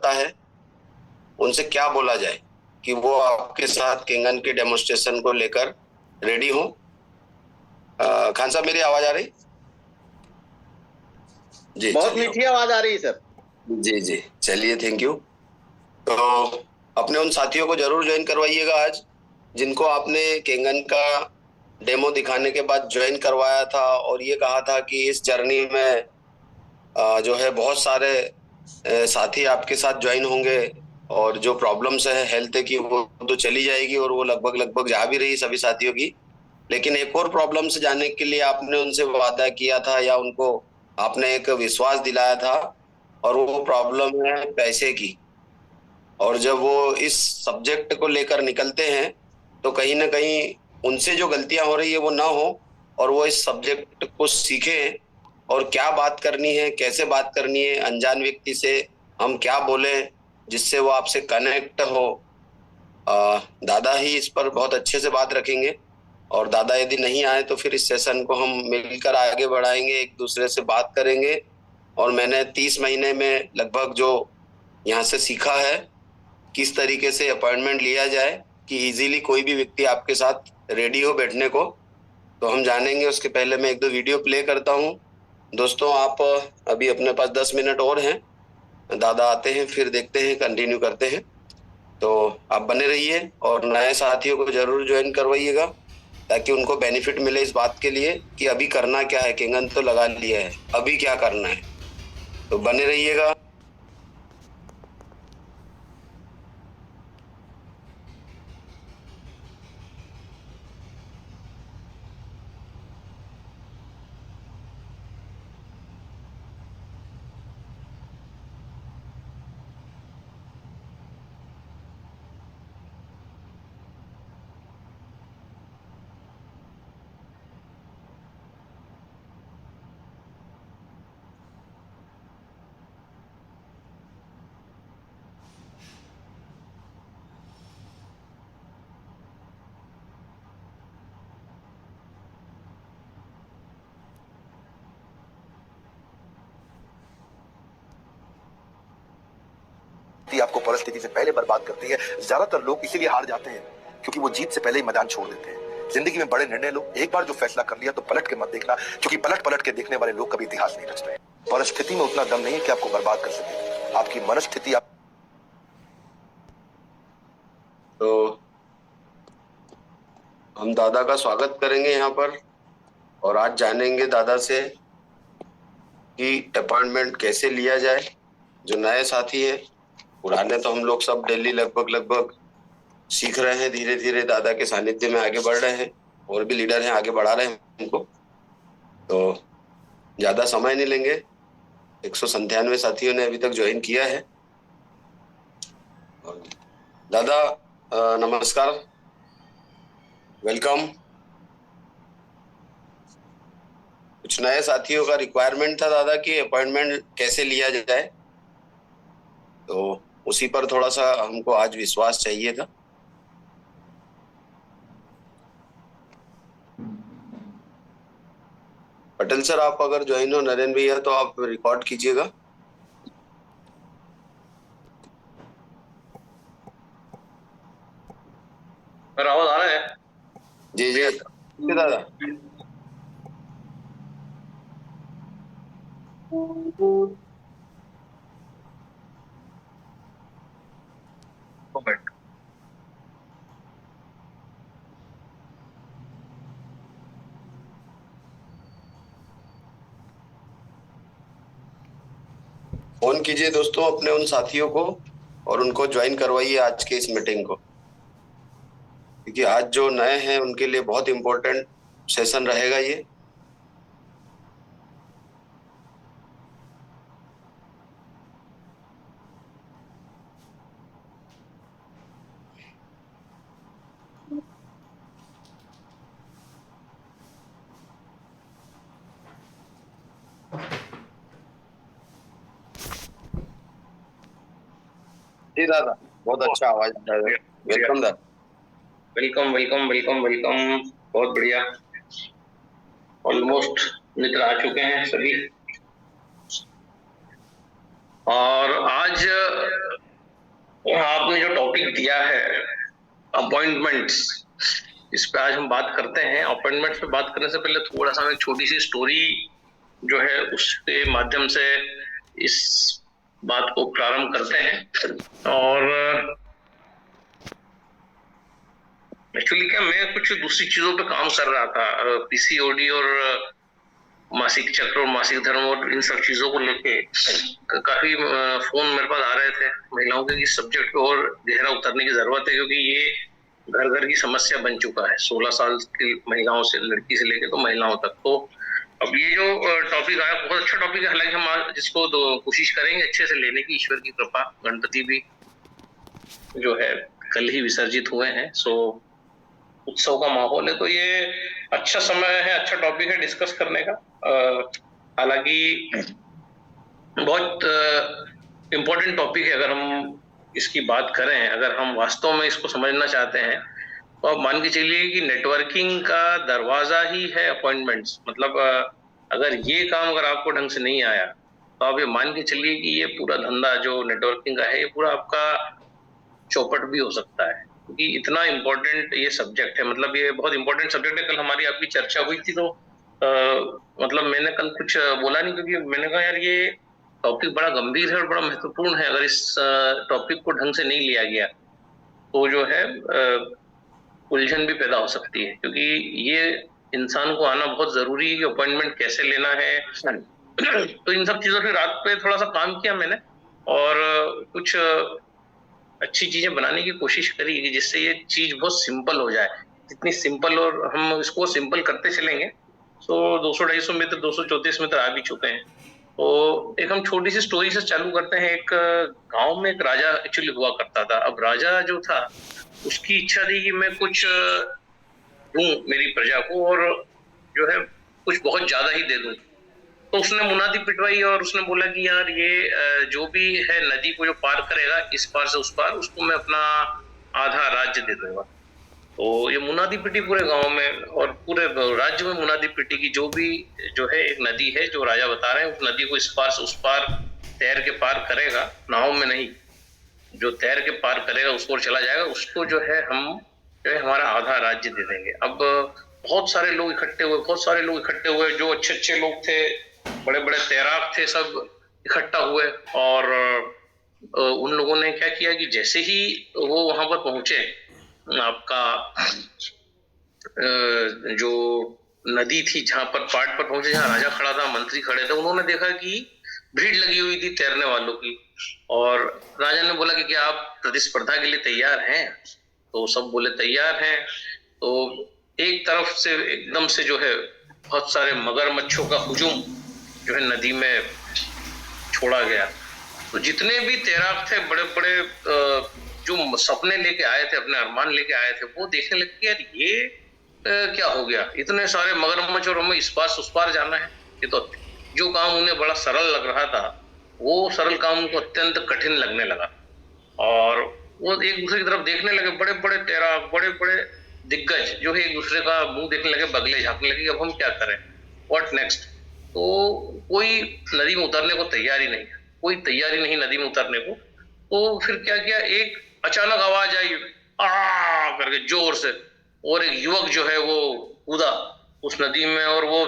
पता है, उनसे क्या बोला जाए कि वो आपके साथ केंगन के डेमोन्स्ट्रेशन को लेकर रेडी हो? खान साहब, मेरी आवाज आ रही? जी, बहुत मीठी आवाज आ रही है सर। जी जी, चलिए, थैंक यू। तो अपने उन साथियों को जरूर ज्वाइन करवाइएगा आज, जिनको आपने केंगन का डेमो दिखाने के बाद ज्वाइन करवाया था और ये कहा था कि इस जर्नी में जो है बहुत सारे साथी आपके साथ ज्वाइन होंगे, और जो प्रॉब्लम्स है हेल्थ की वो तो चली जाएगी, और वो लगभग लगभग जा भी रही सभी साथियों की। लेकिन एक और प्रॉब्लम से जाने के लिए आपने उनसे वादा किया था, या उनको आपने एक विश्वास दिलाया था, और वो प्रॉब्लम है पैसे की। और जब वो इस सब्जेक्ट को लेकर निकलते हैं तो कहीं ना कहीं उनसे जो गलतियां हो रही है वो ना हो, और वो इस सब्जेक्ट को सीखें, और क्या बात करनी है, कैसे बात करनी है अनजान व्यक्ति से, हम क्या बोले जिससे वो आपसे कनेक्ट हो। दादा ही इस पर बहुत अच्छे से बात रखेंगे, और दादा यदि नहीं आए तो फिर इस सेशन को हम मिलकर आगे बढ़ाएंगे, एक दूसरे से बात करेंगे। और मैंने 30 महीने में लगभग जो यहाँ से सीखा है, किस तरीके से अपॉइंटमेंट लिया जाए कि इजीली कोई भी व्यक्ति आपके साथ रेडी हो बैठने को, तो हम जानेंगे। उसके पहले मैं एक दो वीडियो प्ले करता हूँ। दोस्तों, आप अभी अपने पास 10 मिनट और हैं, दादा आते हैं फिर देखते हैं, कंटिन्यू करते हैं। तो आप बने रहिए और नए साथियों को जरूर ज्वाइन करवाइएगा, ताकि उनको बेनिफिट मिले इस बात के लिए कि अभी करना क्या है, केंगन तो लगा लिया है, अभी क्या करना है। तो बने रहिएगा। आपको परिस्थिति से पहले बर्बाद करती है। ज्यादातर लोग इसीलिए हार जाते हैं क्योंकि वो जीत से पहले ही मैदान छोड़ देते हैं। जिंदगी में बड़े निर्णय लो, एक बार जो फैसला कर लिया तो पलट के मत देखना, क्योंकि पलट पलट के देखने वाले लोग कभी इतिहास नहीं रचते। परिस्थिति में उतना दम नहीं है कि आपको बर्बाद कर सके। आपकी मनस्थिति तो हम दादा का स्वागत करेंगे यहाँ पर, और आज जानेंगे दादा से कि अपॉइंटमेंट कैसे लिया जाए। जो नए साथी है, पुराने तो हम लोग सब डेली लगभग लगभग सीख रहे हैं, धीरे धीरे दादा के सानिध्य में आगे बढ़ रहे हैं, और भी लीडर हैं आगे बढ़ा रहे हैं उनको। तो ज्यादा समय नहीं लेंगे, 197 साथियों ने अभी तक ज्वाइन किया है। दादा नमस्कार, वेलकम। कुछ नए साथियों का रिक्वायरमेंट था दादा कि अपॉइंटमेंट कैसे लिया जाए, तो उसी पर थोड़ा सा हमको आज विश्वास चाहिए था। पटेल सर, आप अगर ज्वाइन हो, नरेंद्र भैया, तो आप रिकॉर्ड कीजिएगा। आवाज आ रहा है? जी जी दादा। फोन कीजिए दोस्तों अपने उन साथियों को, और उनको ज्वाइन करवाइए आज के इस मीटिंग को, क्योंकि आज जो नए हैं उनके लिए बहुत इंपॉर्टेंट सेशन रहेगा ये। जी दादा, बहुत अच्छा आवाज आ रहा है। वेलकम दादा। वेलकम वेलकम वेलकम वेलकम, बहुत बढ़िया। ऑलमोस्ट मित्र आ चुके हैं सभी, और आज आपने जो टॉपिक दिया है अपॉइंटमेंट्स, इस पे आज हम बात करते हैं। अपॉइंटमेंट्स पे बात करने से पहले थोड़ा सा एक छोटी सी स्टोरी जो है उसके माध्यम से इस बात को प्रारंभ करते हैं। और एक्चुअली क्या, मैं कुछ दूसरी चीजों पे काम कर रहा था, पीसीओडी और मासिक चक्र और मासिक धर्म और इन सब चीजों को लेके काफी फोन मेरे पास आ रहे थे महिलाओं के, इस सब्जेक्ट पे और गहरा उतरने की जरूरत है, क्योंकि ये घर घर की समस्या बन चुका है, 16 साल की महिलाओं से, लड़की से लेके तो महिलाओं तक। तो अब ये जो टॉपिक आया बहुत अच्छा टॉपिक है, हालांकि हम आज जिसको कोशिश करेंगे अच्छे से लेने की, ईश्वर की कृपा। गणपति भी जो है कल ही विसर्जित हुए हैं, सो उत्सव का माहौल है, तो ये अच्छा समय है, अच्छा टॉपिक है डिस्कस करने का। हालांकि बहुत इम्पोर्टेंट टॉपिक है, अगर हम इसकी बात करें, अगर हम वास्तव में इसको समझना चाहते हैं, तो आप मान के चलिए कि नेटवर्किंग का दरवाजा ही है अपॉइंटमेंट्स। मतलब अगर ये काम अगर आपको ढंग से नहीं आया, तो आप ये मान के चलिए कि ये पूरा धंधा जो नेटवर्किंग का है, ये पूरा आपका चौपट भी हो सकता है, क्योंकि इतना इम्पोर्टेंट ये सब्जेक्ट है। मतलब ये बहुत इम्पोर्टेंट सब्जेक्ट है। कल हमारी आपकी चर्चा हुई थी, तो मतलब मैंने कल कुछ बोला नहीं, क्योंकि मैंने कहा यार ये टॉपिक बड़ा गंभीर है और बड़ा महत्वपूर्ण है। अगर इस टॉपिक को ढंग से नहीं लिया गया तो जो है उलझन भी पैदा हो सकती है, क्योंकि ये इंसान को आना बहुत जरूरी है कि अपॉइंटमेंट कैसे लेना है। तो इन सब चीजों पे रात पे थोड़ा सा काम किया मैंने, और कुछ अच्छी चीजें बनाने की कोशिश करी कि जिससे ये चीज बहुत सिंपल हो जाए। जितनी सिंपल, और हम इसको सिंपल करते चलेंगे, तो 200-250 मित्र, 234 मित्र आ भी चुके हैं। तो एक हम छोटी सी स्टोरी से चालू करते हैं। एक गांव में एक राजा एक्चुअली हुआ करता था। अब राजा जो था, उसकी इच्छा थी कि मैं कुछ दूं मेरी प्रजा को, और जो है कुछ बहुत ज्यादा ही दे दूं। तो उसने मुनादी पिटवाई और उसने बोला कि यार ये जो भी है नदी को जो पार करेगा इस पार से उस पार, उसको मैं अपना आधा राज्य दे दूंगा। तो ये मुनादी पिटी पूरे गांव में, और पूरे राज्य में मुनादी पिटी की जो भी जो है एक नदी है जो राजा बता रहे हैं, उस नदी को इस पार से उस पार तैर के पार करेगा, नाव में नहीं, जो तैर के पार करेगा उसको चला जाएगा, उसको जो है हम जो है हमारा आधा राज्य दे देंगे। अब बहुत सारे लोग इकट्ठे हुए, जो अच्छे अच्छे लोग थे, बड़े बड़े तैराक थे, सब इकट्ठा हुए। और उन लोगों ने क्या किया कि जैसे ही वो वहां पर पहुंचे, आपका जो नदी थी जहां पर पाट पर पहुंचे, जहां राजा खड़ा था, मंत्री खड़े थे, उन्होंने देखा कि भीड़ लगी हुई थी तैरने वालों की। और राजा ने बोला कि क्या आप प्रतिस्पर्धा के लिए तैयार हैं? तो सब बोले तैयार हैं। तो एक तरफ से एकदम से जो है बहुत सारे मगरमच्छों का हुजूम जो है नदी में छोड़ा गया। तो जितने भी तैराक थे, बड़े बड़े जो सपने लेके आए थे, अपने अरमान लेके आए थे, वो देखने लगे यार ये क्या हो गया, इतने सारे मगरमच्छ और हमें इस पार से उस पार जाना है। ये तो जो काम उन्हें बड़ा सरल लग रहा था, वो सरल काम उनको अत्यंत कठिन लगने लगा। और वो एक दूसरे की तरफ देखने लगे, बड़े बड़े तैराक, बड़े बड़े दिग्गज जो है एक दूसरे का मुंह देखने लगे, बगले झांकने लगे, अब हम क्या करें, व्हाट नेक्स्ट। तो कोई नदी में उतरने को तैयार ही नहीं, कोई तैयारी नहीं नदी में उतरने को। तो फिर क्या किया, एक अचानक आवाज आई आ करके जोर से, और एक युवक जो है वो कूदा उस नदी में, और वो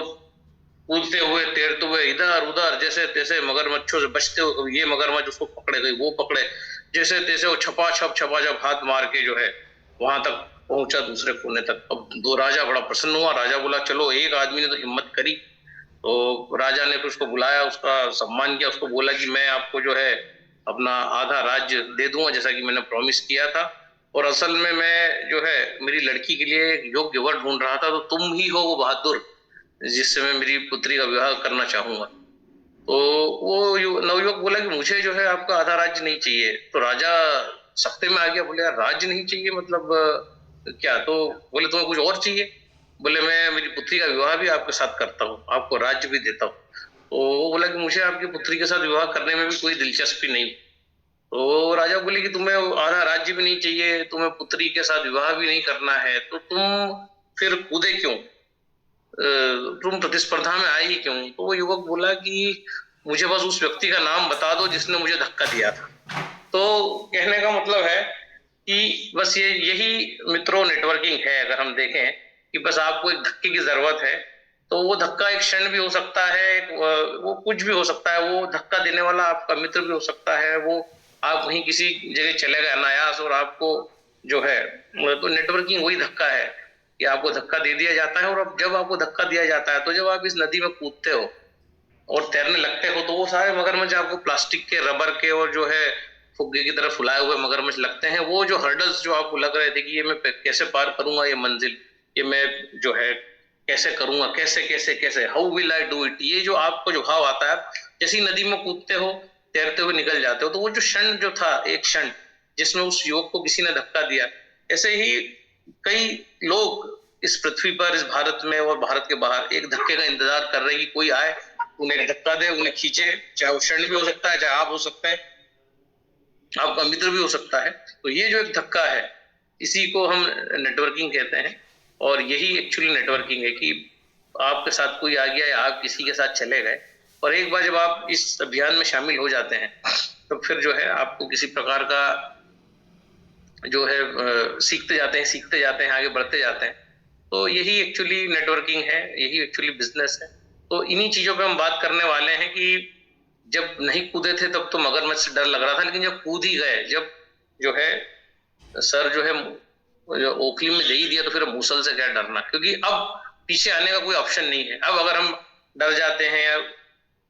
कूदते हुए तैरते हुए इधर उधर जैसे तैसे मगरमच्छों से बचते हुए, ये मगरमच्छ उसको पकड़े गई, वो पकड़े, जैसे तैसे वो छपा छप हाथ मार के जो है वहां तक पहुंचा, दूसरे कोने तक। अब दो राजा बड़ा प्रसन्न हुआ, राजा बोला चलो, एक आदमी ने तो हिम्मत करी। तो राजा ने फिर उसको बुलाया, उसका सम्मान किया, उसको बोला कि मैं आपको जो है अपना आधा राज्य दे दूंगा, जैसा कि मैंने प्रॉमिस किया था। और असल में मैं जो है मेरी लड़की के लिए एक योग्य वर ढूंढ रहा था, तो तुम ही हो वो बहादुर जिससे मैं मेरी पुत्री का विवाह करना चाहूंगा। तो वो नवयुवक बोला कि मुझे जो है आपका आधा राज्य नहीं चाहिए। तो राजा सख्ते में आ गया, बोले यार राज्य नहीं चाहिए मतलब क्या? तो बोले तुम्हें कुछ और चाहिए? बोले मैं मेरी पुत्री का विवाह भी आपके साथ करता हूँ, आपको राज्य भी देता हूँ। तो वो बोला कि मुझे आपकी पुत्री के साथ विवाह करने में भी कोई दिलचस्पी नहीं। तो राजा बोले कि तुम्हें आधा राज्य भी नहीं चाहिए, तुम्हें पुत्री के साथ विवाह भी नहीं करना है, तो तुम फिर कूदे क्यों, तुम प्रतिस्पर्धा में आए ही क्यों? तो वो युवक बोला कि मुझे बस उस व्यक्ति का नाम बता दो जिसने मुझे धक्का दिया था। तो कहने का मतलब है कि बस यही मित्रों नेटवर्किंग है। अगर हम देखें कि बस आपको एक धक्के की जरूरत है, तो वो धक्का एक क्षण भी हो सकता है, वो कुछ भी हो सकता है। वो धक्का देने वाला आपका मित्र भी हो सकता है। वो आप वहीं किसी जगह चले गए अनायास और आपको जो है, तो नेटवर्किंग वही धक्का है कि आपको धक्का दे दिया जाता है। और अब जब आपको धक्का दिया जाता है, तो जब आप इस नदी में कूदते हो और तैरने लगते हो, तो वो सारे मगरमच्छ आपको प्लास्टिक के, रबर के और जो है फुग्गे की तरह फुलाए हुए मगरमच्छ लगते हैं। वो जो हर्डल्स जो आपको लग रहे थे कि ये मैं कैसे पार करूंगा ये मंजिल, ये मैं जो है कैसे करूंगा, कैसे कैसे कैसे, how will I do it, ये जो आपको जो भाव आता है जैसे ही नदी में कूदते हो, तैरते हुए निकल जाते हो, तो वो जो क्षण जो था, एक क्षण जिसमें उस युवक को किसी ने धक्का दिया, ऐसे ही कई लोग इस पृथ्वी पर, इस भारत में और भारत के बाहर एक धक्के का इंतजार कर रहे हैं कि कोई आए, उन्हें धक्का दे, उन्हें खींचे। चाहे वो क्षण भी हो सकता है, चाहे आप हो सकते हैं, आपका मित्र भी हो सकता है। तो ये जो एक धक्का है, इसी को हम नेटवर्किंग कहते हैं। और यही एक्चुअली नेटवर्किंग है कि आपके साथ कोई आ गया या आप किसी के साथ चले गए, और एक बार जब आप इस अभियान में शामिल हो जाते हैं, तो फिर जो है आपको किसी प्रकार का जो है सीखते जाते हैं, आगे बढ़ते जाते हैं। तो यही एक्चुअली नेटवर्किंग है, यही एक्चुअली बिजनेस है। तो इन्हीं चीजों पे हम बात करने वाले हैं कि जब नहीं कूदे थे तब तो मगरमच्छ से डर लग रहा था, लेकिन जब कूद ही गए, जब जो है सर जो है जो ओखली में दे ही दिया, तो फिर मूसल से क्या डरना, क्योंकि अब पीछे आने का कोई ऑप्शन नहीं है। अब अगर हम डर जाते हैं या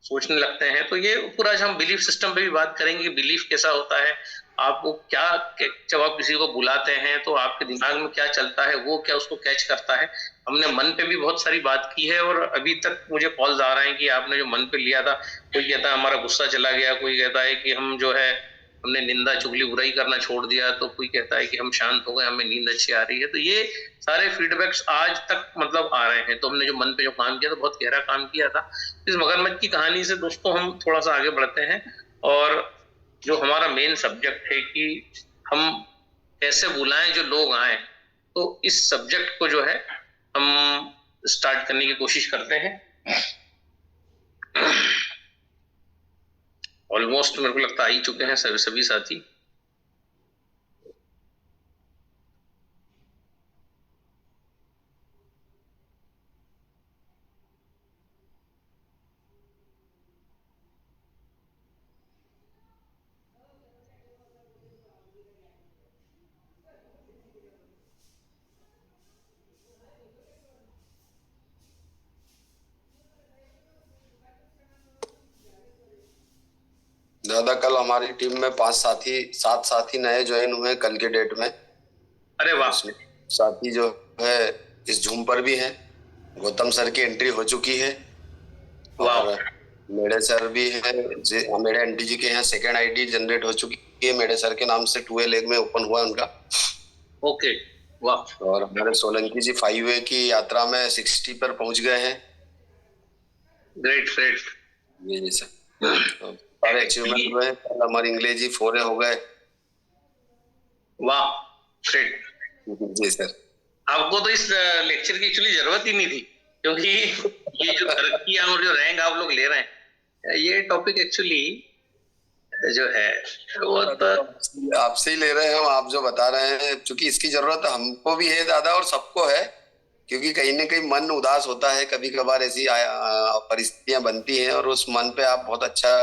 सोचने लगते हैं, तो ये पूरा हम बिलीफ सिस्टम पे भी बात करेंगे कि बिलीफ कैसा होता है, आपको क्या, जब आप किसी को बुलाते हैं तो आपके दिमाग में क्या चलता है, वो क्या उसको कैच करता है। हमने मन पे भी बहुत सारी बात की है, और अभी तक मुझे कॉल्स आ रहे हैं कि आपने जो मन पे लिया था, कोई कहता है हमारा गुस्सा चला गया, कोई कहता है कि हम जो है हमने निंदा चुगली बुराई करना छोड़ दिया, तो कोई कहता है कि हम शांत हो गए, हमें नींद अच्छी आ रही है। तो ये सारे फीडबैक्स आज तक मतलब आ रहे हैं। तो हमने जो मन पे जो काम किया था, बहुत गहरा काम किया था। इस मगरमच्छ की कहानी से दोस्तों हम थोड़ा सा आगे बढ़ते हैं, और जो हमारा मेन सब्जेक्ट है कि हम कैसे बुलाएं जो लोग आए, तो इस सब्जेक्ट को जो है हम स्टार्ट करने की कोशिश करते हैं। ऑलमोस्ट मेरे को लगता आ ही चुके हैं सभी साथी। दादा कल हमारी टीम में 7 साथी नए ज्वाइन हुए कल के डेट में। अरे वाह। साथी जो है इस झूम पर भी हैं। गौतम सर की एंट्री हो चुकी है, और मेरे सर भी है, मेरे एंटी जी के यहाँ सेकेंड आईडी जनरेट हो चुकी है। मेरे सर के नाम से 2A लेग में ओपन हुआ है उनका। ओके वाह। और हमारे सोलंकी जी 5A की यात्रा में 60 पर पहुंच गए हैं। Great great. जी सर, सारे अचीवमेंट हुए। कल हमारी अंग्रेजी 4A हो गए। वाह ग्रेट। जी सर, आपको तो इस लेक्चर की एक्चुअली जरूरत ही नहीं थी, क्योंकि ये जो तरक्कियां और जो रैंक आप लोग ले रहे हैं, ये टॉपिक एक्चुअली जो है वो तो आपसे ही ले रहे हैं हम। आप जो बता रहे हैं, क्योंकि इसकी जरूरत हमको भी है दादा, और सबको है, क्योंकि कहीं ना कहीं मन उदास होता है, कभी कभार ऐसी परिस्थितियां बनती हैं, और उस मन पे आप बहुत अच्छा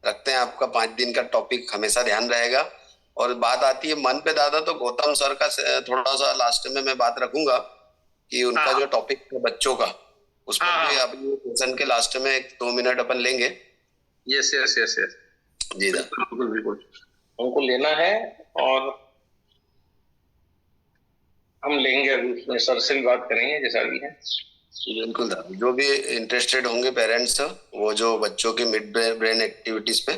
रखते हैं। आपका 5 दिन का टॉपिक हमेशा ध्यान रहेगा। और बात आती है मन पे दादा, तो गौतम सर का थोड़ा सा लास्ट में मैं बात रखूंगा कि उनका जो टॉपिक है बच्चों का, उस पर भी अभी सेशन के लास्ट में 2 मिनट अपन लेंगे। यस यस यस यस जी दादा, बिल्कुल बिल्कुल हमको लेना है, और हम लेंगे, अभी सर से भी बात करेंगे जैसा भी है। बिल्कुल दादा, जो भी इंटरेस्टेड होंगे पेरेंट्स, वो जो बच्चों के मिड ब्रेन एक्टिविटीज पे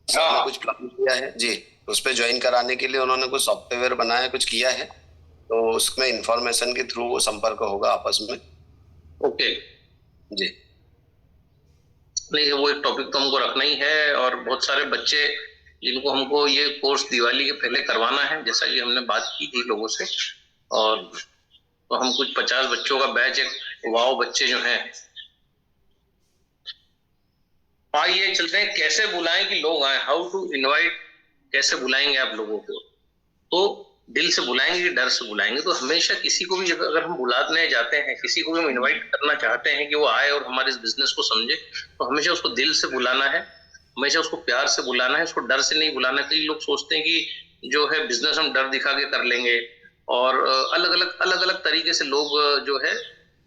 कुछ प्लान किया है जी, उस पे ज्वाइन कराने के लिए उन्होंने कुछ सॉफ्टवेयर बनाया, कुछ किया है, तो उसमें इंफॉर्मेशन के थ्रू वो संपर्क होगा आपस में। ओके जी, नहीं वो एक टॉपिक तो हमको रखना ही है। और बहुत सारे बच्चे जिनको हमको ये कोर्स दिवाली के पहले करवाना है, जैसा कि हमने बात की थी लोगों से, और तो हम कुछ 50 बच्चों का बैच, एक वाव बच्चे जो हैं। आइए चलते हैं, कैसे बुलाएं कि लोग आए, हाउ टू इनवाइट कैसे बुलाएंगे आप लोगों को, तो दिल से बुलाएंगे कि डर से बुलाएंगे। तो हमेशा किसी को भी अगर हम बुलाने जाते हैं, किसी को भी हम इनवाइट करना चाहते हैं कि वो आए और हमारे इस बिजनेस को समझे, तो हमेशा उसको दिल से बुलाना है, हमेशा उसको प्यार से बुलाना है, उसको डर से नहीं बुलाना। कई लोग सोचते हैं कि जो है बिजनेस हम डर दिखा के कर लेंगे, और अलग अलग तरीके से लोग जो है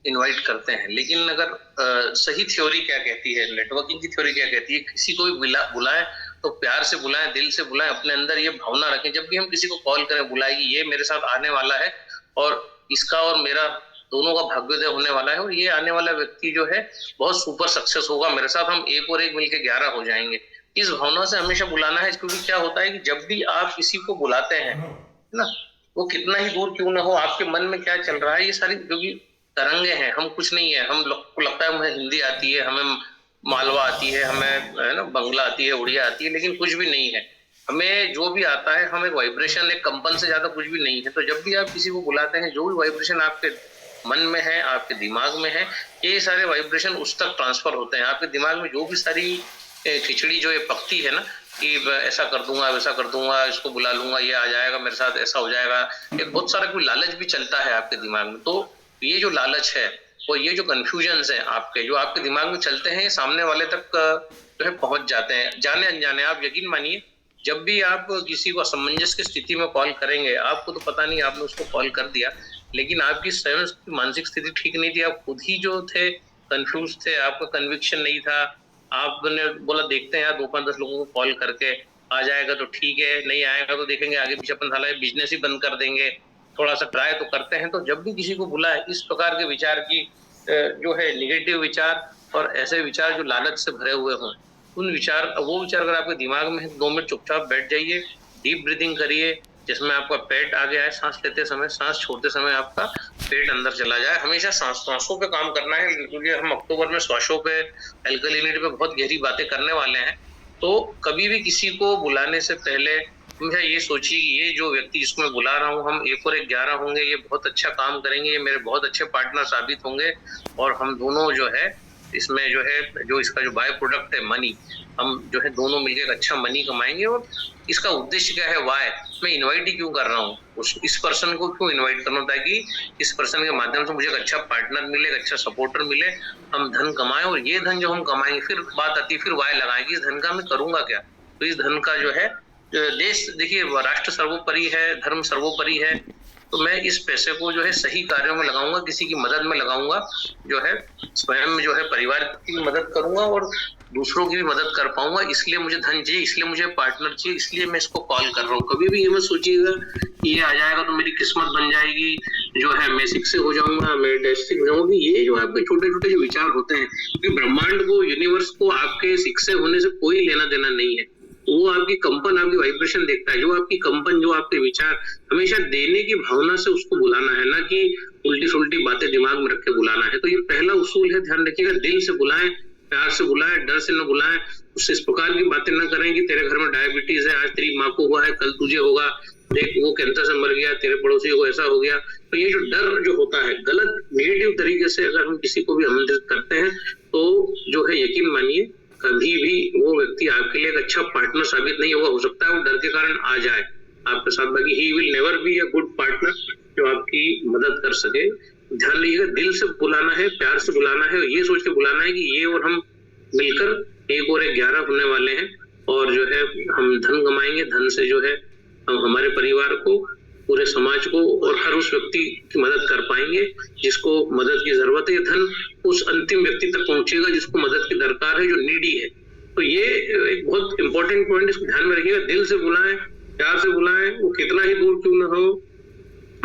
इनवाइट करते हैं। लेकिन अगर सही थ्योरी क्या कहती है, नेटवर्किंग की थ्योरी क्या कहती है, किसी को भी बुलाएं तो प्यार से बुलाएं, दिल से बुलाएं, अपने अंदर ये भावना रखें। जब भी हम किसी को कॉल करें, बुलाएं कि ये मेरे साथ आने वाला है और इसका और मेरा दोनों का भाग्योदय होने वाला है, और ये आने वाला व्यक्ति जो है बहुत सुपर सक्सेस होगा मेरे साथ, हम एक और एक मिलके 11 हो जाएंगे। इस भावना से हमेशा बुलाना है, क्योंकि क्या होता है कि जब भी आप किसी को बुलाते हैं ना, वो कितना ही दूर क्यों ना हो, आपके मन में क्या चल रहा है, ये सारी जो भी तरंगे हैं, हम कुछ नहीं है। हम लोग को लगता है हमें हिंदी आती है, हमें मालवा आती है, हमें है ना बंगला आती है, उड़िया आती है, लेकिन कुछ भी नहीं है। हमें जो भी आता है, हम एक वाइब्रेशन, एक कंपन से ज्यादा कुछ भी नहीं है। तो जब भी आप किसी को बुलाते हैं, जो भी वाइब्रेशन आपके मन में है, आपके दिमाग में है, ये सारे वाइब्रेशन उस तक ट्रांसफर होते हैं। आपके दिमाग में जो भी सारी खिचड़ी जो ये पकती है ना, कि ऐसा कर दूंगा, वैसा कर दूंगा, इसको बुला लूंगा, ये आ जाएगा मेरे साथ, ऐसा हो जाएगा, एक बहुत सारा कोई लालच भी चलता है आपके दिमाग में। तो ये जो लालच है और ये जो कंफ्यूजन्स हैं आपके, जो आपके दिमाग में चलते हैं, ये सामने वाले तक जो है पहुंच जाते हैं, जाने अनजाने। आप यकीन मानिए, जब भी आप किसी को असमंजस की स्थिति में कॉल करेंगे, आपको तो पता नहीं आपने उसको कॉल कर दिया, लेकिन आपकी स्वयं की मानसिक स्थिति ठीक नहीं थी, आप खुद ही जो थे कंफ्यूज थे, आपका कन्विक्शन नहीं था। आपने बोला देखते हैं यार 2-5-10 लोगों को कॉल करके, आ जाएगा तो ठीक है, नहीं आएगा तो देखेंगे आगे पीछे, अपन साला बिजनेस ही बंद कर देंगे, थोड़ा सा ट्राई तो करते हैं। तो जब भी किसी को बुलाए, इस प्रकार के विचार की जो है निगेटिव विचार और ऐसे विचार जो लालच से भरे हुए हों, वो विचार अगर आपके दिमाग में है, 2 मिनट चुपचाप बैठ जाइए, डीप ब्रीदिंग करिए, जिसमें आपका पेट आगे आए, सांस लेते समय, सांस छोड़ते समय आपका पेट अंदर चला जाए। हमेशा सांसों पे काम करना है, क्योंकि हम अक्टूबर में श्वासों पे, अल्कलिनिटी पे बहुत गहरी बातें करने वाले हैं। तो कभी भी किसी को बुलाने से पहले हमेशा ये सोचिए कि ये जो व्यक्ति जिसको मैं बुला रहा हूँ, हम एक और एक 11 होंगे, ये बहुत अच्छा काम करेंगे, ये मेरे बहुत अच्छे पार्टनर साबित होंगे, और हम दोनों जो है इसमें जो है, जो इसका जो बाय प्रोडक्ट है मनी, हम जो है दोनों मिलकर एक अच्छा मनी कमाएंगे। और इसका उद्देश्य क्या है, वाई, मैं इनवाइट ही क्यों कर रहा हूँ, इस पर्सन को क्यों इनवाइट करना, ताकि इस पर्सन के माध्यम से मुझे एक अच्छा पार्टनर मिले, एक अच्छा सपोर्टर मिले, हम धन कमाएं, और ये धन जो हम कमाएंगे, फिर बात आती है, फिर वाई लगाएंगे, इस धन का मैं करूंगा क्या। तो इस धन का जो है, देश देखिए, राष्ट्र सर्वोपरि है, धर्म सर्वोपरि है, तो मैं इस पैसे को जो है सही कार्यों में लगाऊंगा, किसी की मदद में लगाऊंगा, जो है स्वयं जो है परिवार की मदद करूंगा और दूसरों की भी मदद कर पाऊंगा। इसलिए मुझे धन चाहिए, इसलिए मुझे पार्टनर चाहिए, इसलिए मैं इसको कॉल कर रहा हूँ। कभी भी ये मत सोचिएगा कि ये आ जाएगा तो मेरी किस्मत बन जाएगी, जो है मैं सिक्स से हो जाऊंगा, मैं डैश से हो जाऊंगी। ये जो आपके छोटे छोटे जो विचार होते हैं, क्योंकि ब्रह्मांड को, यूनिवर्स को आपके सिक्स से होने से कोई लेना देना नहीं है। वो आपकी कंपन, आपकी वाइब्रेशन देखता है, जो आपकी कंपन, जो आपके विचार, हमेशा देने की भावना से उसको बुलाना है, ना कि उल्टी सुल्टी बातें दिमाग में रख के बुलाना है। तो ये पहला उसूल है, ध्यान रखिएगा, दिल से बुलाएं, प्यार से बुलाएं, डर से न बुलाएं, उससे इस प्रकार की बातें न करें कि तेरे घर में डायबिटीज है, आज तेरी माँ को हुआ है, कल तुझे होगा, देख वो कैंसर से मर गया, तेरे पड़ोसी को ऐसा हो गया। तो ये जो डर जो होता है, गलत नेगेटिव तरीके से अगर हम किसी को भी आमंत्रित करते हैं, तो जो है यकीन मानिए कभी भी वो व्यक्ति आपके लिए एक अच्छा पार्टनर साबित नहीं होगा। हो सकता है वो डर के कारण आ जाए आपके साथ, बाकी he will never be a good partner जो आपकी मदद कर सके। ध्यान रखिएगा, दिल से बुलाना है, प्यार से बुलाना है, ये सोच के बुलाना है कि ये और हम मिलकर एक और एक 11 होने वाले हैं, और जो है हम धन कमाएंगे, धन से जो है हम हमारे परिवार को, पूरे समाज को और हर उस व्यक्ति की मदद कर पाएंगे जिसको मदद की जरूरत है। धन उस अंतिम व्यक्ति तक पहुंचेगा जिसको मदद की दरकार है, जो नीडी है। तो ये एक बहुत इंपॉर्टेंट पॉइंट, इसको ध्यान में रखिएगा। दिल से बुलाएं, प्यार से बुलाएं, वो कितना ही दूर क्यों ना हो,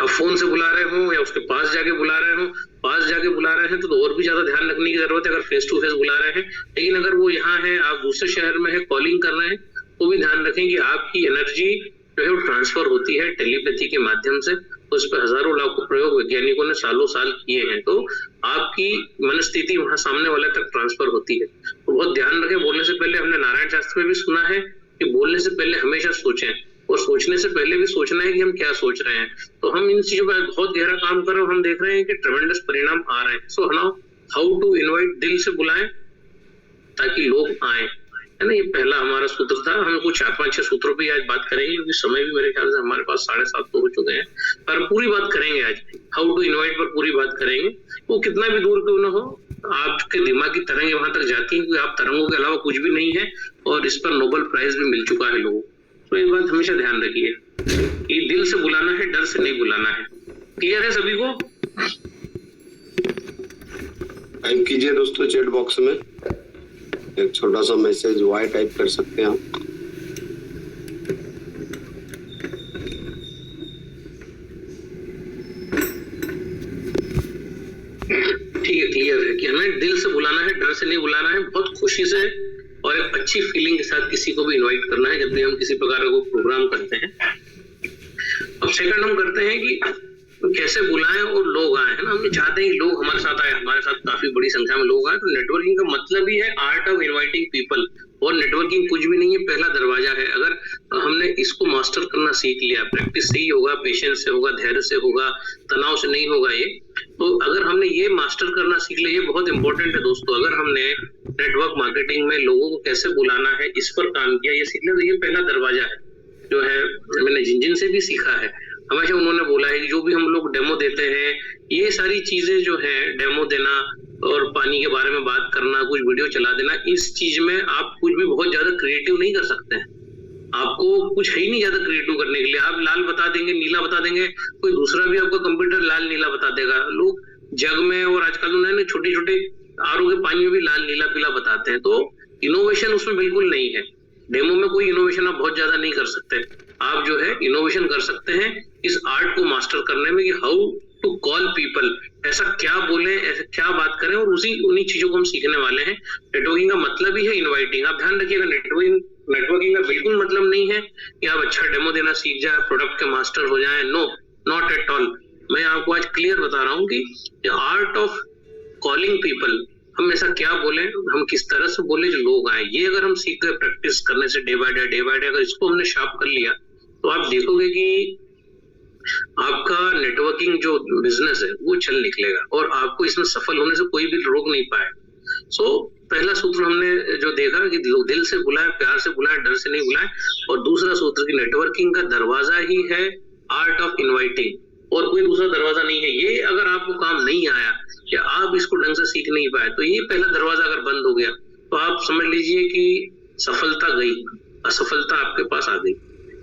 आप फोन से बुला रहे हो या उसके पास जाके बुला रहे हो, पास जाके बुला रहे हैं तो और भी ज्यादा ध्यान रखने की जरूरत है अगर फेस टू फेस बुला रहे हैं। लेकिन अगर वो यहाँ है, आप दूसरे शहर में है, कॉलिंग कर रहे हैं, तो भी ध्यान रखें कि आपकी एनर्जी जो है वो ट्रांसफर होती है टेलीपैथी के माध्यम से। तो उस पर हजारों लाखों प्रयोग वैज्ञानिकों ने सालों साल किए हैं। तो आपकी मनस्थिति वहां सामने वाले तक ट्रांसफर होती है। तो बहुत ध्यान रखें, बोलने से पहले, हमने नारायण शास्त्र में भी सुना है कि बोलने से पहले हमेशा सोचें, और सोचने से पहले भी सोचना है कि हम क्या सोच रहे हैं। तो हम इन चीजों पर बहुत गहरा काम कर रहे हैं, हम देख रहे हैं कि ट्रेमेंडस परिणाम आ रहे हैं। So now how to invite, दिल से बुलाएं ताकि लोग आए, है है ना। ये पहला हमारा सूत्र था। हम कुछ 4-5-6 सूत्रों पे आज बात करेंगे, क्योंकि समय भी मेरे ख्याल से हमारे पास 7:30 हो चुके हैं, पर पूरी बात करेंगे आज। हाउ टू इनवाइट पर पूरी बात करेंगे। वो कितना भी दूर क्यों ना हो, आपके दिमाग की तरंगें वहां तक जाती हैं, क्योंकि आप तरंगों के अलावा कुछ भी नहीं है, और इस पर नोबेल प्राइज भी मिल चुका है लोगों को। तो एक बात हमेशा ध्यान रखिए कि दिल से बुलाना है, डर से नहीं बुलाना है। क्लियर है सभी को? टाइप कीजिए दोस्तों चैट बॉक्स में एक छोटा सा मैसेज वाई टाइप कर सकते हैं आप। ठीक है, क्लियर है कि हमें दिल से बुलाना है, डर से नहीं बुलाना है। बहुत खुशी से और एक अच्छी फीलिंग के साथ किसी को भी इनवाइट करना है जब भी हम किसी प्रकार का कोई प्रोग्राम करते हैं। अब सेकंड हम करते हैं कि कैसे बुलाएं और लोग आए, है ना। हम चाहते हैं कि लोग हमारे साथ आए, हमारे साथ काफी बड़ी संख्या में लोग आए। तो नेटवर्किंग का मतलब ही है आर्ट ऑफ इनवाइटिंग पीपल। और नेटवर्किंग कुछ भी नहीं है, पहला दरवाजा है। अगर हमने इसको मास्टर करना सीख लिया, प्रैक्टिस से ही होगा, पेशेंस से होगा, धैर्य से होगा, तनाव से नहीं होगा ये। तो अगर हमने ये मास्टर करना सीख लिया, ये बहुत इंपॉर्टेंट है दोस्तों। अगर हमने नेटवर्क मार्केटिंग में लोगों को कैसे बुलाना है इस पर काम किया, ये सीख लिया, तो ये पहला दरवाजा है जो है। मैंने जिन से भी सीखा है, हमेशा उन्होंने बोला है कि जो भी हम लोग डेमो देते हैं, ये सारी चीजें जो है, डेमो देना और पानी के बारे में बात करना, कुछ वीडियो चला देना, इस चीज में आप कुछ भी बहुत ज्यादा क्रिएटिव नहीं कर सकते हैं। आपको कुछ है ही नहीं ज्यादा क्रिएटिव करने के लिए। आप लाल बता देंगे, नीला बता देंगे, कोई दूसरा भी आपका कंप्यूटर लाल नीला बता देगा। लोग जग में और आजकल उन्होंने छोटे छोटे आरओ के पानी में भी लाल नीला पीला बताते हैं। तो इनोवेशन उसमें बिल्कुल नहीं है। डेमो में कोई इनोवेशन आप बहुत ज्यादा नहीं कर सकते। आप जो है इनोवेशन कर सकते हैं इस आर्ट को मास्टर करने में, कि हाउ टू कॉल पीपल, ऐसा क्या बोले, ऐसा क्या बात करें, और उन्हीं चीजों को हम सीखने वाले हैं। नेटवर्किंग का मतलब ही है इनवाइटिंग। आप ध्यान रखिएगा, नेटवर्किंग का बिल्कुल मतलब नहीं है कि आप अच्छा डेमो देना सीख जाए, प्रोडक्ट के मास्टर हो जाए। No, not at all. मैं आपको आज क्लियर बता रहा हूँ कि आर्ट ऑफ कॉलिंग पीपल, हम ऐसा क्या बोले, हम किस तरह से बोले जो लोग आए, ये अगर हम सीख गए प्रैक्टिस करने से डे बाय डे अगर इसको हमने शार्प कर लिया, तो आप देखोगे कि आपका नेटवर्किंग जो बिजनेस है वो चल निकलेगा, और आपको इसमें सफल होने से कोई भी रोक नहीं पाएगा। सो पहला सूत्र हमने जो देखा कि दिल से बुलाए, प्यार से बुलाए, डर से नहीं बुलाए। और दूसरा सूत्र की नेटवर्किंग का दरवाजा ही है आर्ट ऑफ इनवाइटिंग, और कोई दूसरा दरवाजा नहीं है। ये अगर आपको काम नहीं आया या आप इसको ढंग से सीख नहीं पाए, तो ये पहला दरवाजा अगर बंद हो गया, तो आप समझ लीजिए कि सफलता गई, असफलता आपके पास आ गई।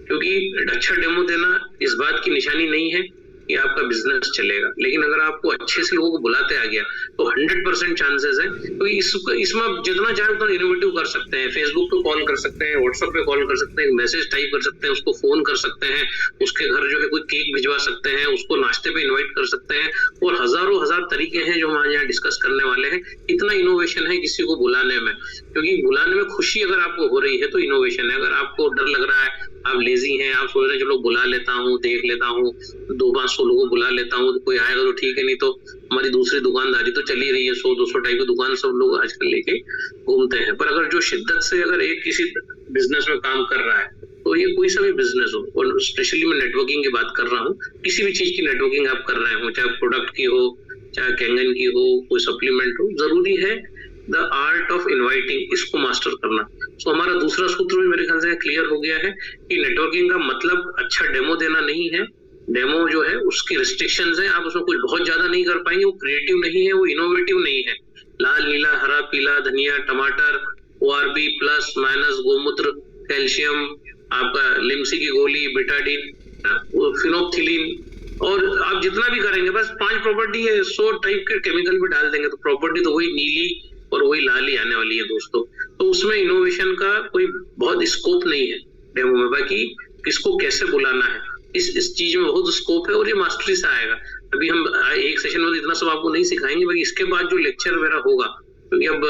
क्योंकि अच्छा डेमो देना इस बात की निशानी नहीं है कि आपका बिजनेस चलेगा, लेकिन अगर आपको अच्छे से लोगों को बुलाते आ गया तो 100% चांसेस है। क्योंकि इसमें आप जितना चाहे उतना इनोवेटिव कर सकते हैं। फेसबुक पे कॉल कर सकते हैं, व्हाट्सएप पे कॉल कर सकते हैं, मैसेज टाइप कर सकते हैं, उसको फोन कर सकते हैं, उसके घर जो है कोई केक भिजवा सकते हैं, उसको नाश्ते पे इन्वाइट कर सकते हैं, और हजार तरीके हैं जो हम यहाँ डिस्कस करने वाले हैं। इतना इनोवेशन है किसी को बुलाने में, क्योंकि बुलाने में खुशी अगर आपको हो रही है तो इनोवेशन है। अगर आपको डर लग रहा है, आप लेजी हैं, आप सोच रहे हैं चलो बुला लेता हूँ, देख लेता हूँ, 200-500 लोगों को बुला लेता हूँ, तो कोई आएगा तो ठीक है, नहीं तो हमारी दूसरी दुकानदारी तो चली रही है, 100-200 टाइप की दुकान सब लोग आजकल लेके घूमते हैं। पर अगर जो शिद्दत से अगर एक किसी बिजनेस में काम कर रहा है, तो ये कोई सा भी बिजनेस हो, और स्पेशली मैं नेटवर्किंग की बात कर रहा हूँ, किसी भी चीज की नेटवर्किंग आप कर रहे हो, चाहे प्रोडक्ट की हो, चाहे कैंगन की हो, कोई सप्लीमेंट हो, जरूरी है द आर्ट ऑफ इनवाइटिंग, इसको मास्टर करना। तो हमारा दूसरा सूत्र भी मेरे ख्याल से क्लियर हो गया है कि नेटवर्किंग का मतलब अच्छा डेमो देना नहीं है। डेमो जो है उसकी रिस्ट्रिक्शंस है, आप उसमें कुछ बहुत ज्यादा नहीं कर पाएंगे, वो क्रिएटिव नहीं है, वो इनोवेटिव नहीं है। लाल नीला हरा पीला धनिया टमाटर ORB प्लस माइनस गोमूत्र कैल्शियम, आपका लिम्सी की गोली, बेटाडीन, फिनोप्थिलीन, और आप जितना भी करेंगे बस 5 प्रॉपर्टी है, 100 टाइप के केमिकल भी डाल देंगे तो प्रॉपर्टी तो वही नीली और वही लाल ही आने वाली है दोस्तों। तो उसमें इनोवेशन का कोई बहुत स्कोप नहीं है डेमो में। बाकी किसको कैसे बुलाना है इस चीज में बहुत स्कोप है, और ये मास्टरी से आएगा। अभी हम एक सेशन में इतना सब आपको नहीं सिखाएंगे, बाकी इसके बाद जो लेक्चर मेरा होगा, क्योंकि अब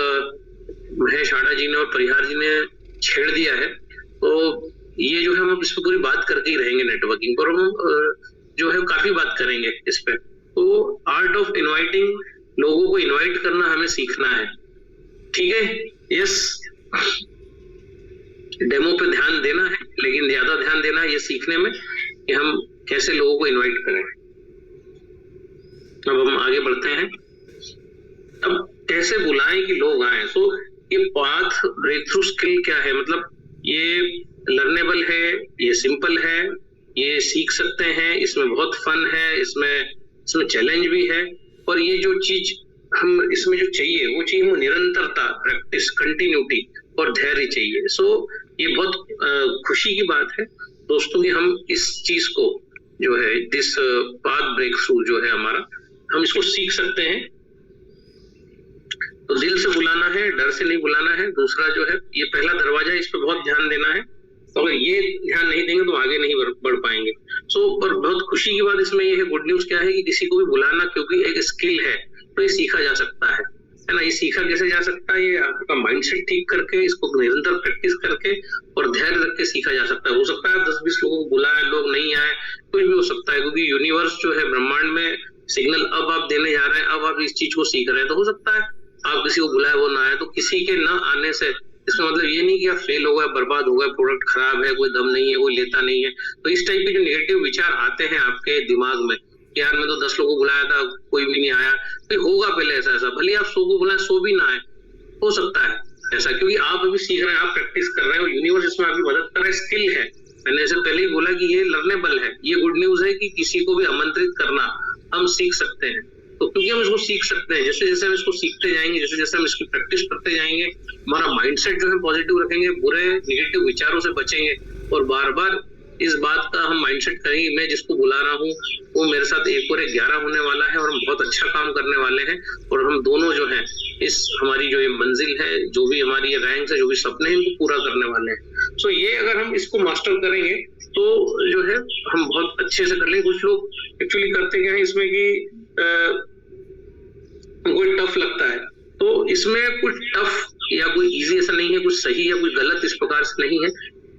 महेश आड़ा जी ने और परिहार जी ने छेड़ दिया है, तो ये जो है हम इस पर पूरी बात करके ही रहेंगे नेटवर्किंग पर। हम जो है काफी बात करेंगे इस पे। तो आर्ट ऑफ इनवाइटिंग, लोगों को इनवाइट करना हमें सीखना है, ठीक है। यस, डेमो पे ध्यान देना है, लेकिन ज्यादा ध्यान देना है ये सीखने में कि हम कैसे लोगों को इनवाइट करें। अब हम आगे बढ़ते हैं। अब कैसे बुलाएं कि लोग आए। सो ये पाथ ब्रेक थ्रू स्किल क्या है, मतलब ये लर्नेबल है, ये सिंपल है, ये सीख सकते हैं, इसमें बहुत फन है, इसमें चैलेंज भी है, और ये जो चीज हम इसमें जो चाहिए वो चाहिए वो निरंतरता, प्रैक्टिस, कंटिन्यूटी और धैर्य चाहिए। सो ये बहुत खुशी की बात है दोस्तों कि हम इस चीज को जो है दिस पाथ ब्रेक थ्रू जो है हमारा, हम इसको सीख सकते हैं। तो दिल से बुलाना है, डर से नहीं बुलाना है। दूसरा जो है ये पहला दरवाजा, इस पर बहुत ध्यान देना है। तो अगर ये ध्यान नहीं देंगे तो आगे नहीं बढ़ पाएंगे। पर बहुत खुशी की बात इसमें ये है, गुड न्यूज क्या है कि किसी को भी बुलाना क्योंकि एक स्किल है तो ये सीखा जा सकता है ना। ये सीखा कैसे जा सकता है? ये आपका माइंडसेट ठीक करके, इसको निरंतर प्रैक्टिस करके और धैर्य रख के सीखा जा सकता है। हो सकता है 10-20 लोगों को बुलाए, लोग नहीं आए, कुछ भी हो सकता है, क्योंकि यूनिवर्स जो है ब्रह्मांड में सिग्नल अब आप देने जा रहे हैं, अब आप इस चीज को सीख रहे हैं। तो हो सकता है आप किसी को बुलाए वो ना आए, तो किसी के ना आने से इसका मतलब ये नहीं कि आप फेल हो गए, बर्बाद हो गए, प्रोडक्ट खराब है, कोई दम नहीं है, कोई लेता नहीं है। तो इस टाइप के जो नेगेटिव विचार आते हैं आपके दिमाग में, यार मैं तो 10 लोगों को बुलाया था, कोई भी नहीं आया, तो होगा पहले ऐसा भले आप 100 को बुलाए 100 भी ना आए, हो सकता है ऐसा, क्योंकि आप अभी सीख रहे हैं, आप प्रैक्टिस कर रहे हैं और यूनिवर्स इसमें आपकी मदद कर रहा है। स्किल है, मैंने ऐसे पहले ही बोला कि ये लर्नेबल है। ये गुड न्यूज है कि किसी को भी आमंत्रित करना हम सीख सकते हैं। तो क्योंकि हम इसको सीख सकते हैं, जैसे जैसे हम इसको सीखते जाएंगे, जैसे जैसे हम इसकी प्रैक्टिस करते जाएंगे, हमारा माइंडसेट जो है पॉजिटिव रखेंगे, बुरे नेगेटिव विचारों से बचेंगे और बार बार इस बात का हम माइंडसेट करेंगे, मैं जिसको बुला रहा हूँ वो मेरे साथ 1 और 1 11 होने वाला है और हम बहुत अच्छा काम करने वाले हैं और हम दोनों जो है इस हमारी जो ये मंजिल है, जो भी हमारी ये रैंक है, जो भी सपने हैं, इनको पूरा करने वाले हैं। सो ये अगर हम इसको मास्टर करेंगे तो जो है हम बहुत अच्छे से कर लेंगे। कुछ लोग एक्चुअली करते क्या है इसमें कि कोई टफ लगता है, तो इसमें कुछ टफ या कोई इजी ऐसा नहीं है, कुछ सही या कुछ गलत इस प्रकार से नहीं है।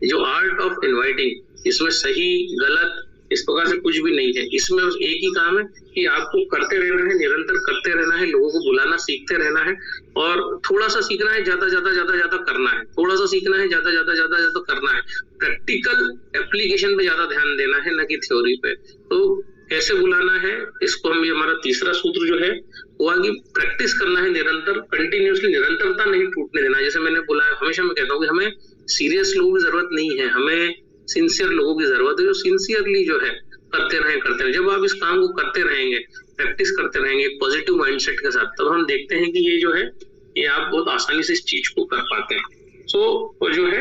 जो आर्ट ऑफ इनवाइटिंग, इसमें सही गलत इस प्रकार से कुछ भी नहीं है। इसमें बस एक ही काम है कि आपको करते रहना है, निरंतर करते रहना है, लोगों को बुलाना सीखते रहना है और थोड़ा सा सीखना है, ज्यादा करना है, थोड़ा सा सीखना है, ज्यादा करना है। प्रैक्टिकल एप्लीकेशन पे ज्यादा ध्यान देना है, ना कि थ्योरी पे। तो कैसे बुलाना है, इसको हम, ये हमारा तीसरा सूत्र जो है वो है कि प्रैक्टिस करना है निरंतर, कंटिन्यूअसली, निरंतरता नहीं टूटने देना। जैसे मैंने बोला है, हमेशा मैं कहता हूँ कि हमें सीरियस लोगों की जरूरत नहीं है, हमें सिंसियर लोगों की जरूरत है, जो सिंसियरली जो है करते रहे। जब आप इस काम को करते रहेंगे, प्रैक्टिस करते रहेंगे पॉजिटिव माइंडसेट के साथ, तब हम देखते हैं कि ये जो है ये आप बहुत आसानी से इस चीज को कर पाते हैं। सो जो है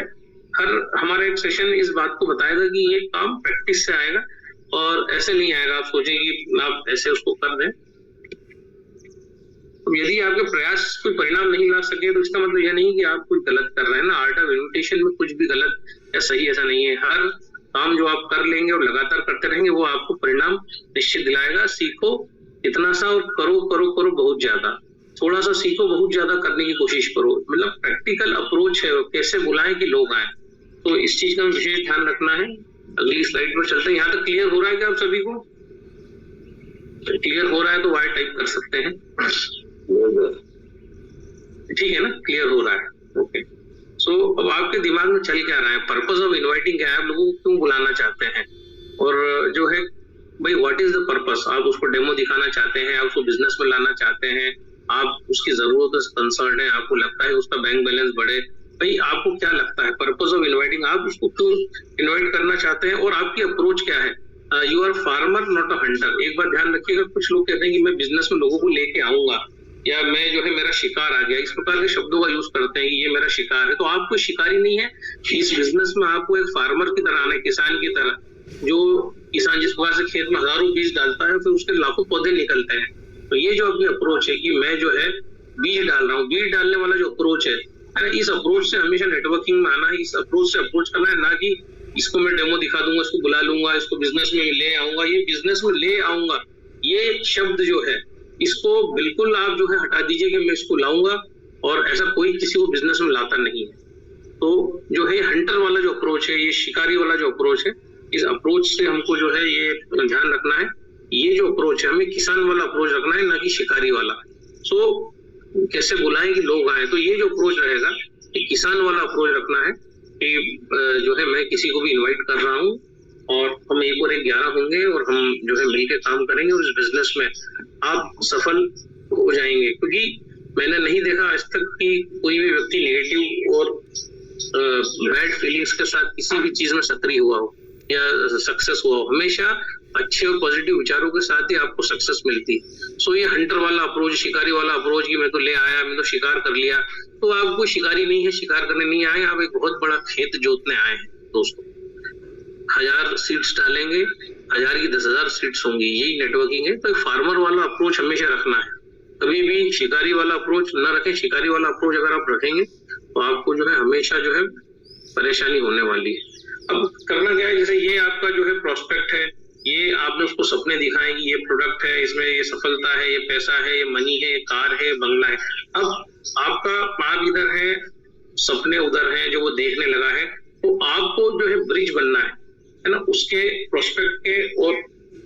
हर हमारा एक सेशन इस बात को बताएगा कि ये काम प्रैक्टिस से आएगा और ऐसे नहीं आएगा आप सोचें कि आप ऐसे उसको कर दें। यदि आपके प्रयास कोई परिणाम नहीं ला सके तो इसका मतलब यह नहीं कि आप कुछ गलत कर रहे हैं ना। आर्ट ऑफ इन्विटेशन में कुछ भी गलत या सही ऐसा नहीं है। हर काम जो आप कर लेंगे और लगातार करते रहेंगे वो आपको परिणाम निश्चित दिलाएगा। सीखो इतना सा और करो बहुत ज्यादा। थोड़ा सा सीखो, बहुत ज्यादा करने की कोशिश करो। मतलब प्रैक्टिकल अप्रोच है, कैसे बुलाएं कि लोग आए, तो इस चीज का विशेष ध्यान रखना है। अगली स्लाइड पर चलते हैं। यहाँ तक क्लियर हो रहा है क्या आप सभी को? क्लियर हो रहा है तो वाई टाइप कर सकते हैं, ठीक है ना? क्लियर हो रहा है, ओके। सो अब आपके दिमाग में चल क्या रहा है, पर्पस ऑफ इनवाइटिंग क्या है, आप लोगों को क्यों बुलाना चाहते हैं, और जो है भाई व्हाट इज द पर्पस। आप उसको डेमो दिखाना चाहते हैं, आप उसको बिजनेस में लाना चाहते हैं, आप उसकी जरूरत से कंसर्न है, आपको लगता है उसका बैंक बैलेंस बढ़े, भाई आपको क्या लगता है पर्पस ऑफ इनवाइटिंग, आप उसको क्यों इनवाइट करना चाहते हैं और आपकी अप्रोच क्या है। You are farmer not a hunter. एक बात ध्यान रखिएगा, कुछ लोग कहते हैं कि मैं बिजनेस में लोगों को लेके आऊंगा या मैं जो है मेरा शिकार आ गया, इस प्रकार के शब्दों का यूज करते हैं कि ये मेरा शिकार है। तो आप कोई शिकारी नहीं है इस बिजनेस में, आपको एक फार्मर की तरह आना है, किसान की तरह। जो किसान जिस प्रकार से खेत में हजारों बीज डालता है फिर उसके लाखों पौधे निकलते हैं, तो ये जो आपकी अप्रोच है कि मैं जो है बीज डाल रहा हूँ, बीज डालने वाला जो अप्रोच है, इस अप्रोच से हमेशा नेटवर्किंग में आना है, इस अप्रोच से अप्रोच करना है, ना कि इसको मैं डेमो दिखा दूंगा, इसको बुला लूंगा, इसको बिजनेस में ले आऊंगा। ये बिजनेस में ले आऊंगा ये शब्द जो है इसको बिल्कुल आप जो है हटा दीजिए कि मैं इसको लाऊंगा, और ऐसा कोई किसी को बिजनेस में लाता नहीं है। तो जो है हंटर वाला जो अप्रोच है, ये शिकारी वाला जो अप्रोच है, इस अप्रोच से हमको जो है ये ध्यान रखना है। ये जो अप्रोच है हमें किसान वाला अप्रोच रखना है, ना कि शिकारी वाला। सो कैसे बुलाएं कि लोग आए, तो ये जो अप्रोच रहेगा कि किसान वाला अप्रोच रखना है कि जो है मैं किसी को भी इनवाइट कर रहा हूँ और हम 1 और 1 11 होंगे और हम जो है मिलकर काम करेंगे और इस बिजनेस में आप सफल हो जाएंगे। क्योंकि मैंने नहीं देखा आज तक कि कोई भी व्यक्ति नेगेटिव और बैड फीलिंग्स के साथ किसी भी चीज में सक्रिय हुआ हो या सक्सेस हुआ हो। हमेशा अच्छे और पॉजिटिव विचारों के साथ ही आपको सक्सेस मिलती है। सो ये हंटर वाला अप्रोच, शिकारी वाला अप्रोच कि मैं तो ले आया, मैं तो शिकार कर लिया, तो आप कोई शिकारी नहीं है, शिकार करने नहीं आए, आप एक बहुत बड़ा खेत जोतने आए हैं दोस्तों। 1000 सीड्स डालेंगे, 1000 की 10,000 सीड्स होंगी, यही नेटवर्किंग है। तो एक फार्मर वाला अप्रोच हमेशा रखना है, कभी भी शिकारी वाला अप्रोच न रखें। शिकारी वाला अप्रोच अगर आप रखेंगे तो आपको जो है हमेशा जो है परेशानी होने वाली है। अब करना क्या है, जैसे ये आपका जो है प्रोस्पेक्ट है, ये आपने उसको सपने दिखाए कि ये प्रोडक्ट है, इसमें ये सफलता है, ये पैसा है, ये मनी है, ये कार है, बंगला है। अब आपका पाग इधर है, सपने उधर है, जो वो देखने लगा है, तो आपको जो है ब्रिज बनना है ना, उसके प्रोस्पेक्ट के और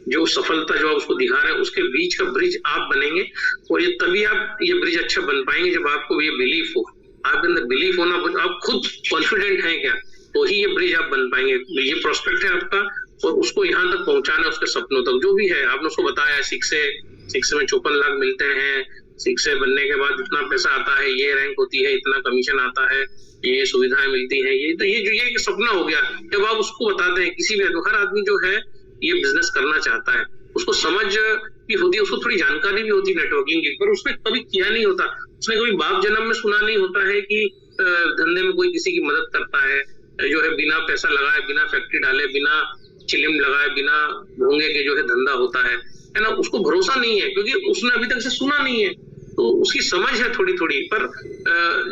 जो सफलता जो आप उसको दिखा रहे हैं उसके बीच का ब्रिज आप बनेंगे। और ये तभी आप ये ब्रिज अच्छा बन पाएंगे जब आपको ये बिलीफ हो, आपके अंदर बिलीफ होना, आप खुद कॉन्फिडेंट हैं क्या, तो ही ये ब्रिज आप बन पाएंगे। ये प्रोस्पेक्ट है आपका और उसको यहाँ तक पहुंचाना, उसके सपनों तक, जो भी है आपने उसको बताया। 6 से में 54 लाख मिलते हैं, 6 से बनने के बाद इतना पैसा आता है, ये रैंक होती है, इतना कमीशन आता है, ये सुविधाएं मिलती है, ये तो ये एक सपना हो गया। जब आप उसको बताते हैं किसी भी, हर आदमी जो है ये बिजनेस करना चाहता है, उसको समझ भी होती है, उसको थोड़ी जानकारी भी होती है नेटवर्किंग की, पर उसने कभी किया नहीं होता। उसने कभी बाप जन्म में सुना नहीं होता है कि धंधे में कोई किसी की मदद करता है, जो है बिना पैसा लगाए, बिना फैक्ट्री डाले, बिना चिलिम लगाए, बिना भोंगे के जो है धंधा होता है ना। उसको भरोसा नहीं है क्योंकि उसने अभी तक से सुना नहीं है, तो उसकी समझ है थोड़ी थोड़ी। पर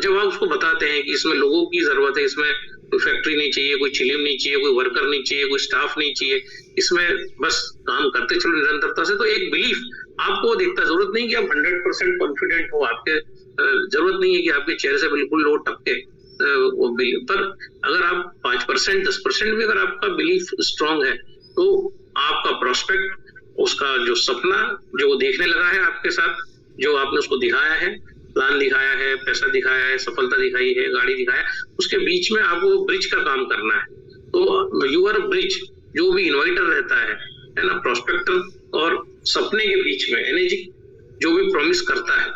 जब आप उसको बताते हैं कि इसमें लोगों की जरूरत है, इसमें कोई फैक्ट्री नहीं चाहिए, कोई चिलिम नहीं चाहिए, कोई वर्कर नहीं चाहिए, कोई स्टाफ नहीं चाहिए, इसमें बस काम करते चलो निरंतरता से, तो एक बिलीफ आपको देखता। जरूरत नहीं कि आप 100% कॉन्फिडेंट हो, आपके जरूरत नहीं है कि आपके चेहरे से बिल्कुल लो टपके वो बिलीफ, पर अगर आप 5% 10% भी अगर आपका बिलीफ स्ट्रांग है तो आपका प्रोस्पेक्ट, उसका जो सपना जो वो देखने लगा है आपके साथ, जो आपने उसको दिखाया है, प्लान दिखाया है, पैसा दिखाया है, सफलता दिखाई है, गाड़ी दिखाया है, उसके बीच में आपको ब्रिज का काम करना है। तो यूर ब्रिज, जो भी इन्वाइटर रहता है ना, प्रोस्पेक्टर और सपने के बीच में एनर्जी जो भी प्रॉमिस करता है,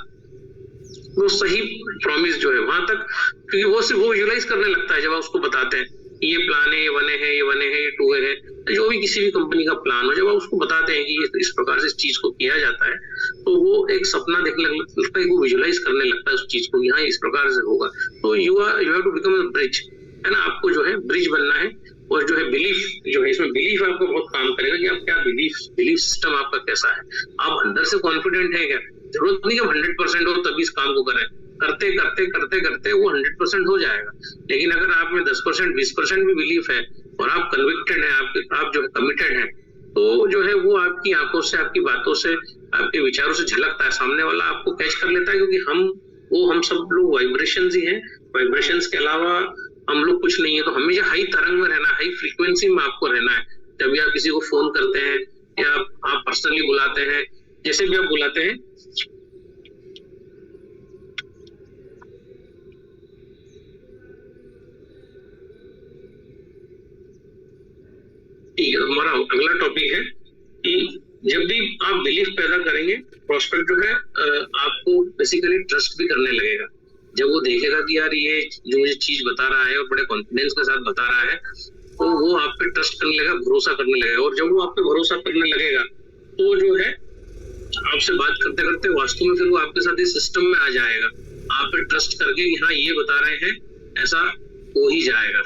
वो सही प्रॉमिस जो है वहां तक, क्योंकि वो सिर्फ वो विजुअलाइज करने लगता है जब आप उसको बताते हैं ये प्लान है, ये 1 है, ये 1 है, ये 2 है, जो भी किसी भी कंपनी का प्लान हो, जब आप उसको बताते हैं कि इस प्रकार से इस चीज को किया जाता है, तो वो एक सपना देखने लगता है, वो विजुअलाइज करने लगता है उस चीज को, यहाँ इस प्रकार से होगा। तो you have to become a bridge, है ना, आपको जो है ब्रिज बनना है। और जो है बिलीफ जो है, इसमें बिलीफ आपको बहुत काम करेगा कि आप क्या बिलीफ सिस्टम आपका कैसा है, आप अंदर से कॉन्फिडेंट है क्या। जरूरत नहीं कि 100% हो तभी इस काम को करें, करते करते करते करते वो 100% हो जाएगा। लेकिन अगर आप में 10% 20% भी बिलीफ है और आप कन्विक्टेड है, आप जो है कमिटेड है, तो जो है वो आपकी आंखों से, आपकी बातों से, आपके विचारों से झलकता है, सामने वाला आपको कैच कर लेता है। क्योंकि हम सब लोग वाइब्रेशंस ही हैं, वाइब्रेशंस के अलावा हम लोग कुछ नहीं है। तो हमेशा हाई तरंग में रहना, हाई फ्रीक्वेंसी में आपको रहना है। जब भी आप किसी को फोन करते हैं या आप पर्सनली बुलाते हैं, जैसे भी आप बुलाते हैं, ठीक है। हमारा अगला टॉपिक है कि जब भी आप बिलीफ पैदा करेंगे, प्रोस्पेक्ट जो है आपको बेसिकली ट्रस्ट भी करने लगेगा। जब वो देखेगा कि यार ये जो मुझे चीज बता रहा है और बड़े कॉन्फिडेंस के साथ बता रहा है, तो वो आप पे ट्रस्ट करने लगेगा, भरोसा करने लगेगा। और जब वो आप पे भरोसा करने लगेगा तो जो है आपसे बात करते करते वास्तव में फिर वो आपके साथ इस सिस्टम में आ जाएगा, आप पे ट्रस्ट करके कि हाँ ये बता रहे हैं, ऐसा हो ही जाएगा।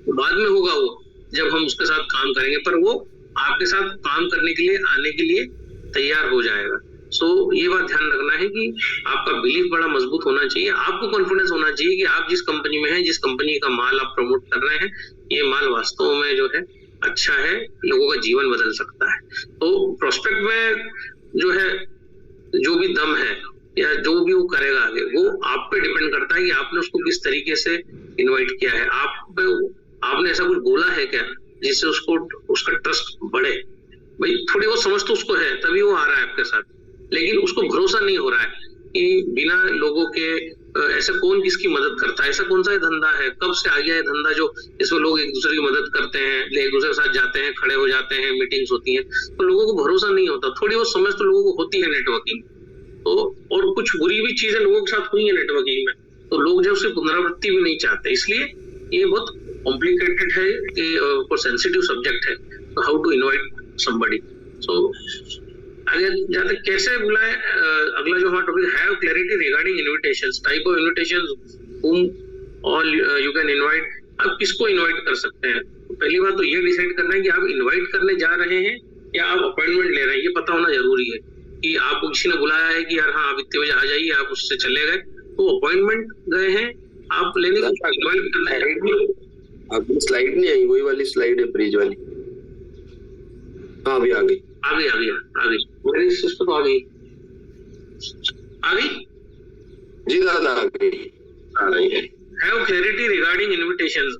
तो बाद में होगा वो, जब हम उसके साथ काम करेंगे, पर वो आपके साथ काम करने के लिए, आने के लिए तैयार हो जाएगा। सो ये बात ध्यान रखना है कि आपका बिलीफ बड़ा मजबूत होना चाहिए, आपको कॉन्फिडेंस होना चाहिए कि आप जिस कंपनी में हैं, जिस कंपनी का माल आप प्रमोट कर रहे हैं, ये माल वास्तव में जो है अच्छा है, लोगों का जीवन बदल सकता है। तो प्रोस्पेक्ट में जो है जो भी दम है या जो भी वो करेगा आगे, वो आप पे डिपेंड करता है कि आपने उसको किस तरीके से इन्वाइट किया है, आपने ऐसा कुछ बोला है क्या जिससे उसका ट्रस्ट बढ़े। भाई थोड़ी बहुत समझ तो उसको है, तभी वो आ रहा है आपके साथ, लेकिन उसको भरोसा नहीं हो रहा है कि बिना लोगों के ऐसा कौन किसकी मदद करता है, ऐसा कौन सा धंधा है, कब से आ गया है धंधा जो इसमें लोग एक दूसरे की मदद करते हैं, एक दूसरे के साथ जाते हैं, खड़े हो जाते हैं, मीटिंग्स होती हैं, तो लोगों को भरोसा नहीं होता। थोड़ी बहुत समझ तो लोगों को होती है नेटवर्किंग, तो और कुछ बुरी भी चीजें लोगों के साथ हुई है नेटवर्किंग में, तो लोग जो उसकी पुनरावृत्ति भी नहीं चाहते, इसलिए ये बहुत कॉम्प्लिकेटेड है, ये सेंसिटिव सब्जेक्ट है, तो हाउ टू इनवाइट समबडी। सो आगे जाते कैसे बुलाएं, अगला जो हमारा टॉपिक है clarity regarding invitations, type of invitations, whom all you can invite, आप किसको इनवाइट कर सकते हैं। तो पहली बात तो ये डिसाइड करना है कि आप इनवाइट करने जा रहे हैं या आप अपॉइंटमेंट ले रहे हैं, ये पता होना जरूरी है कि आपको किसी ने बुलाया है कि यार हाँ आप इतने बजे आ जाइए, आप उससे चले गए, तो अपॉइंटमेंट गए हैं आप लेने का, इनवाइट करना है। आपकी स्लाइड नहीं आई, वही वाली स्लाइड है ब्रिज वाली, हाँ अभी आ गई मेरे सिस्टम तो आ गई जी दादा, आ रही है। हैव क्लैरिटी रिगार्डिंग इनविटेशंस,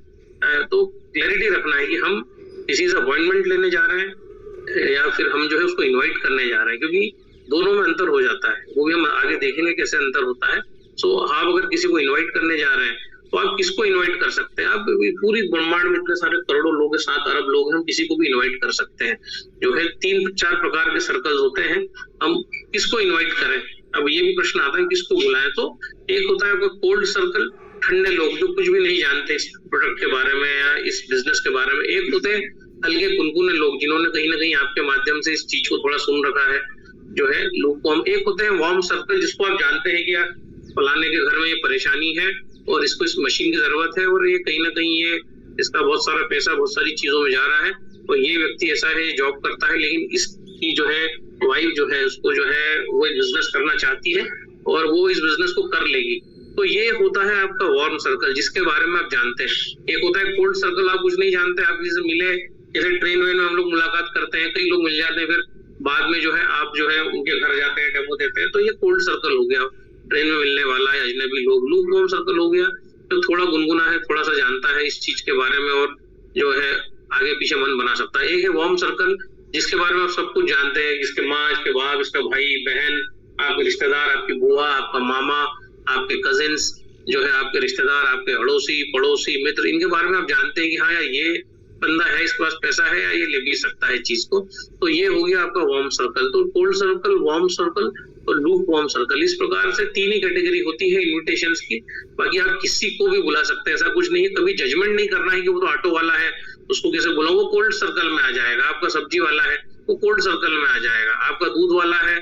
तो क्लैरिटी रखना है कि हम किसी से अपॉइंटमेंट लेने जा रहे हैं या फिर हम जो है उसको इनवाइट करने जा रहे हैं, क्योंकि दोनों में अंतर हो जाता है, वो भी हम आगे देखेंगे कैसे अंतर होता है। सो आप अगर किसी को इनवाइट करने जा रहे हैं तो आप किसको इनवाइट कर सकते हैं, आप पूरी ब्रह्मांड में इतने सारे करोड़ों लोग हैं, 7 अरब लोग हैं, हम किसी को भी इनवाइट कर सकते हैं। जो है 3-4 प्रकार के सर्कल्स होते हैं, हम किसको इनवाइट करें। अब ये भी प्रश्न आता है किसको बुलाएं, तो एक होता है आपका कोल्ड सर्कल, ठंडे लोग जो कुछ भी नहीं जानते इस प्रोडक्ट के बारे में या इस बिजनेस के बारे में। एक होते हैं हल्के कुनकुने लोग जिन्होंने कहीं ना कहीं आपके माध्यम से इस चीज को थोड़ा सुन रखा है, जो है लोग को हम। एक होते हैं वार्म सर्कल, जिसको आप जानते हैं कि यार फलाने के घर में ये परेशानी है और इसको इस मशीन की जरूरत है और ये कहीं ना कहीं ये इसका बहुत सारा पैसा बहुत सारी चीजों में जा रहा है, तो ये व्यक्ति ऐसा है, जॉब करता है, लेकिन इसकी जो है वाइफ जो है उसको जो है वो बिजनेस करना चाहती है और वो इस बिजनेस को कर लेगी, तो ये होता है आपका वार्म सर्कल जिसके बारे में आप जानते हैं। एक होता है कोल्ड सर्कल, आप कुछ नहीं जानते, आप किसी से मिले, जैसे ट्रेन वेन में हम लोग मुलाकात करते हैं, कई लोग मिल जाते हैं, फिर बाद में जो है आप जो है उनके घर जाते हैं, डेमो देते हैं, तो ये कोल्ड सर्कल हो गया, ट्रेन में मिलने वाला है अजनबी लोग। लूक वार्म सर्कल हो गया तो थोड़ा गुनगुना है, थोड़ा सा जानता है इस चीज के बारे में और जो है आगे पीछे मन बना सकता है। एक है वार्म सर्कल जिसके बारे में आप सब कुछ जानते हैं, इसके माँ, इसके बाप, इसका भाई बहन, आपके रिश्तेदार, आपकी बुआ, आपका मामा, आपके कजिन्स, जो है आपके रिश्तेदार, आपके अड़ोसी पड़ोसी मित्र, इनके बारे में आप जानते हैं कि हाँ यार ये बंदा है, इसके पास पैसा है या ये ले भी सकता है चीज को, तो ये हो गया आपका वार्म सर्कल। तो कोल्ड सर्कल, वार्म सर्कल और लूक वार्म सर्कल, इस प्रकार से 3 ही कैटेगरी होती है इन्विटेशंस की। बाकी आप किसी को भी बुला सकते हैं, ऐसा कुछ नहीं है, कभी जजमेंट नहीं करना है कि वो तो ऑटो वाला है उसको कैसे बुलाऊं, वो कोल्ड सर्कल में आ जाएगा। आपका सब्जी वाला है वो कोल्ड सर्कल में आ जाएगा, आपका दूध वाला है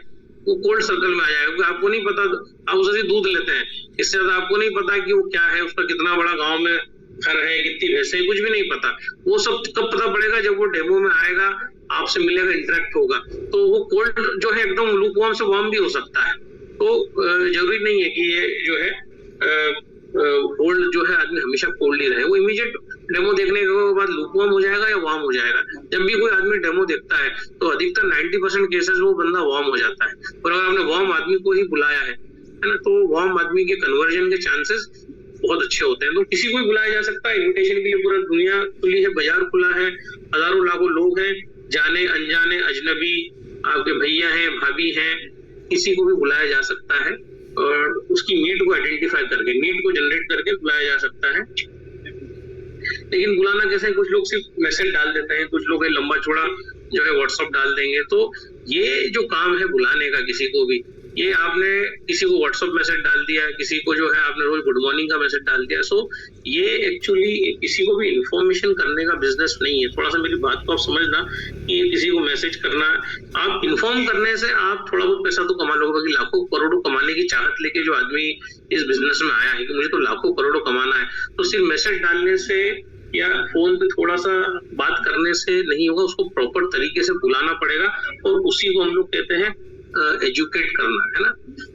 वो कोल्ड सर्कल में आ जाएगा, क्योंकि आपको नहीं पता, आप उससे दूध लेते हैं, इससे ज्यादा आपको नहीं पता कि वो क्या है, उसका कितना बड़ा गांव में घर है, कितनी भैंसे, कुछ भी नहीं पता। वो सब कब पता पड़ेगा, जब वो डेमो में आएगा, आपसे मिलेगा, इंटरेक्ट होगा, तो वो कोल्ड जो है एकदम लूक वार्म से वार्म भी हो सकता है। तो जरूरी नहीं है कि ये जो है कोल्ड जो है आदमी हमेशा कोल्ड ही रहे, वो इमीडिएट डेमो देखने के बाद लूक वार्म हो जाएगा या वार्म हो जाएगा। जब भी कोई आदमी डेमो देखता है तो अधिकतर 90% केसेस वो बंदा वार्म हो जाता है, और अगर आपने वार्म आदमी को ही बुलाया है ना, तो वार्म आदमी के कन्वर्जन के चांसेस बहुत अच्छे होते हैं। तो किसी को भी बुलाया जा सकता है, इन्विटेशन के लिए पूरा दुनिया खुली है, बाजार खुला है, हजारों लाखों लोग हैं, जाने अनजाने अजनबी, आपके भैया हैं, भाभी हैं, किसी को भी बुलाया जा सकता है और उसकी नीड को आइडेंटिफाई करके, नीड को जनरेट करके बुलाया जा सकता है। लेकिन बुलाना कैसे, कुछ लोग सिर्फ मैसेज डाल देते हैं, कुछ लोग लंबा चौड़ा जो है व्हाट्सएप डाल देंगे। तो ये जो काम है बुलाने का किसी को भी, ये आपने किसी को व्हाट्सएप मैसेज डाल दिया, किसी को जो है आपने रोज गुड मॉर्निंग का मैसेज डाल दिया, सो ये एक्चुअली किसी को भी इंफॉर्मेशन करने का बिजनेस नहीं है। थोड़ा सा मेरी बात को आप समझना कि किसी को मैसेज करना, आप इन्फॉर्म करने से आप थोड़ा बहुत पैसा तो कमा लोगे, बाकी लाखों करोड़ों कमाने की चाहत लेके जो आदमी इस बिजनेस में आया है कि मुझे तो लाखों करोड़ों कमाना है, तो सिर्फ मैसेज डालने से या फोन पे थोड़ा सा बात करने से नहीं होगा, उसको प्रॉपर तरीके से बुलाना पड़ेगा और उसी को हम लोग कहते हैं एजुकेट करना, है ना,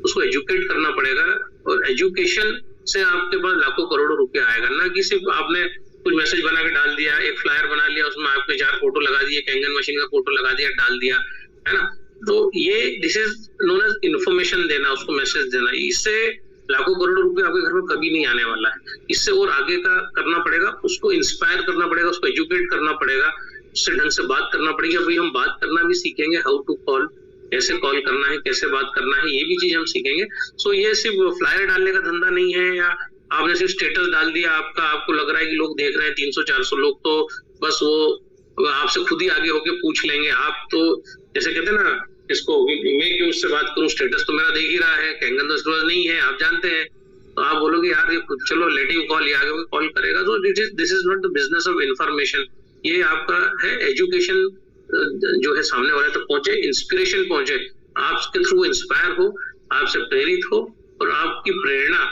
उसको एजुकेट करना पड़ेगा। और एजुकेशन से आपके पास लाखों करोड़ों रुपए आएगा, ना कि सिर्फ आपने कुछ मैसेज बना के डाल दिया, एक फ्लायर बना लिया, उसमें आपके 4 फोटो लगा दिए, कैंगन मशीन का फोटो लगा दिया, डाल दिया, है ना। तो ये this is known as information देना, उसको मैसेज देना, इससे लाखों करोड़ों रुपए आपके घर में कभी नहीं आने वाला है। इससे और आगे का करना पड़ेगा, उसको इंस्पायर करना पड़ेगा, उसको एजुकेट करना पड़ेगा, उससे ढंग से बात करना पड़ेगी। अभी हम बात करना भी सीखेंगे, हाउ टू कॉल, कैसे कॉल करना है, कैसे बात करना है, ये भी चीज हम सीखेंगे। सो ये सिर्फ फ्लायर डालने का धंधा नहीं है, या आपने सिर्फ स्टेटस डाल दिया, आपको लग रहा है कि लोग देख रहे हैं 300-400 लोग, तो बस वो आपसे खुद ही आगे होके पूछ लेंगे। आप तो जैसे कहते हैं ना, इसको मैं क्यों उससे बात करूं, स्टेटस तो मेरा देख ही रहा है, कैंगन तो इसके पास नहीं है, आप जानते हैं। तो आप बोलोगे यार ये चलो लेट यू कॉल, ये आगे कॉल करेगा। तो this is not the business of information. ये आपका है एजुकेशन जो है सामने वाले तक पहुंचे, इंस्पिरेशन पहुंचे, आपके थ्रू इंस्पायर हो, आपसे प्रेरित हो और आपकी प्रेरणा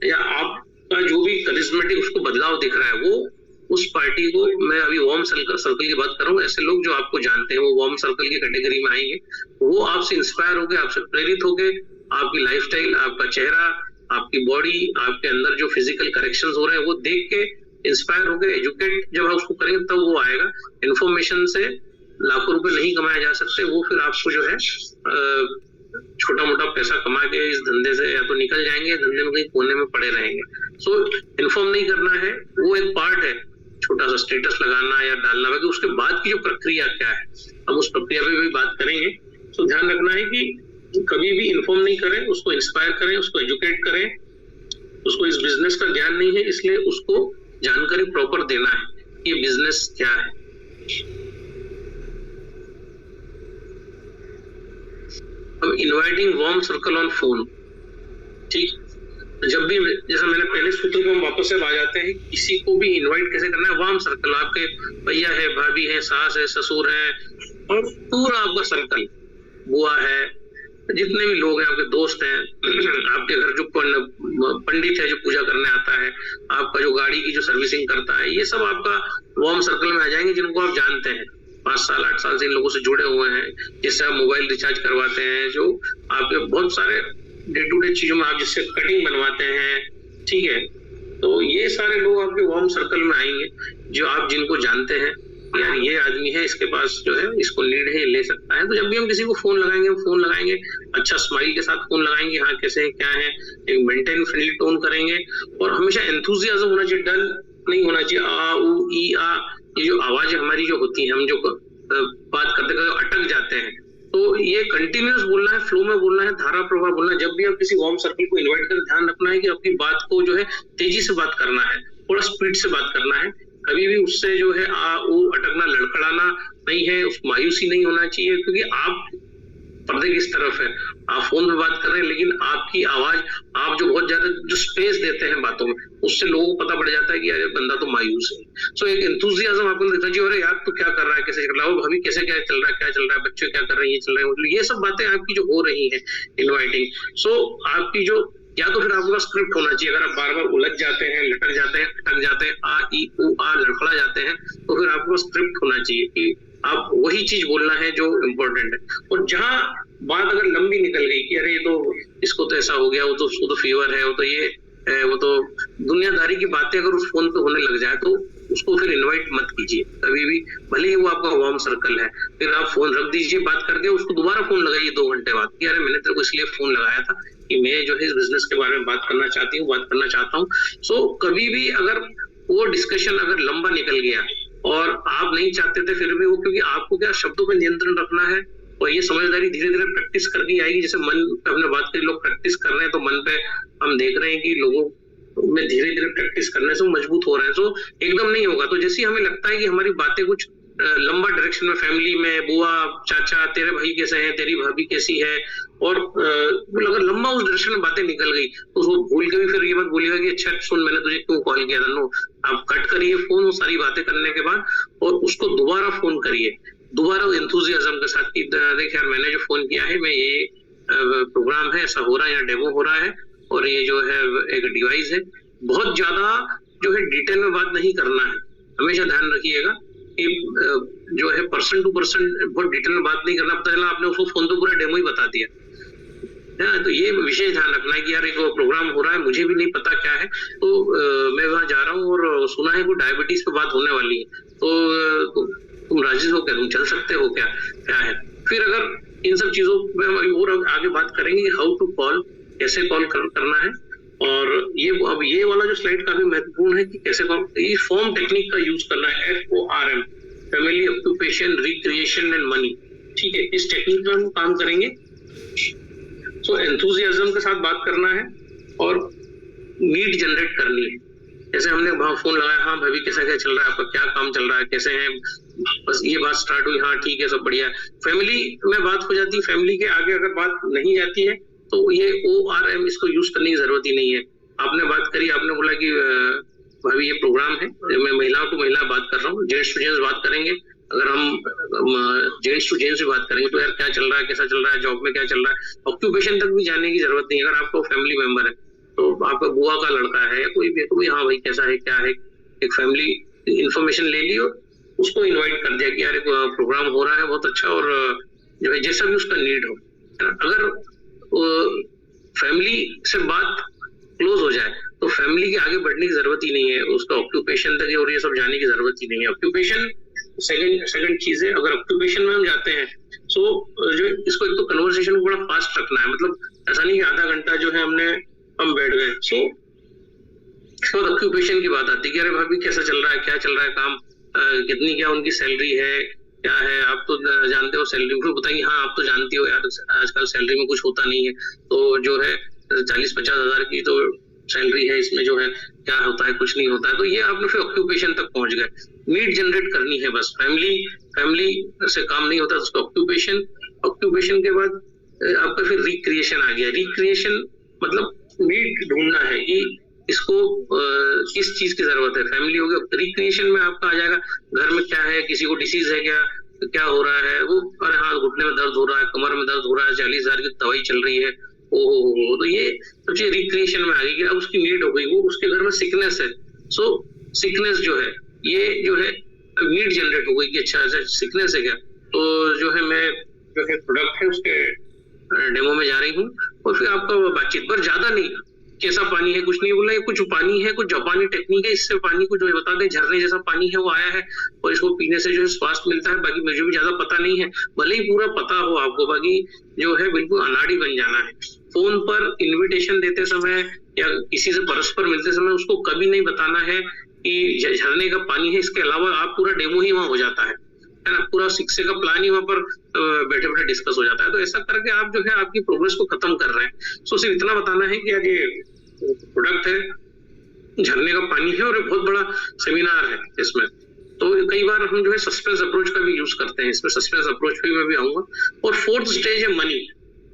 या आपका जो भी करिश्मेटिक उसको बदलाव दिख रहा है, वो उस पार्टी को, मैं अभी वार्म सर्कल की बात कर रहा हूँ, ऐसे लोग जो आपको जानते हैं वो वार्म सर्कल की कैटेगरी में आएंगे, वो आपसे इंस्पायर होके, आपसे प्रेरित होके, आपकी लाइफस्टाइल, आपका चेहरा, आपकी बॉडी, आपके अंदर जो फिजिकल करेक्शंस हो रहे हैं वो देख के इंस्पायर होके एजुकेट जब आप उसको करेंगे तब वो आएगा। इन्फॉर्मेशन से लाखों रुपए नहीं कमाए जा सकते, वो फिर आपको जो है छोटा मोटा पैसा कमा के इस धंधे से या तो निकल जाएंगे, धंधे में कहीं कोने में पड़े रहेंगे। सो इन्फॉर्म नहीं करना है, वो एक पार्ट है, छोटा सा स्टेटस लगाना या डालना, बाकी उसके बाद की जो प्रक्रिया क्या है, हम उस प्रक्रिया पे भी बात करेंगे। तो ध्यान रखना है कि कभी भी इन्फॉर्म नहीं करें, उसको इंस्पायर करें, उसको एजुकेट करें। उसको इस बिजनेस का ज्ञान नहीं है, इसलिए उसको जानकारी प्रॉपर देना है कि बिजनेस क्या है। अब inviting warm circle on phone, ठीक, जब भी, जैसा मैंने पहले सूत्र पे हम वापस से आ जाते हैं, किसी को भी इनवाइट कैसे करना है, वार्म सर्कल, आपके भैया है, भाभी है, सास है, ससुर है, और पूरा आपका सर्कल, बुआ है, जितने भी लोग हैं, आपके दोस्त हैं, आपके घर जो पंडित है जो पूजा करने आता है, आपका जो गाड़ी की जो सर्विसिंग करता है, ये सब आपका वार्म सर्कल में आ जाएंगे, जिनको आप जानते हैं, 5 साल 8 साल से इन लोगों से जुड़े हुए हैं, जिससे आप मोबाइल रिचार्ज करवाते हैं, जो आपके बहुत सारे डे टू डे चीजों में आप जिससे कटिंग बनवाते हैं, ठीक है। तो ये सारे लोग आपके वार्म सर्कल में आएंगे, जो आप जिनको जानते हैं, यार ये आदमी है, इसके पास जो है, इसको लीड है, ले सकता है। तो जब भी हम किसी को फोन लगाएंगे, अच्छा स्माइल के साथ फोन लगाएंगे, हाँ कैसे हैं, क्या है, एक मेंटेन फ्रेंडली टोन करेंगे, और हमेशा एंथुसियाज्म होना चाहिए, डल नहीं होना चाहिए। आ उ ई आ, ये जो आवाजें हमारी जो होती हैं, हम जो बात करते करते अटक जाते हैं, तो ये कंटिन्यूअस बोलना है, फ्लो में बोलना है, धारा प्रवाह बोलना है। जब भी आप किसी वार्म सर्कल को इन्वाइट करें, ध्यान रखना है कि अपनी बात को जो है तेजी से बात करना है, थोड़ा स्पीड से बात करना है, कभी भी उससे जो है आ ऊ अटकना, लड़खड़ाना नहीं है, उस मायूसी नहीं होना चाहिए, क्योंकि आप पर्दे किस तरफ है, आप फोन पे बात कर रहे हैं, लेकिन आपकी आवाज, आप जो बहुत ज्यादा जो स्पेस देते हैं बातों में, उससे लोगों को पता पड़ जाता है कि अरे बंदा तो मायूस है। सो एक एंथुसियाज्म आपको दिखना चाहिए, अरे यार तू क्या कर रहा है, कैसे चल रहा है, भाभी कैसे क्या चल रहा है, बच्चे क्या कर रहे हैं, ये चल रहे हैं, मतलब ये सब बातें आपकी जो हो रही है इन्वाइटिंग। सो आपकी जो, या तो फिर आपके पास स्क्रिप्ट होना चाहिए, अगर आप बार बार उलझ जाते हैं, लटक जाते हैं, अटक जाते हैं, आ ई उ आ लड़खड़ा जाते हैं, तो फिर आपके पास स्क्रिप्ट होना चाहिए कि आप वही चीज बोलना है जो इम्पोर्टेंट है। और जहां बात अगर लंबी निकल गई कि अरे ये तो इसको तो ऐसा हो गया, वो तो उसको तो फीवर है, वो तो ये है, वो तो दुनियादारी की बातें अगर उस फोन पे होने लग जाए, तो उसको फिर इनवाइट मत कीजिए कभी भी, भले ही वो आपका वार्म सर्कल है। फिर आप फोन रख दीजिए, बात करके उसको दोबारा फोन लगाइए 2 घंटे बाद कि अरे मैंने तेरे को इसलिए फोन लगाया था कि मैं जो है इस बिजनेस के बारे में बात करना चाहता हूँ। सो कभी भी अगर वो डिस्कशन अगर लंबा निकल गया और आप नहीं चाहते थे, फिर भी वो, क्योंकि आपको क्या शब्दों पर नियंत्रण रखना है, और ये समझदारी धीरे धीरे प्रैक्टिस करके आएगी। जैसे मन पे हमने बात करी, लोग प्रैक्टिस कर रहे हैं, तो मन पे हम देख रहे हैं कि लोगों में धीरे धीरे प्रैक्टिस करने से मजबूत हो रहे हैं। तो एकदम नहीं होगा। तो जैसे हमें लगता है कि हमारी बातें कुछ लंबा डायरेक्शन में, फैमिली में, बुआ चाचा, तेरे भाई कैसे हैं, तेरी भाभी कैसी है, और अगर लंबा उस डायरेक्शन में बातें निकल गई, तो उसको भूल के भी फिर ये मत बोलिएगा कि अच्छा सुन मैंने तुझे क्यों कॉल किया था। नो, आप कट करिए फोन, वो सारी बातें करने के बाद, और उसको दोबारा फोन करिए, दोबारा एंथुसियाज्म के साथ कि देख यार मैंने जो फोन किया है, मैं ये प्रोग्राम है, ऐसा हो रहा है, या डेमो हो रहा है, और ये जो है एक डिवाइस है। बहुत ज्यादा जो है डिटेल में बात नहीं करना है, हमेशा ध्यान रखिएगा कि जो है पर्सन टू पर्सन बहुत डिटेल में बात नहीं करना। पता चला आपने उसको फोन तो पूरा डेमो ही बता दिया है, तो ये विशेष ध्यान रखना है कि यार एक प्रोग्राम हो रहा है, मुझे भी नहीं पता क्या है, तो मैं वहां जा रहा हूँ और सुना है कोई डायबिटीज पे बात होने वाली है, तो तुम राजी हो क्या, तुम चल सकते हो क्या, क्या है। फिर अगर इन सब चीजों पे हम और आगे बात करेंगे, हाउ टू कॉल, कैसे कॉल करना है। और ये अब ये वाला जो स्लाइड काफी महत्वपूर्ण है कि कैसे कॉल, ये फॉर्म टेक्निक का यूज करना है, FORM, family, occupation, recreation and money, ठीक है। इस टेक्निक पर हम काम करेंगे। सो एंथुसियाज्म के साथ बात करना है और नीड जनरेट करनी है। जैसे हमने वहां फोन लगाया, हाँ भाभी कैसा क्या चल रहा है, आपका क्या काम चल रहा है, कैसे हैं बस ये बात स्टार्ट हुई, हाँ ठीक है सब बढ़िया। फैमिली में बात हो जाती है, फैमिली के आगे अगर बात नहीं जाती है तो ये ORM इसको यूज करने की जरूरत ही नहीं है। आपने बात करी, आपने बोला कि भाभी ये प्रोग्राम है, मैं महिला टू महिला बात कर रहा हूँ, जेंट्स टू जेंट्स बात करेंगे। अगर हम जेंट्स टू जेंट्स भी बात करेंगे तो यार क्या चल रहा है, कैसा चल रहा है, जॉब में क्या चल रहा है, ऑक्यूपेशन तक भी जाने की जरूरत नहीं है। अगर आपका फैमिली मेंबर है तो आपका बुआ का लड़का है या कोई भी, तो हाँ भाई कैसा है क्या है, एक फैमिली इंफॉर्मेशन ले ली और उसको इन्वाइट कर दिया कि यार प्रोग्राम हो रहा है बहुत अच्छा, और जो है जैसा भी उसका नीड हो। अगर फैमिली से बात क्लोज हो जाए तो फैमिली के आगे बढ़ने की जरूरत ही नहीं है, उसका ऑक्यूपेशन तक और ये सब जाने की जरूरत ही नहीं है। ऑक्यूपेशन सेकंड चीज है। अगर ऑक्यूपेशन में हम जाते हैं तो जो इसको एक तो कन्वर्सेशन को बड़ा फास्ट रखना है, मतलब ऐसा नहीं कि आधा घंटा जो है हम बैठ गए। सो उसके बाद ऑक्यूपेशन की बात आती है कि अरे भाभी कैसा चल रहा है, क्या चल रहा है काम, कितनी क्या उनकी सैलरी है, क्या है, आप तो जानते हो सैलरी, फिर बताएंगे हाँ आप तो जानती हो यार आजकल सैलरी में कुछ होता नहीं है, तो जो है 40-50 हजार की तो सैलरी है, इसमें जो है क्या होता है, कुछ नहीं होता है। तो ये आपने फिर ऑक्यूपेशन तक पहुंच गए, नीड जनरेट करनी है बस। फैमिली से काम नहीं होता, तो ऑक्यूपेशन के बाद आपका फिर रिक्रिएशन आ गया। रिक्रिएशन मतलब नीड ढूंढना है कि इसको किस चीज की जरूरत है। फैमिली हो गया, रिक्रिएशन में आपका आ जाएगा घर में क्या है, किसी को डिसीज है क्या हो रहा है, वो अरे हाँ घुटने में दर्द हो रहा है, कमर में दर्द हो रहा है, 40 हजार की दवाई चल रही है, ओहो। तो ये सब चीज रिक्रिएशन में आ गई कि अब उसकी नीड हो गई, वो उसके घर में सिकनेस है। सो सिकनेस जो है ये जो है नीड जनरेट हो गई कि अच्छा ऐसा सिकनेस है क्या, तो जो है मैं जो है प्रोडक्ट है उसके डेमो में जा रही हूँ और फिर आपका बातचीत पर ज्यादा नहीं, कैसा पानी है कुछ नहीं बोला, ये कुछ पानी है, कुछ जापानी टेक्निक है, इससे पानी को जो है बता दे झरने जैसा पानी है वो आया है और इसको पीने से जो है स्वास्थ्य मिलता है। बाकी मुझे भी ज्यादा पता नहीं है, भले ही पूरा पता हो आपको, बाकी जो है बिल्कुल अनाड़ी बन जाना है। फोन पर इन्विटेशन देते समय या किसी से परस्पर मिलते समय उसको कभी नहीं बताना है कि झरने का पानी है, इसके अलावा आप पूरा डेमो ही वहां हो जाता है ना, पूरा शिक्षे का प्लान ही वहां पर बैठे बैठे डिस्कस हो जाता है। तो ऐसा करके आप जो है आपकी प्रोग्रेस को खत्म कर रहे हैं। सो सिर्फ इतना बताना है कि यार ये प्रोडक्ट है, झरने का पानी है और एक बहुत बड़ा सेमिनार है इसमें। तो कई बार हम जो है सस्पेंस अप्रोच का भी यूज करते हैं, इसमें सस्पेंस अप्रोच पे मैं भी आऊंगा। और फोर्थ स्टेज है मनी।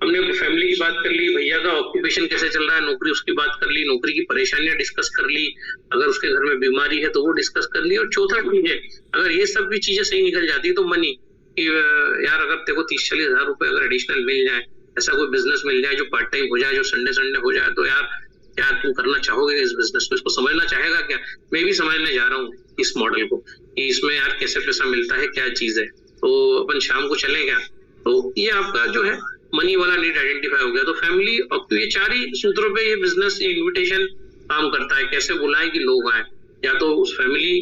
हमने फैमिली की बात कर ली, भैया का ऑक्यूपेशन कैसे चल रहा है, नौकरी उसकी बात कर ली, नौकरी की परेशानियां डिस्कस कर ली, अगर उसके घर में बीमारी है तो वो डिस्कस कर ली। और चौथा चीज है, अगर ये सब भी चीजें सही निकल जाती है तो मनी, यार अगर तेरे को 30-40 हजार रुपए अगर एडिशनल मिल जाए, ऐसा कोई बिजनेस मिल जाए जो पार्ट टाइम हो जाए, जो संडे हो जाए, तो यार तुम करना चाहोगे इस बिजनेस को, इसको समझना चाहेगा क्या। मैं भी समझने जा रहा हूँ इस मॉडल को कि इसमें यार कैसे पैसा मिलता है, क्या चीज है, तो अपन शाम को चले क्या। तो ये आपका जो है मनी वाला नीड आइडेंटिफाई हो गया। तो फैमिली और ये 4 ही सूत्रों पे ये बिजनेस इन्विटेशन काम करता है। कैसे बुलाएं कि लोग आए, या तो उस फैमिली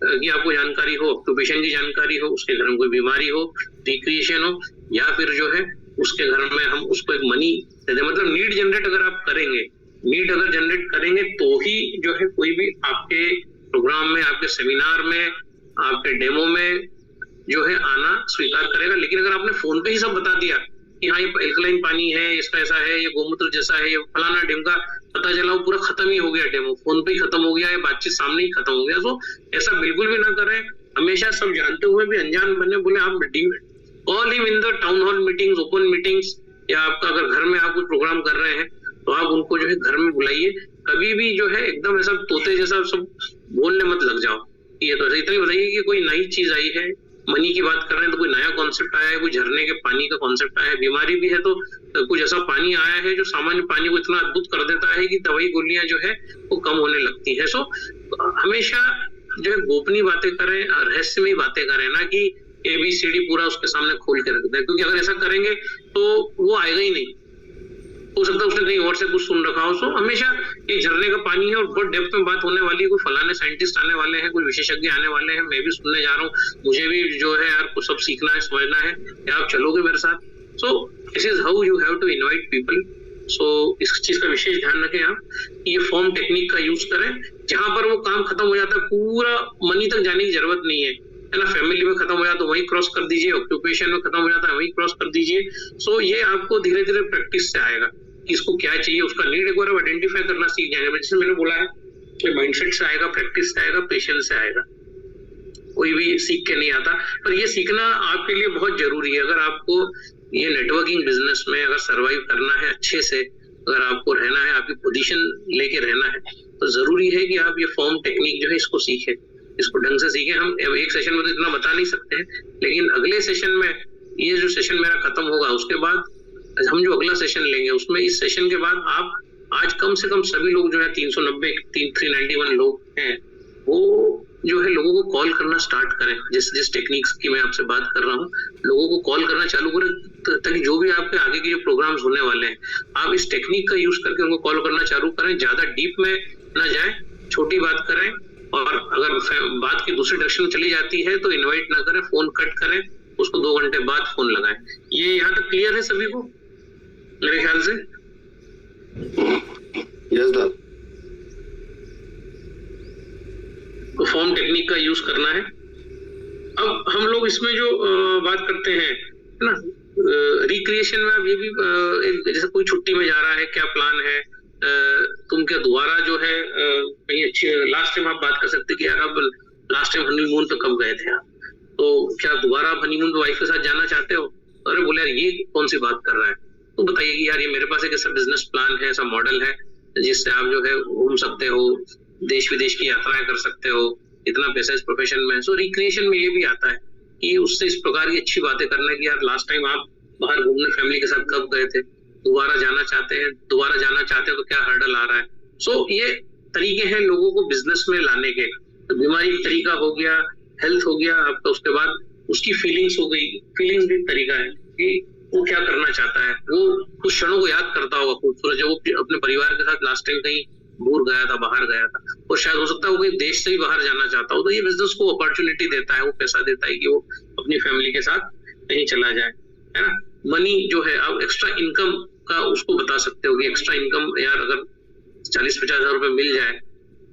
की आपको जानकारी हो, ऑक्यूपेशन की जानकारी हो, उसके घर में कोई बीमारी हो, रिक्रिएशन हो, या फिर जो है उसके घर में हम उसको एक मनी दे दें। मतलब नीड जनरेट अगर आप करेंगे, नीड अगर जनरेट करेंगे तो ही जो है कोई भी आपके प्रोग्राम में, आपके सेमिनार में, आपके डेमो में जो है आना स्वीकार करेगा। लेकिन अगर आपने फोन पे ही सब बता दिया कि हाँ ये एल्कलाइन पानी है, इसका ऐसा है, ये गोमूत्र जैसा है, ये फलाना ढिमका, पता चला वो पूरा खत्म ही हो गया, डेमो फोन पे ही खत्म हो गया, या बातचीत सामने ही खत्म हो गया। तो ऐसा बिल्कुल भी ना करें। हमेशा सब जानते हुए भी अनजान बने, बोले आप call him in the town hall meetings, open meetings, या आपका अगर घर में आप कुछ प्रोग्राम कर रहे हैं तो आप उनको जो है घर में बुलाइए। कभी भी जो है एकदम ऐसा तोते जैसा सब बोलने मत लग जाओ। ये तो इतना बताइए कि कोई नई चीज आई है, मनी की बात कर रहे हैं तो कोई नया कॉन्सेप्ट आया है, कोई झरने के पानी का कॉन्सेप्ट आया है, बीमारी भी है तो कुछ ऐसा पानी आया है जो सामान्य पानी को इतना अद्भुत कर देता है कि दवाई गोलियां जो है वो कम होने लगती है। सो हमेशा जो है गोपनीय बातें करें, रहस्यमय बातें करें, ना कि ABCD पूरा उसके सामने खोल के रख दें, क्योंकि अगर ऐसा करेंगे तो वो आएगा ही नहीं। हो सकता है उसने कहीं और से कुछ सुन रखा हो। सो हमेशा ये झरने का पानी है और बहुत डेप्थ में बात होने वाली है, कोई फलाने साइंटिस्ट आने वाले हैं, कोई विशेषज्ञ आने वाले हैं, मैं भी सुनने जा रहा हूँ, मुझे भी जो है यार कुछ सब सीखना है, समझना है, क्या आप चलोगे मेरे साथ। So this is how you have to invite people. सो इस चीज का विशेष ध्यान रखें आप, ये फॉर्म टेक्निक का यूज करें। जहां पर वो काम खत्म हो जाता है, पूरा मनी तक जाने की जरूरत नहीं है ना। फैमिली में खत्म हो जाता है वही क्रॉस कर दीजिए, ऑक्यूपेशन में खत्म हो जाता है वही क्रॉस कर दीजिए। सो ये आपको धीरे धीरे प्रैक्टिस से आएगा, इसको क्या चाहिए, उसका नीड एक बार आइडेंटिफाई करना सीख जाएंगे। जैसे मैंने बोला है कि माइंडसेट से आएगा, प्रैक्टिस से आएगा, पेशेंस से आएगा। कोई भी सीख के नहीं आता, पर ये सीखना आपके लिए बहुत जरूरी है। अगर आपको ये नेटवर्किंग बिजनेस में अगर सरवाइव करना है अच्छे से, अगर आपको रहना है, आपकी पोजीशन लेके रहना है, तो जरूरी है कि आप ये फॉर्म टेक्निक जो है इसको सीखें, इसको ढंग से सीखें। हम एक सेशन में तो इतना बता नहीं सकते हैं, लेकिन अगले सेशन में, ये जो सेशन मेरा खत्म होगा उसके बाद हम जो अगला सेशन लेंगे उसमें, इस सेशन के बाद आप आज कम से कम सभी लोग जो है 391 लोग हैं, वो जो है लोगों को कॉल करना स्टार्ट करें। जिस टेक्निक्स की मैं आपसे बात कर रहा हूँ, लोगों को कॉल करना चालू करें, ताकि जो भी आपके आगे के जो प्रोग्राम्स होने वाले हैं, आप इस टेक्निक का यूज करके उनको कॉल करना चालू करें। ज्यादा डीप में ना जाएं, छोटी बात करें, और अगर बात की दूसरी डायरेक्शन में चली जाती है तो इन्वाइट ना करें, फोन कट करें, उसको 2 घंटे बाद फोन लगाएं। ये यहाँ तक क्लियर है सभी को मेरे ख्याल से? Yes sir. तो फॉर्म टेक्निक का यूज करना है। अब हम लोग इसमें जो बात करते हैं ना, रिक्रिएशन में, अब ये भी जैसे कोई छुट्टी में जा रहा है, क्या प्लान है, तुम क्या दोबारा जो है कहीं अच्छी, लास्ट टाइम आप बात कर सकते कि यार अब लास्ट टाइम हनीमून पे कब गए थे आप, तो क्या दोबारा आप हनीमून पे वाइफ के साथ जाना चाहते हो? अरे बोले यार ये कौन सी बात कर रहा है, तो बताइए कि यार ये मेरे पास एक ऐसा बिजनेस प्लान है, ऐसा मॉडल है जिससे आप जो है घूम सकते हो, देश विदेश की यात्राएं कर सकते हो, इतना पैसा इस प्रोफेशन में है। सो रिक्रिएशन में ये भी आता है कि उससे इस प्रकार की अच्छी बातें करना है कि यार लास्ट टाइम आप बाहर घूमने फैमिली के साथ कब गए थे, दोबारा जाना चाहते हैं तो क्या हर्डल आ रहा है। सो ये तरीके हैं लोगों को बिजनेस में लाने के। तो बीमारी का तरीका हो गया, हेल्थ हो गया आपका, उसके बाद उसकी फीलिंग्स हो गई, फीलिंग्स भी तरीका है कि वो क्या करना चाहता है, वो कुछ क्षणों को याद करता होगा खूबसूरत, जब वो अपने परिवार के साथ लास्ट टाइम कहीं दूर गया था, बाहर गया था, और शायद हो सकता है वो देश से ही बाहर जाना चाहता हो, तो ये बिजनेस को अपॉर्चुनिटी देता है, वो पैसा देता है कि वो अपनी फैमिली के साथ कहीं चला जाए, है ना। मनी जो है, आप एक्स्ट्रा इनकम का उसको बता सकते हो कि एक्स्ट्रा इनकम यार अगर 40-50 हजार रुपए मिल जाए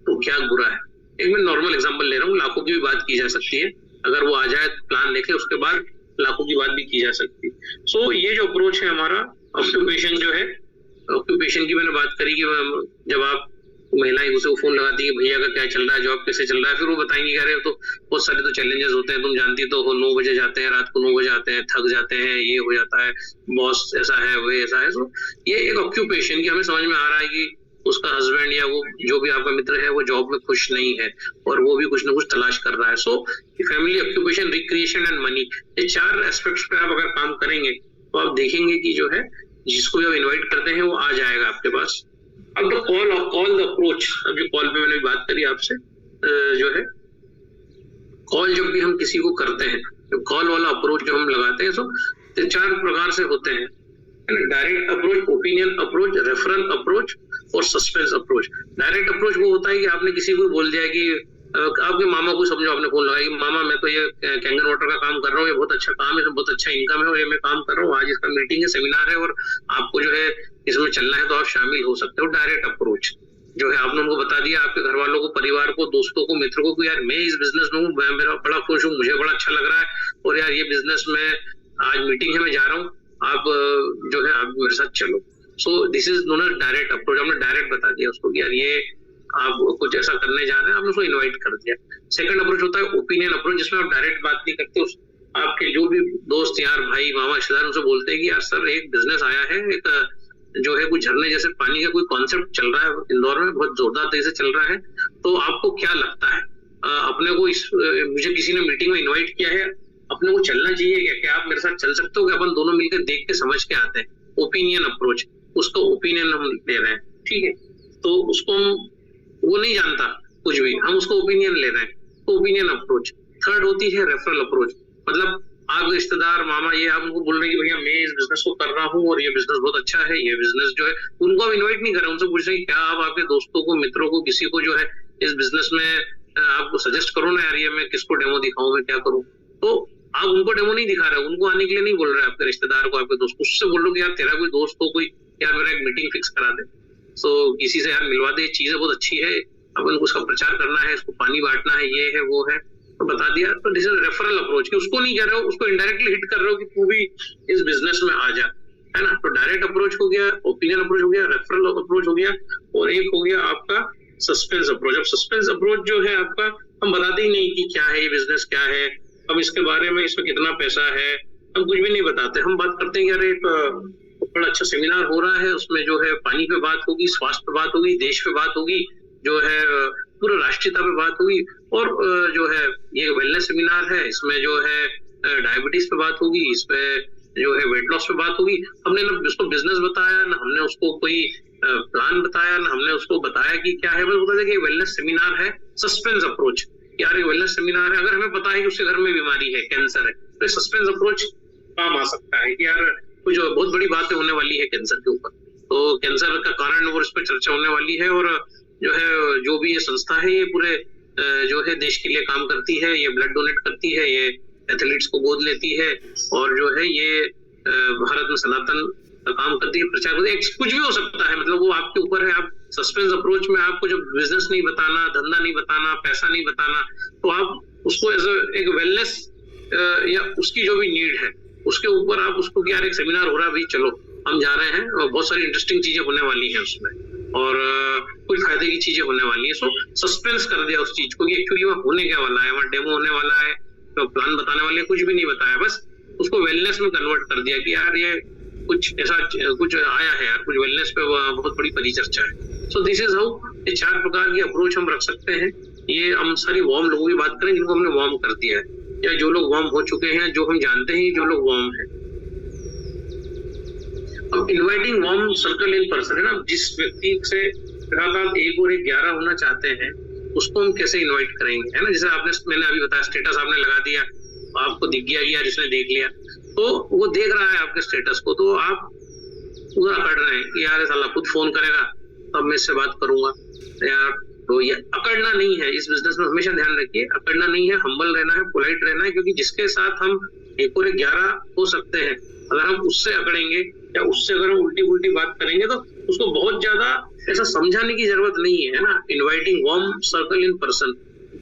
तो क्या बुरा है। एक मैं नॉर्मल एग्जांपल ले रहा हूँ, लाखों की भी बात की जा सकती है, अगर वो आ जाए प्लान लेके, उसके बाद लाखों की बात भी की जा सकती है। सो ये जो अप्रोच है हमारा, ऑक्यूपेशन जो है, ऑक्यूपेशन की मैंने बात करी कि जब आप महिलाएं दूसरे को फोन लगाती है, भैया का क्या चल रहा है, जॉब कैसे चल रहा है, फिर वो बताएंगे अरे तो बहुत सारे तो चैलेंजेस होते हैं, तुम जानती तो हो, 9 बजे जाते हैं, रात को 9 बजे आते हैं, थक जाते हैं, ये हो जाता है, बॉस ऐसा है, वो ऐसा है। सो ये एक ऑक्यूपेशन की हमें समझ में आ रहा है कि उसका हस्बैंड या वो जो भी आपका मित्र है वो जॉब में खुश नहीं है और वो भी कुछ ना कुछ तलाश कर रहा है। So family, occupation, recreation and money, ये 4 एस्पेक्ट्स पे आप अगर काम करेंगे तो आप देखेंगे कि जो है जिसको भी आप इन्वाइट करते हैं वो आ जाएगा आपके पास। अब तो कॉल द अप्रोच, अब जो कॉल पे मैंने बात करी आपसे, जो है कॉल जब भी हम किसी को करते हैं, तो कॉल वाला अप्रोच जो हम लगाते हैं, सो 4 प्रकार से होते हैं, direct approach, opinion approach, referral approach और सस्पेंस अप्रोच। डायरेक्ट अप्रोच वो होता है कि आपने किसी को बोल दिया कि आपके मामा को समझो, आपने फोन लगाया कि मामा मैं तो ये कैंगन वाटर का काम कर रहा हूँ, ये बहुत अच्छा काम है, इसमें बहुत अच्छा इनकम है और ये मैं काम कर रहा हूँ, आज इसका मीटिंग है, सेमिनार है और आपको जो है इसमें चलना है तो आप शामिल हो सकते हो। डायरेक्ट अप्रोच जो है आपने उनको बता दिया, आपके घर वालों को, परिवार को, दोस्तों को, मित्रों को, यार मैं इस बिजनेस में हूँ, मैं मेरा बड़ा खुश हूँ, मुझे बड़ा अच्छा लग रहा है और यार ये बिजनेस में आज मीटिंग है, मैं जा रहा हूँ, आप जो है आप मेरे साथ चलो। So this is known as direct approach. आपने डायरेक्ट बता दिया उसको कि यार ये आप कुछ ऐसा करने जा रहे हैं, आपने उसको इनवाइट कर दिया। सेकंड अप्रोच होता है ओपिनियन अप्रोच, जिसमें आप डायरेक्ट बात नहीं करते, उस आपके जो भी दोस्त, यार, भाई, मामा, रिश्तेदार, उनसे बोलते हैं कि यार सर एक बिजनेस आया है, एक जो है कुछ झरने जैसे पानी का कोई कॉन्सेप्ट चल रहा है इंदौर में, बहुत जोरदार तरीके से चल रहा है, तो आपको क्या लगता है, अपने को मुझे किसी ने मीटिंग में इन्वाइट किया है, अपने को चलना चाहिए क्या आप मेरे साथ चल सकते हो, कि अपन दोनों मिलकर देख के समझ के आते हैं। ओपिनियन अप्रोच, उसका ओपिनियन हम ले रहे हैं, ठीक है, तो उसको हम, वो नहीं जानता कुछ भी, हम उसको ओपिनियन ले रहे हैं, तो ओपिनियन अप्रोच। थर्ड होती है रेफरल अप्रोच, मतलब आप रिश्तेदार, मामा, ये आप उनको बोल रहे हैं कि भैया मैं इस बिजनेस को कर रहा हूँ और ये बिजनेस बहुत अच्छा है, ये बिजनेस जो है, उनको आप इन्वाइट नहीं कर रहे, उनसे पूछ रहे हैं क्या आप आपके दोस्तों को, मित्रों को, किसी को जो है इस बिजनेस में आपको सजेस्ट करो ना यार, ये मैं किसको डेमो दिखाऊं, मैं क्या करूं। तो आप उनको डेमो नहीं दिखा रहे, उनको आने के लिए नहीं बोल रहे, आपके रिश्तेदार को, आपके दोस्त को, उससे बोल रहे कि यार तेरा कोई दोस्त हो, कोई यार मेरा एक मीटिंग फिक्स करा दे, तो किसी से यार मिलवा दे, चीजें बहुत अच्छी है, अपन को उसका प्रचार करना है, इसको पानी बांटना है, ये है वो है, तो बता दिया। तो दिस इज रेफरल अप्रोच, कि उसको नहीं कह रहे हो, उसको इनडायरेक्टली हिट कर रहे हो कि तू भी इस बिजनेस में आ जा, है ना। तो डायरेक्ट अप्रोच हो गया, ओपिनियन अप्रोच हो गया, रेफरल अप्रोच हो गया, और एक हो गया आपका सस्पेंस अप्रोच। अब सस्पेंस अप्रोच जो है आपका, हम बताते ही नहीं कि क्या है ये बिजनेस, क्या है, हम इसके बारे में, इसमें कितना पैसा है, हम कुछ भी नहीं बताते। हम बात करते हैं कि अरे एक बड़ा अच्छा सेमिनार हो रहा है, उसमें जो है पानी पे बात होगी, स्वास्थ्य पे बात होगी, देश पे बात होगी, जो है पूरा राष्ट्रीयता पे बात हुई, और जो है ये वेलनेस सेमिनार है, इसमें जो है डायबिटीज पे बात होगी, इस पे जो है वेट लॉस पे बात होगी। हमने ना उसको बिजनेस बताया, ना हमने उसको कोई प्लान बताया, ना हमने उसको बताया कि क्या है। बस बता दें कि वेलनेस सेमिनार है, सस्पेंस अप्रोच। यार ये वेलनेस सेमिनार है, अगर हमें पता है कि उसके घर में बीमारी है, कैंसर है, तो सस्पेंस अप्रोच काम आ सकता है कि यार कुछ बहुत बड़ी बातें होने वाली है कैंसर के ऊपर, तो कैंसर का कारण और इस पर चर्चा होने वाली है। और जो है जो भी ये संस्था है, ये पूरे जो है देश के लिए काम करती है, ये ब्लड डोनेट करती है, ये एथलीट्स को गोद लेती है, और जो है ये भारत में सनातन का काम करती है, प्रचार करती है। कुछ भी हो सकता है, मतलब वो आपके ऊपर है। आप सस्पेंस अप्रोच में आपको जब बिजनेस नहीं बताना, धंधा नहीं बताना, पैसा नहीं बताना, तो आप उसको एज एक वेलनेस या उसकी जो भी नीड है उसके ऊपर आप उसको कि यार एक सेमिनार हो रहा है भाई, चलो हम जा रहे हैं, और बहुत सारी इंटरेस्टिंग चीजें होने वाली है उसमें, और कुछ फायदे की चीजें होने वाली है। सो सस्पेंस कर दिया उस चीज को कि एक्चुअली वहाँ होने क्या वाला है, वहाँ डेमो होने वाला है, तो प्लान बताने वाले, कुछ भी नहीं बताया, बस उसको वेलनेस में कन्वर्ट कर दिया कि यार ये कुछ ऐसा कुछ आया है यार, कुछ वेलनेस पे बहुत बड़ी परिचर्चा है। सो दिस इज हाउ ये 4 प्रकार की अप्रोच हम रख सकते हैं। ये हम सारी वार्म लोगों की बात करें जिनको हमने वार्म कर दिया है, या जो लोग वार्म हो चुके हैं, जो हम जानते हैं जो लोग वार्म है। अब inviting warm circle in person है ना, जिस व्यक्ति से लगातार 1 और 1 11 होना चाहते हैं, उसको हम कैसे इनवाइट करेंगे, है ना। जैसे मैंने अभी बताया, स्टेटस आपने लगा दिया, आपको दिख गया यार जिसने देख लिया, तो वो देख रहा है आपके स्टेटस को, तो आप पूरा अकड़ रहे हैं कि यार साला खुद फोन करेगा तब मैं इससे बात करूंगा यार। तो ये अकड़ना नहीं है, इस बिजनेस में हमेशा ध्यान रखिए, अकड़ना नहीं है, हम्बल रहना है, पोलाइट रहना है, क्योंकि जिसके साथ हम 1 और 1 11 हो सकते हैं, अगर हम उससे अकड़ेंगे या उससे अगर हम उल्टी उल्टी बात करेंगे, तो उसको बहुत ज्यादा ऐसा समझाने की जरूरत नहीं है ना। Inviting warm circle in person,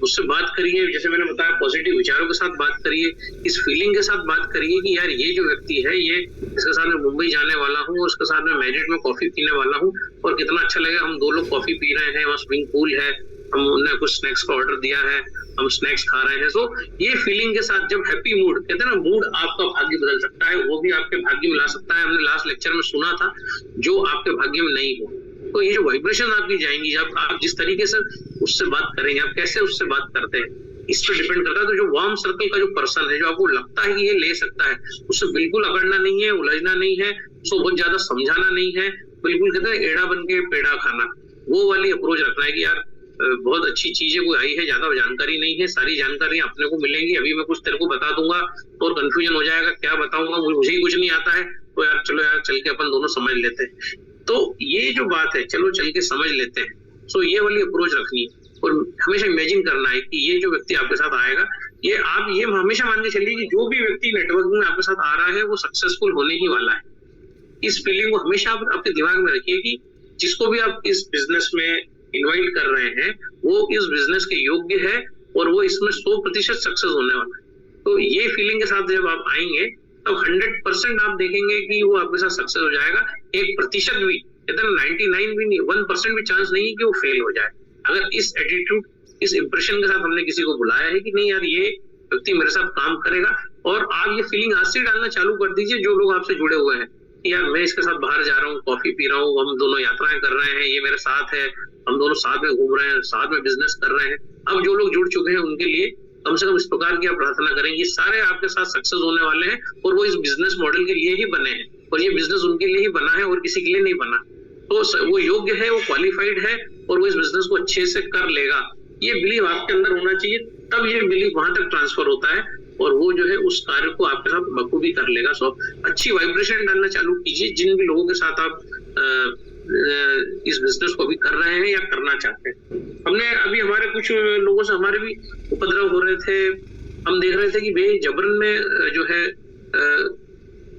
उससे बात करिए, जैसे मैंने बताया पॉजिटिव विचारों के साथ बात करिए, इस फीलिंग के साथ बात करिए कि यार ये जो व्यक्ति है, ये इसके साथ मैं मुंबई जाने वाला हूँ, और उसके साथ मैं मैरिट में कॉफी पीने वाला हूँ, और कितना अच्छा लगेगा, हम 2 लोग कॉफी पी रहे हैं, वहाँ स्विमिंग पूल है, हमने कुछ स्नैक्स का ऑर्डर दिया है, हम स्नैक्स खा रहे हैं। सो ये फीलिंग के साथ जब हैप्पी मूड, कहते हैं ना, मूड आपका भाग्य बदल सकता है, वो भी आपके भाग्य में ला सकता है। हमने लास्ट लेक्चर में सुना था, जो आपके भाग्य में नहीं हो, तो ये जो वाइब्रेशन आपकी जाएंगी, जब आप जिस तरीके से उससे बात करेंगे, आप कैसे उससे बात करते हैं, इस पर डिपेंड करता है। तो जो वार्म सर्कल का जो पर्सन है, जो आपको लगता है कि ये ले सकता है, उससे बिल्कुल अकड़ना नहीं है, उलझना नहीं है, उसको बहुत ज्यादा समझाना नहीं है, बिल्कुल कहते हैं एड़ा बन के पेड़ा खाना, वो वाली अप्रोच रखना है कि यार बहुत अच्छी चीजें कोई आई है, ज्यादा जानकारी नहीं है, सारी जानकारी अपने को मिलेंगी, अभी मैं कुछ तेरे को बता दूंगा और कंफ्यूजन हो जाएगा, क्या बताऊंगा, मुझे ही कुछ नहीं आता है, तो यार चलो यार चल के अपन दोनों समझ लेते हैं। तो ये जो बात है, चलो चल के समझ लेते हैं, सो ये वाली अप्रोच रखनी है, और हमेशा इमेजिन करना है कि ये जो व्यक्ति आपके साथ आएगा, ये आप ये हमेशा मान के चलिए कि जो भी व्यक्ति नेटवर्किंग में आपके साथ आ रहा है, वो सक्सेसफुल होने ही वाला है। इस फीलिंग को हमेशा आप आपके दिमाग में रखिए कि जिसको भी आप इस बिजनेस में इन्वाइट कर रहे हैं, वो इस बिजनेस के योग्य है, और वो इसमें 100% सक्सेस होने वाला है। तो ये फीलिंग के साथ जब आप आएंगे, तब 100% आप देखेंगे कि वो आपके साथ सक्सेस हो जाएगा। 1% भी, कहते हैं 99 भी नहीं, 1% भी चांस नहीं है कि वो फेल हो जाए। अगर इस एटीट्यूड, इस इंप्रेशन के साथ हमने किसी को बुलाया है कि नहीं यार ये व्यक्ति मेरे साथ काम करेगा, और आप ये फीलिंग आज से डालना चालू कर दीजिए, जो लोग आपसे जुड़े हुए हैं, यार मैं इसके साथ बाहर जा रहा हूँ, कॉफी पी रहा हूँ, हम दोनों यात्राएं कर रहे हैं, ये मेरे साथ है, हम दोनों साथ में घूम रहे हैं, साथ में बिजनेस कर रहे हैं। अब जो लोग जुड़ चुके हैं उनके लिए कम से कम इस प्रकार की आप प्रार्थना करेंगे, ये सारे आपके साथ सक्सेस होने वाले हैं, और वो इस बिजनेस मॉडल के लिए ही बने हैं, और ये बिजनेस उनके लिए ही बना है, और किसी के लिए नहीं बना। तो वो योग्य है, वो क्वालिफाइड है, और वो इस बिजनेस को अच्छे से कर लेगा, ये बिलीव आपके अंदर होना चाहिए। तब ये बिलीव वहां तक ट्रांसफर होता है, और वो जो है उस कार्य को आपके साथ बखूबी कर लेगा। सो अच्छी वाइब्रेशन डालना चालू कीजिए, जिन भी लोगों के साथ आप इस बिजनेस को भी कर रहे हैं या करना चाहते हैं। हमने अभी हमारे कुछ लोगों से हमारे भी उपद्रव हो रहे थे, हम देख रहे थे कि भाई जबरन में जो है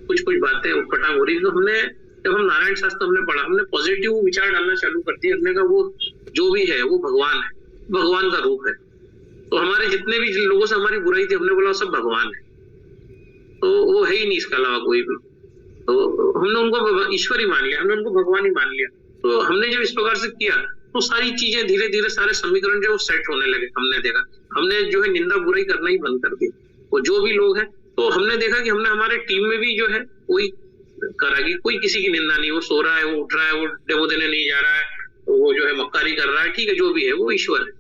कुछ बातें उटपटांग हो रही थी। तो हमने, जब हम नारायण शास्त्र हमने पढ़ा, हमने पॉजिटिव विचार डालना चालू कर दिया। हमने कहा वो जो भी है वो भगवान है, भगवान का रूप है। तो हमारे जितने भी लोगों से हमारी बुराई थी, हमने बोला सब भगवान है, तो वो है ही नहीं इसके अलावा कोई भी। तो हमने उनको ईश्वर ही मान लिया, हमने उनको भगवान ही मान लिया। तो हमने जब इस प्रकार से किया, तो सारी चीजें धीरे धीरे सारे समीकरण जो सेट होने लगे। हमने देखा, हमने जो है निंदा बुराई करना ही बंद कर दी। वो जो भी लोग हैं, तो हमने देखा कि हमने हमारे टीम में भी जो है कोई करा कि कोई किसी की निंदा नहीं, वो सो रहा है, वो उठ रहा है, वो डेमो देने नहीं जा रहा है, वो जो है मक्कारी कर रहा है, ठीक है, जो भी है वो ईश्वर है,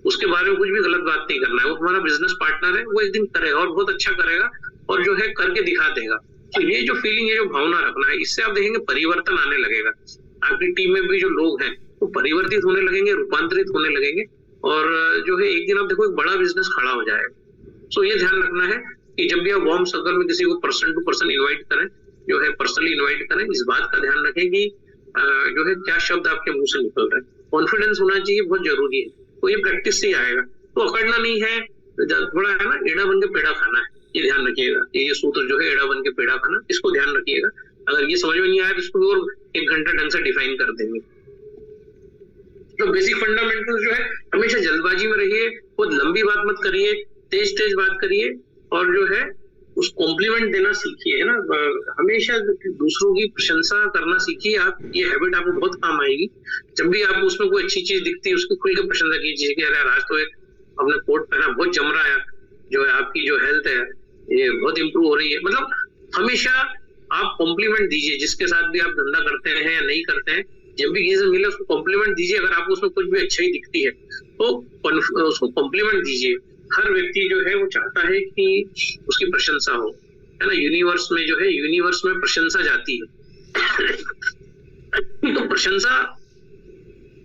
उसके बारे में कुछ भी गलत बात नहीं करना है। वो हमारा बिजनेस पार्टनर है, वो एक दिन करेगा और बहुत अच्छा करेगा और जो है करके दिखा देगा। तो ये जो फीलिंग है, जो भावना रखना है, इससे आप देखेंगे परिवर्तन आने लगेगा। आपकी टीम में भी जो लोग हैं वो परिवर्तित होने लगेंगे, रूपांतरित होने लगेंगे और जो है एक दिन आप देखो एक बड़ा बिजनेस खड़ा हो जाएगा। सो ये ध्यान रखना है कि जब भी आप वार्म सर्कल में किसी को पर्सन टू पर्सन इन्वाइट करें, जो है पर्सनली इन्वाइट करें, इस बात का ध्यान रखें कि जो है क्या शब्द आपके मुंह से निकल रहा है। कॉन्फिडेंस होना चाहिए, बहुत जरूरी है। तो ये प्रैक्टिस से ही आएगा। तो अकड़ना नहीं है, थोड़ा है ना, एड़ा बन के पेड़ा खाना है, ये ध्यान रखिएगा। ये सूत्र जो है एड़ा बन के पेड़ा खाना, इसको ध्यान रखिएगा। अगर ये समझ में नहीं आया तो इसको और 1 घंटा ढंग से डिफाइन कर देंगे। तो बेसिक फंडामेंटल जो है, हमेशा जल्दबाजी में रहिए, बहुत लंबी बात मत करिए, तेज तेज बात करिए और जो है उस कॉम्प्लीमेंट देना सीखिए, है ना। हमेशा दूसरों की प्रशंसा करना सीखिए आप। ये हैबिट आपको बहुत काम आएगी। जब भी आपको उसमें कोई अच्छी चीज दिखती है, उसकी खुल के प्रशंसा कीजिए कि अरे आज तो अपने कोट पहना, बहुत जम रहा है, जो है आपकी जो हेल्थ है ये बहुत इंप्रूव हो रही है। मतलब हमेशा आप कॉम्प्लीमेंट दीजिए, जिसके साथ भी आप धंधा करते हैं या नहीं करते हैं, जब भी किसी से मिले उसको कॉम्प्लीमेंट दीजिए। अगर आपको उसमें कुछ भी अच्छा ही दिखती है तो उसको कॉम्प्लीमेंट दीजिए। हर व्यक्ति जो है वो चाहता है कि उसकी प्रशंसा हो, है ना। यूनिवर्स में जो है, यूनिवर्स में प्रशंसा जाती है तो प्रशंसा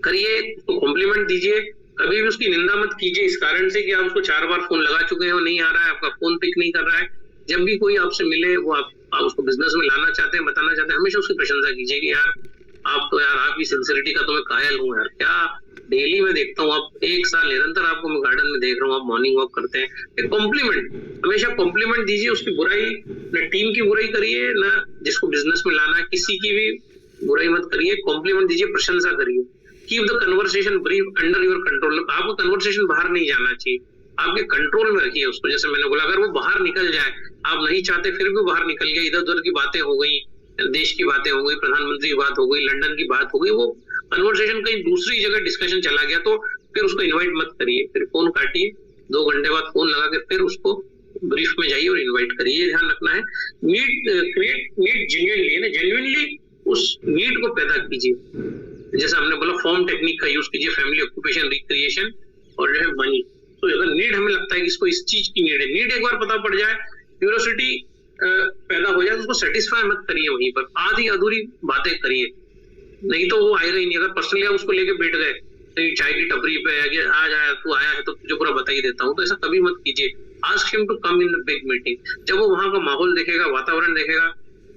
करिए, उसको कॉम्प्लीमेंट दीजिए। कभी भी उसकी निंदा मत कीजिए इस कारण से कि आप उसको 4 बार फोन लगा चुके हैं, वो नहीं आ रहा है, आपका फोन पिक नहीं कर रहा है। जब भी कोई आपसे मिले, वो आप उसको बिजनेस में लाना चाहते हैं, बताना चाहते हैं, हमेशा उसकी प्रशंसा कीजिए कि यार आप तो, यार आपकी सिंसियरिटी का तो मैं कायल हूँ यार। क्या डेली में देखता हूँ, आप 1 साल निरंतर आपको मैं गार्डन में देख रहा हूँ, आप मॉर्निंग वॉक करते हैं। एक कॉम्प्लीमेंट, हमेशा कॉम्प्लीमेंट दीजिए। उसकी बुराई, न टीम की बुराई करिए, न जिसको बिजनेस में लाना है किसी की भी बुराई मत करिए, कॉम्प्लीमेंट दीजिए, प्रशंसा करिए। Keep the conversation brief under your control. आपको कन्वर्सेशन बाहर नहीं जाना चाहिए, आपके कंट्रोल में रखिए उसको। जैसे मैंने बोला, अगर वो बाहर निकल जाए, आप नहीं चाहते फिर भी बाहर निकल गया, इधर उधर की बातें हो गई, देश की बातें हो गई, प्रधानमंत्री की बात हो गई, लंदन की बात हो गई, वो कन्वर्सेशन कहीं दूसरी जगह डिस्कशन चला गया, तो फिर उसको इनवाइट मत करिए। फिर फोन काटिए, 2 घंटे बाद फोन लगा के फिर उसको ब्रीफ में जाइए और इनवाइट करिए। ये ध्यान रखना है। क्रिएट नीड जेन्युइनली, ना जेन्युइनली उस नीड को पैदा कीजिए। जैसे हमने बोला, फॉर्म टेक्निक का यूज कीजिए, फैमिली ऑक्यूपेशन, रिक्रिएशन और जो है मनी। तो अगर नीड हमें लगता है कि इसको इस चीज की नीड है, नीड एक बार पता पड़ जाए, क्यूरियोसिटी पैदा हो जाए, तो उसको सेटिस्फाई मत करिए वहीं पर, आधी अधूरी बातें करिए, नहीं तो वो आएगा ही नहीं। अगर पर्सनली आप उसको लेके बैठ गए चाय की टपरी पे, आ जाए तू आया है तो तुझे पूरा बता ही देता हूँ, तो ऐसा कभी मत कीजिए। Ask him to come in the big meeting. जब वो वहां का माहौल देखेगा, वातावरण देखेगा,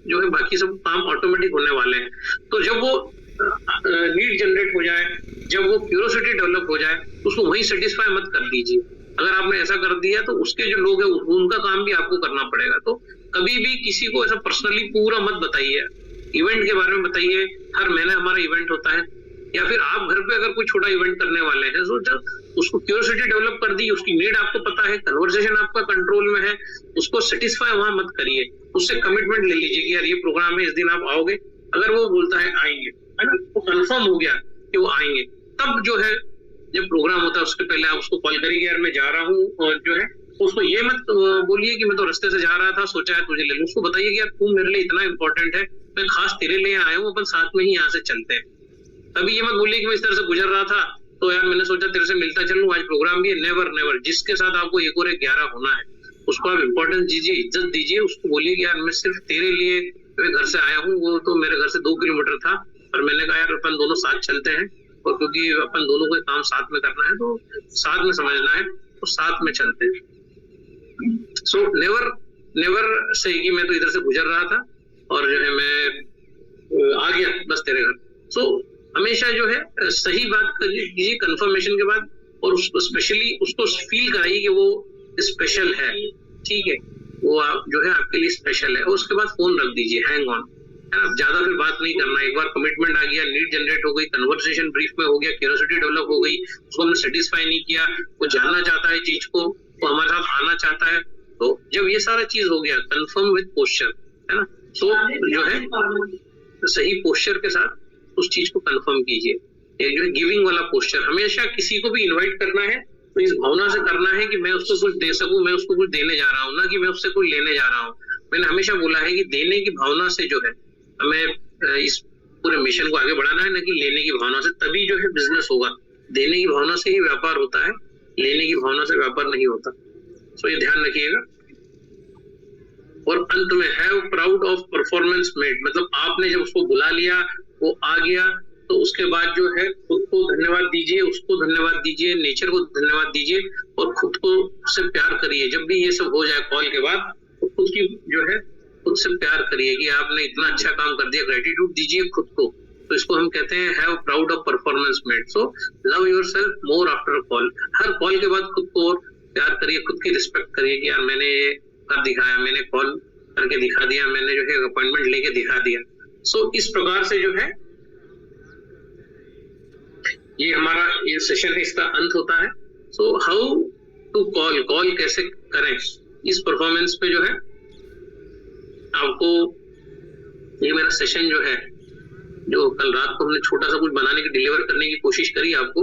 जो है बाकी सब काम ऑटोमेटिक होने वाले हैं। तो जब वो नीड जनरेट हो जाए, जब वो क्यूरियोसिटी डेवलप हो जाए, उसको वहीं सेटिस्फाई मत कर दीजिए। अगर आपने ऐसा कर दिया तो उसके जो लोग हैं उनका काम भी आपको करना पड़ेगा। तो कभी भी किसी को ऐसा पर्सनली पूरा मत बताइए। इवेंट के बारे में बताइए, हर महीने हमारा इवेंट होता है, या फिर आप घर पे अगर कोई छोटा इवेंट करने वाले हैं, तो जब उसको क्यूरियोसिटी डेवलप कर दी, उसकी नीड आपको पता है, कन्वर्सेशन आपका कंट्रोल में है, उसको सेटिस्फाई वहां मत करिए, उससे कमिटमेंट ले लीजिए कि यार ये प्रोग्राम है, इस दिन आप आओगे। अगर वो बोलता है आएंगे, है ना, वो कंफर्म हो गया कि वो आएंगे, तब जो है जब प्रोग्राम होता है उसके पहले आप उसको कॉल करिए, यार मैं जा रहा हूँ, और जो है उसको ये मत बोलिए कि मैं तो रास्ते से जा रहा था, सोचा है तुझे ले लूं। उसको बताइए कि यार तू मेरे लिए इतना इंपॉर्टेंट है, मैं खास तेरे लिए आया हूँ, अपन साथ में ही यहाँ से चलते हैं। कभी ये मत बोलिए कि मैं इस तरह से गुजर रहा था तो यार मैंने सोचा तेरे से मिलता चलूं, आज प्रोग्राम भी है। Never never. जिसके साथ आपको 1 और 1 11 होना है, उसको आप इंपॉर्टेंस दीजिए, इज्जत दीजिए। उसको बोलिए कि यार मैं सिर्फ तेरे लिए मैं घर से आया हूँ, वो तो मेरे घर से 2 किलोमीटर था, और मैंने कहा यार अपन दोनों साथ चलते हैं, और क्योंकि अपन दोनों को काम साथ में करना है, तो साथ में समझना है, तो साथ में चलते हैं। सो नेवर से कि मैं तो इधर से गुजर रहा था और जो है मैं आ गया बस तेरे घर। सो हमेशा जो है सही बात कीजिए कंफर्मेशन के बाद, और उसको स्पेशली उसको फील कराइए कि वो स्पेशल है, ठीक है, वो जो है आपके लिए स्पेशल है। और उसके बाद फोन रख दीजिए, हैंग ऑन, है ना। ज्यादा फिर बात नहीं करना। एक बार कमिटमेंट आ गया, नीड जनरेट हो गई, कन्वर्सेशन ब्रीफ में हो गया, क्यूरियोसिटी डेवलप हो गई, उसको हमने सेटिस्फाई नहीं किया, वो जानना चाहता है चीज को, वो हमारे साथ आना चाहता है। तो जब ये सारा चीज हो गया, कंफर्म विद पोस्चर, है ना, तो जो है सही पोस्चर के साथ उस चीज को कंफर्म कीजिए। एक जो है गिविंग वाला पोस्चर, हमेशा किसी को भी इन्वाइट करना है तो इस भावना से करना है कि मैं उसको कुछ दे सकूं, मैं उसको कुछ देने जा रहा हूँ, ना कि मैं उससे कुछ लेने जा रहा हूँ। मैंने हमेशा बोला है कि देने की भावना से जो है हमें इस पूरे मिशन को आगे बढ़ाना है, ना कि लेने की भावना से, तभी जो है बिजनेस होगा। देने की भावना से ही व्यापार होता है, लेने की भावना से व्यापार नहीं होता। सो ये ध्यान रखिएगा। और अंत में have proud of performance made, मतलब आपने जब उसको बुला लिया, वो आ गया, तो उसके बाद जो है खुद को धन्यवाद दीजिए, उसको धन्यवाद दीजिए, नेचर को धन्यवाद दीजिए और खुद को से प्यार करिए। जब भी ये सब हो जाए कॉल के बाद, तो खुद की जो है खुद से प्यार करिए कि आपने इतना अच्छा काम कर दिया, ग्रेटिट्यूड दीजिए खुद को। तो इसको हम कहते हैं have proud of performance made. So love yourself more after call. Her call के बाद खुद को और प्यार करिए, खुद की रिस्पेक्ट करिए कि यार मैंने ये कर दिखाया, मैंने कॉल करके दिखा दिया, मैंने जो है अपॉइंटमेंट लेके दिखा दिया। सो इस प्रकार से जो है ये हमारा ये सेशन है, इसका अंत होता है। So how to call, call कैसे करें, इस परफॉर्मेंस पे जो है आपको ये मेरा सेशन जो है, जो कल रात को हमने छोटा सा कुछ बनाने की, डिलीवर करने की कोशिश करी आपको,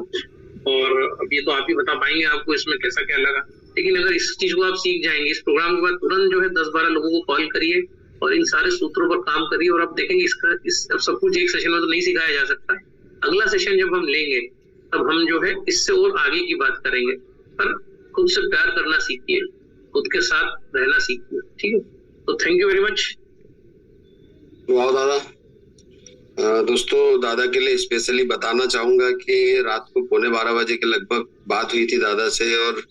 और अब ये तो आप ही बता पाएंगे आपको इसमें कैसा क्या लगा। लेकिन अगर इस चीज को आप सीख जाएंगे, इस प्रोग्राम के बाद तुरंत जो है 10-12 लोगों को कॉल करिए और इन सारे सूत्रों पर काम करिए, और आप देखेंगे इसका इस सब कुछ एक सेशन में तो नहीं सिखाया जा सकता। अगला सेशन जब हम लेंगे तब हम जो है इससे और आगे की बात करेंगे। पर खुद से प्यार करना सीखिए, खुद के साथ रहना सीखिए, ठीक है। तो थैंक यू वेरी मच। वाह दादा। दोस्तों, दादा के लिए स्पेशली बताना चाहूंगा कि रात को 11:15 बजे के लगभग बात हुई थी दादा से, और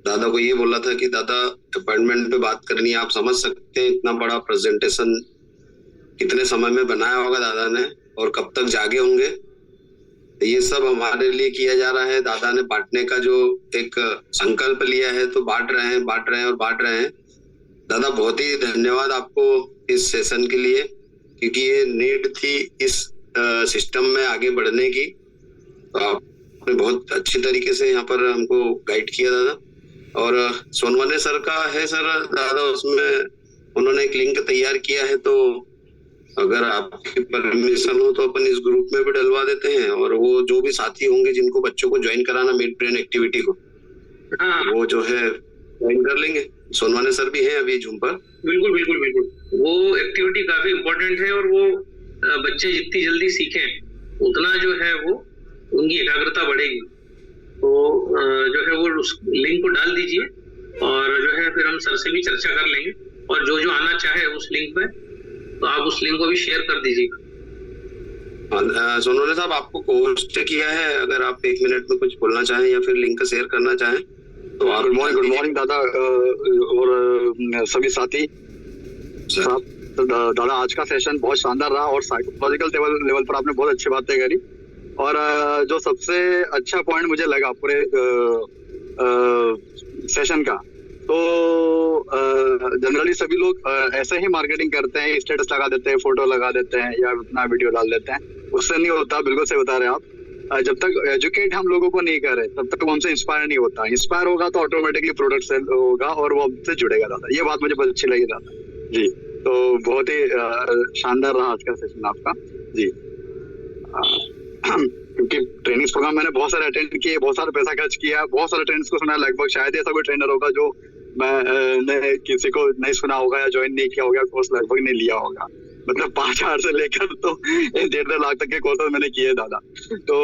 दादा को ये बोला था कि दादा अपॉइंटमेंट पे बात करनी है। आप समझ सकते हैं इतना बड़ा प्रेजेंटेशन कितने समय में बनाया होगा दादा ने, और कब तक जागे होंगे। ये सब हमारे लिए किया जा रहा है। दादा ने बांटने का जो एक संकल्प लिया है, तो बांट रहे हैं और बांट रहे हैं। दादा बहुत ही धन्यवाद आपको इस सेशन के लिए, क्योंकि ये नीड थी इस सिस्टम में आगे बढ़ने की। तो आपने बहुत अच्छी तरीके से यहाँ पर हमको गाइड किया दादा। और सोनवने सर का है सर दादा, उसमें उन्होंने एक लिंक तैयार किया है, तो अगर आपकी परमिशन हो तो अपन इस ग्रुप में भी डलवा देते हैं, और वो जो भी साथी होंगे जिनको बच्चों को ज्वाइन कराना मिड ब्रेन एक्टिविटी को, वो जो है ज्वाइन कर लेंगे। सोनवाने सर भी हैं अभी जूम पर। बिल्कुल बिल्कुल बिल्कुल, वो एक्टिविटी काफी इम्पोर्टेंट है, और वो बच्चे जितनी जल्दी सीखें उतना जो है वो उनकी एकाग्रता बढ़ेगी। तो जो है वो उस लिंक को डाल दीजिए, और जो है फिर हम सर से भी चर्चा कर लेंगे, और जो जो आना चाहे उस लिंक पे तो आप उस लिंक को भी शेयर कर दीजिएगा। सोनवाने साहब, आपको पोस्ट किया है, अगर आप 1 मिनट में कुछ बोलना चाहें या फिर लिंक शेयर करना चाहें तो आप। गुड मॉर्निंग दादा और सभी साथी साहब। तो दादा आज का सेशन बहुत शानदार रहा, और साइकोलॉजिकल लेवल पर आपने बहुत अच्छी बातें करी। और जो सबसे अच्छा पॉइंट मुझे लगा पूरे सेशन का, तो जनरली सभी लोग ऐसे ही मार्केटिंग करते हैं, स्टेटस लगा देते हैं, फोटो लगा देते हैं या अपना वीडियो डाल देते हैं। उससे नहीं होता, बिल्कुल सही बता रहे हैं आप। जब तक एजुकेट हम लोगों को नहीं करे तब तक वो हमसे इंस्पायर नहीं होता। इंस्पायर होगा तो ऑटोमेटिकली प्रोडक्ट सेल होगा और वो हमसे जुड़ेगा दादा। ये बात मुझे बहुत अच्छी लगी दादा जी। तो बहुत ही शानदार रहा आज का सेशन आपका जी। क्योंकि ट्रेनिंग प्रोग्राम मैंने बहुत सारे अटेंड किए, बहुत सारा पैसा खर्च किया, बहुत सारे ट्रेनर्स को सुना। लगभग शायद ऐसा कोई ट्रेनर होगा जो मैं किसी को नहीं सुना होगा या ज्वाइन नहीं किया होगा, कोर्स लगभग नहीं लिया होगा। मतलब 5,000 से लेकर तो 1.5 लाख तक के कोर्सेज मैंने किए दादा। तो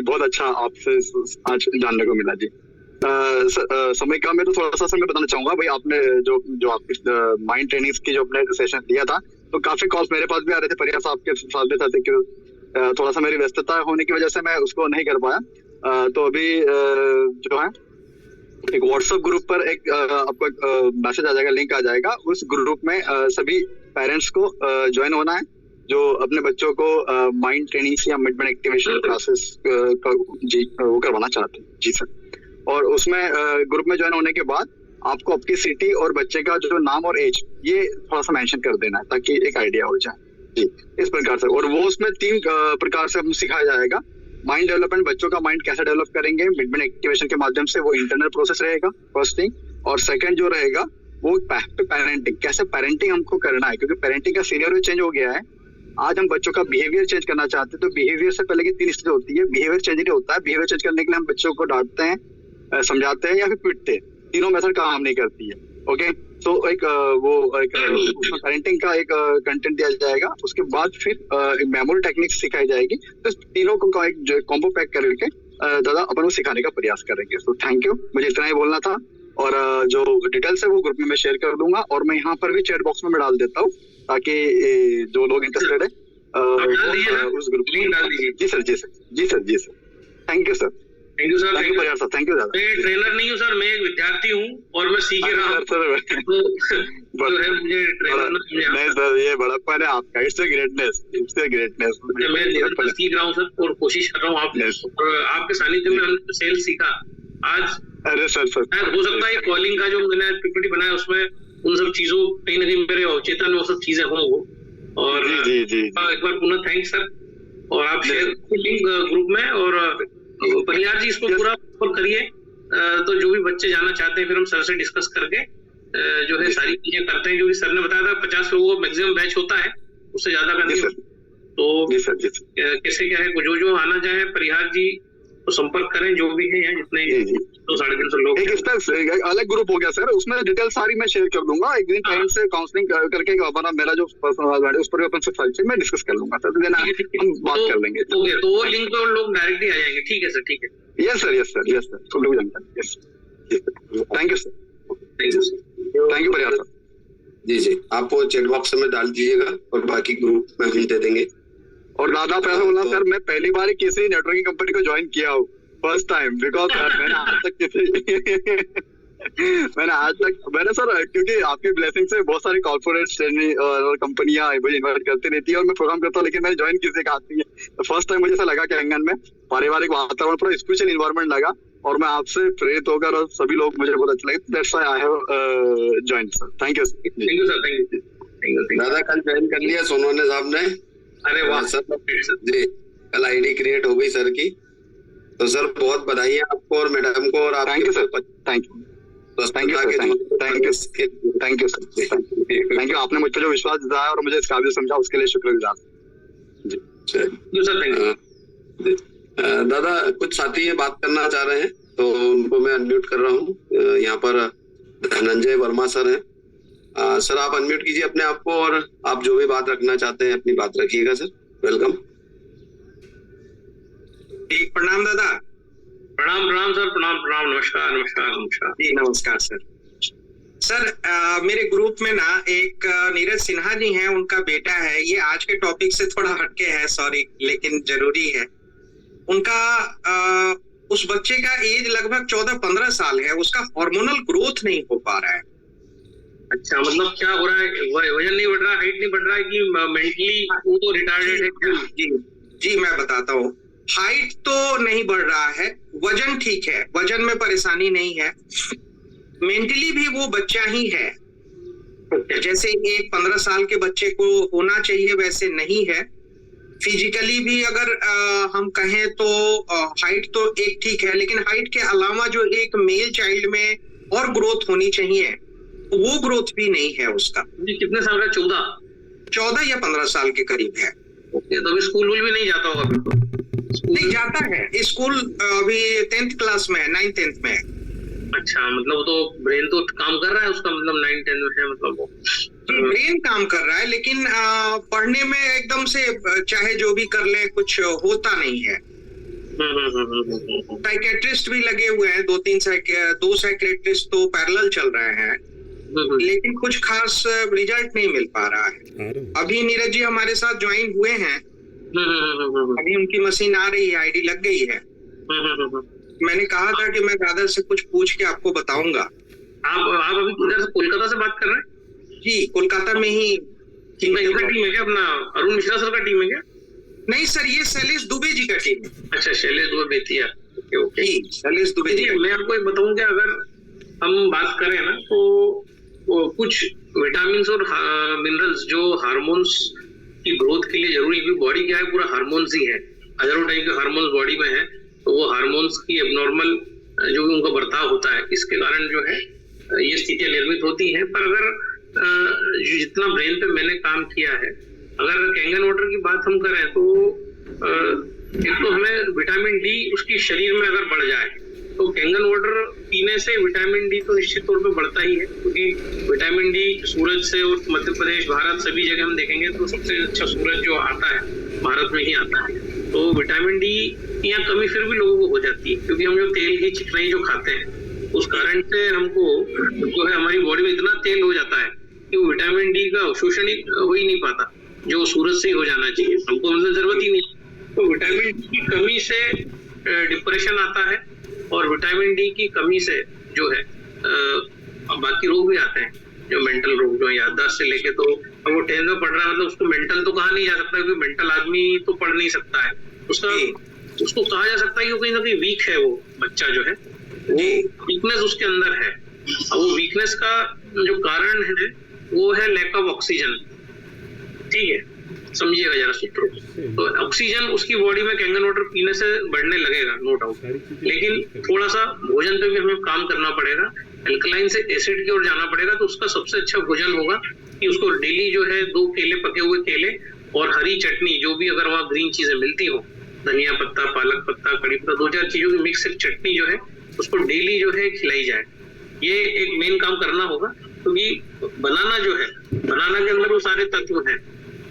बहुत अच्छा आपसे आज जानने को मिला जी। समय कम है तो थोड़ा सा मैं बताना चाहूंगा भाई, आपने जो आपकी माइंड ट्रेनिंग की जो आपने सेशन दिया था, तो काफी कॉल्स मेरे पास भी आ रहे थे। परिया साहब के साथ भी था कि थोड़ा सा मेरी व्यस्तता होने की वजह से मैं उसको नहीं कर पाया। तो अभी जो है एक व्हाट्सएप ग्रुप पर एक आपको मैसेज आ जाएगा, लिंक आ जाएगा। उस ग्रुप में सभी पेरेंट्स को ज्वाइन होना है जो अपने बच्चों को माइंड ट्रेनिंग या मिड ब्रेन एक्टिवेशन क्लासेस जी वो करवाना चाहते हैं जी सर। और उसमें ग्रुप में ज्वाइन होने के बाद आपको आपकी सिटी और बच्चे का जो नाम और एज ये थोड़ा सा मेंशन कर देना है, ताकि एक आइडिया हो जाए जी इस प्रकार से। और वो उसमें 3 प्रकार से सिखाया जाएगा। माइंड डेवलपमेंट, बच्चों का माइंड कैसे डेवलप करेंगे मिड ब्रेन एक्टिवेशन के माध्यम से, वो इंटरनल प्रोसेस रहेगा फर्स्ट थिंग। और सेकंड जो रहेगा वो पेरेंटिंग, कैसे पेरेंटिंग हमको करना है, क्योंकि पेरेंटिंग का सिनेरियो चेंज हो गया है। आज हम बच्चों का बिहेवियर चेंज करना चाहते हैं, तो बिहेवियर से पहले की 3 स्टेज होती है। बिहेवियर चेंज नहीं होता है, बिहेवियर चेंज करने के लिए हम बच्चों को डांटते हैं, समझाते हैं या फिर पीटते हैं, तीनों मेथड काम नहीं करती है। ओके, तो एक उसमें पेरेंटिंग का एक कंटेंट दिया जाएगा, उसके बाद फिर एक मेमोरी टेक्निक सिखाई जाएगी। तो तीनों को एक कॉम्बो पैक करके दादा अपन को सिखाने का प्रयास करेंगे। तो थैंक यू, मुझे इतना ही बोलना था। और जो डिटेल्स है वो ग्रुप में मैं शेयर कर दूंगा, और मैं यहाँ पर भी चैट बॉक्स में डाल देता हूँ, ताकि जो लोग इंटरेस्टेड है उस ग्रुप में डाल दीजिए। जी सर, जी सर, जी सर, जी sir, thank you sir, thank you sir, thank you परिवार सर, थैंक यू दादा। मैं ट्रेनर नहीं हूँ सर, मैं एक विद्यार्थी हूँ और मैं सीख रहा हूँ। जो है मुझे ट्रेनर नहीं सर, ये बड़प्पन है आपका, इट्स ग्रेटनेस, इट्स ग्रेटनेस। मैं निरंतर सीख रहा हूँ सर, और कोशिश कर रहा हूँ आपके सानिध्य में हमने सेल्स सीखा आज। अरे सर हो सकता है कॉलिंग का जो मैंने पीपीटी बनाया उसमें उन सब चीजों कहीं ना कहीं मेरे अवचेतन में वो सब चीजें हों वो। और जी एक बार पुनः थैंक्स सर, और आप शेयर लिंक ग्रुप में, और परिहार जी इसको पूरा करिए, तो जो भी बच्चे जाना चाहते हैं फिर हम सर से डिस्कस करके जो है सारी चीजें करते हैं। जो भी सर ने बताया था 50 लोगों का मैक्सिमम बैच होता है, उससे ज्यादा का नहीं। तो कैसे क्या है, जो आना चाहे परिहार जी तो संपर्क करें, जो भी है यहाँ जितने 200-350 लोग। एक अलग ग्रुप हो गया सर, उसमें डिटेल सारी मैं शेयर कर दूंगा। एक दिन पेरेंट्स से काउंसलिंग करके हमारा मेरा जो पर्सनल है उस पर अपन से मैं डिस्कस कर लूंगा सर, देना हम बात कर लेंगे। तो वो लिंक पे लोग डायरेक्टली आ जाएंगे। ठीक है सर, ठीक है। Yes sir, yes sir, yes sir, सब लोग जानते हैं। Yes, thank you sir, thank you sir, thank you Parihar sir. जी जी, आप वो चैट बॉक्स में डाल दीजिएगा और बाकी ग्रुप में हम दे देंगे। और दादा पैसा बोला सर, मैं पहली बार किसी नेटवर्किंग कंपनी को ज्वाइन किया हूँ, फर्स्ट टाइम, बिकॉज मैंने आज तक मैंने सर, क्योंकि आपकी ब्लेसिंग से बहुत सारी कॉर्पोरेट और कंपनियां मुझे इन्वाइट करती रहती है और मैं प्रोग्राम करता हूँ, लेकिन मैंने ज्वाइन किसी का आती है। तो फर्स्ट टाइम मुझे ऐसा लगा कि आंगन में पारिवारिक वातावरण, पूरा स्पिरिचुअल इन्वायरमेंट लगा, और मैं आपसे प्रेरित होकर और सभी लोग मुझे बहुत अच्छा लगे। That's why I have joined sir. Thank you sir, thank you sir, thank you. दादा कल ज्वाइन कर लिया सोनोने साहब ने। अरे वाह सर जी, कल आईडी क्रिएट हो गई सर की। तो सर बहुत बधाई आपको और मैडम को, और आप thank you sir, thank you, thank you, thank you, thank you sir, thank you. आपने मुझ पर जो विश्वास दिखाया और मुझे इस काबिल समझा, उसके लिए शुक्रगुजार जी। Sir thank you. दादा कुछ साथी बात करना चाह रहे हैं, तो उनको मैं अनम्यूट कर रहा हूँ। यहाँ पर धनंजय वर्मा सर हैं। सर आप अनम्यूट कीजिए अपने आप को, और आप जो भी बात रखना चाहते हैं अपनी बात रखिएगा सर। वेलकम। ठीक, प्रणाम दादा। प्रणाम सर, प्रणाम, नमस्कार जी नमस्कार सर। सर मेरे ग्रुप में ना एक नीरज सिन्हा जी हैं, उनका बेटा है, ये आज के टॉपिक से थोड़ा हटके है, सॉरी, लेकिन जरूरी है। उनका उस बच्चे का एज लगभग 14-15 साल है, उसका हार्मोनल ग्रोथ नहीं हो पा रहा है। अच्छा, मतलब क्या हो रहा है, वजन नहीं बढ़ रहा, हाइट नहीं बढ़ रहा है, कि मेंटली वो तो रिटार्डेड है क्या? जी मैं बताता हूँ। हाइट तो नहीं बढ़ रहा है, वजन ठीक है, वजन में परेशानी नहीं है, मेंटली भी वो बच्चा ही है, जैसे एक 15 साल के बच्चे को होना चाहिए वैसे नहीं है। फिजिकली भी अगर हम कहें तो हाइट तो एक ठीक है, लेकिन हाइट के अलावा जो एक मेल चाइल्ड में और ग्रोथ होनी चाहिए वो ग्रोथ भी नहीं है उसका। कितने साल का? 14 या 15 साल के करीब है। तो अभी स्कूल भी नहीं जाता होगा? नहीं जाता है, स्कूल अभी 10th क्लास में है, 9th-10th में है। अच्छा, मतलब तो ब्रेन तो काम कर रहा है उसका, मतलब 9th-10th में है, मतलब वो ब्रेन काम कर रहा है, लेकिन पढ़ने में एकदम से चाहे जो भी कर ले कुछ होता नहीं है। साइकेट्रिस्ट भी लगे हुए हैं, 2 साइकेट्रिस्ट तो पैरेलल चल रहे हैं, लेकिन कुछ खास रिजल्ट नहीं मिल पा रहा है। अभी नीरज जी हमारे साथ ज्वाइन हुए हैं, अभी उनकी मशीन आ रही है, आईडी लग गई है। मैंने कहा था कि मैं दादा से कुछ पूछ के आपको बताऊंगा। आप अभी किधर से, कोलकाता से बात कर रहे हैं? जी कोलकाता में ही। टीम है क्या अपना? अरुण मिश्रा सर का टीम है क्या? नहीं सर, ये शैलेश दुबे जी का टीम है। अच्छा, शैलेश दुबे बेतिया। ओके, शैलेश दुबे जी। मैं आपको एक बताऊं कि अगर हम बात करें ना तो कुछ विटामिन और मिनरल्स जो हार्मोन्स की ग्रोथ के लिए जरूरी, क्योंकि बॉडी क्या है, पूरा हार्मोन्स ही है, हजारों टाइप के हार्मोन्स बॉडी में है, तो वो हार्मोन्स की एबनॉर्मल जो भी उनका बर्ताव होता है, इसके कारण जो है ये स्थितियां निर्मित होती हैं। पर अगर जितना ब्रेन पे मैंने काम किया है अगर कैंगन वाटर की बात हम करें तो एक तो हमें विटामिन डी उसकी शरीर में अगर बढ़ जाए तो कैंगन वाटर पीने से विटामिन डी तो निश्चित तौर पे बढ़ता ही है, क्योंकि विटामिन डी सूरज से, और मध्य प्रदेश, भारत सभी जगह हम देखेंगे तो सबसे अच्छा सूरज जो आता है भारत में ही आता है। तो विटामिन डी की यहाँ कमी फिर भी लोगों को हो जाती है, क्योंकि हम जो तेल की चिकनाई जो खाते हैं उस कारण से हमको जो है हमारी बॉडी में इतना तेल हो जाता है कि वो विटामिन डी का अवशोषण हो ही नहीं पाता, जो सूरज से ही हो जाना चाहिए, हमको मतलब जरूरत ही नहीं। तो विटामिन डी की कमी से डिप्रेशन आता है, और विटामिन डी की कमी से जो है बाकी रोग भी आते हैं, जो मेंटल रोग, जो याददाश्त से लेके, तो अब वो 10th में पढ़ रहा है मतलब उसको मेंटल तो कहा नहीं जा सकता, क्योंकि मेंटल आदमी तो पढ़ नहीं सकता है, उसको कहा जा सकता है कि कहीं ना कहीं वीक है वो बच्चा, जो है वो वीकनेस उसके अंदर है। अब वो वीकनेस का जो कारण है वो है लैक ऑफ ऑक्सीजन। ठीक है, समझिएगा जरा सूत्रों। तो ऑक्सीजन उसकी बॉडी में कैंगन वाटर पीने से बढ़ने लगेगा, नो डाउट, लेकिन थोड़ा सा भोजन पे भी हमें काम करना पड़ेगा, एल्कलाइन से एसिड की ओर जाना पड़ेगा। तो उसका सबसे अच्छा भोजन होगा कि उसको डेली जो है 2 केले, पके हुए केले और हरी चटनी, जो भी अगर वहाँ ग्रीन चीजें मिलती हो, धनिया पत्ता, पालक पत्ता, कड़ी पत्ता, 2-4 चीजों की मिक्स एक चटनी जो है उसको डेली जो है खिलाई जाए। ये एक मेन काम करना होगा, क्योंकि बनाना जो है, बनाना के अंदर वो सारे तत्व हैं।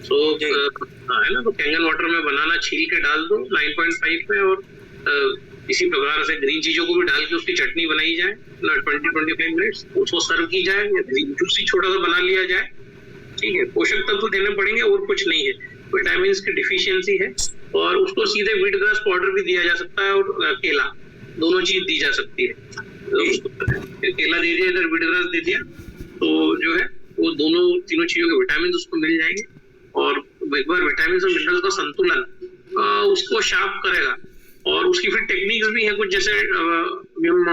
तो है ना, तो कैंगन वाटर में बनाना छील के डाल दो 9.5 पे, और इसी प्रकार से ग्रीन चीजों को भी डाल के उसकी चटनी बनाई जाए 20-25 मिनट्स, उसको सर्व की जाए, या जूस ही छोटा सा बना लिया जाए। ठीक है, पोषक तत्व देने पड़ेंगे और कुछ नहीं है, विटामिन की डिफिशियंसी है, और उसको सीधे व्हीट ग्रास पाउडर भी दिया जा सकता है, और केला, दोनों चीज दी जा सकती है। तो केला दे दिया, इधर व्हीट ग्रास दे दिया, तो जो है वो तीनों चीजों के विटामिन उसको मिल जाएंगे, और एक बार विटामिन और मिनरल्स का संतुलन उसको शार्प करेगा। और उसकी फिर टेक्निक्स भी है कुछ, जैसे हम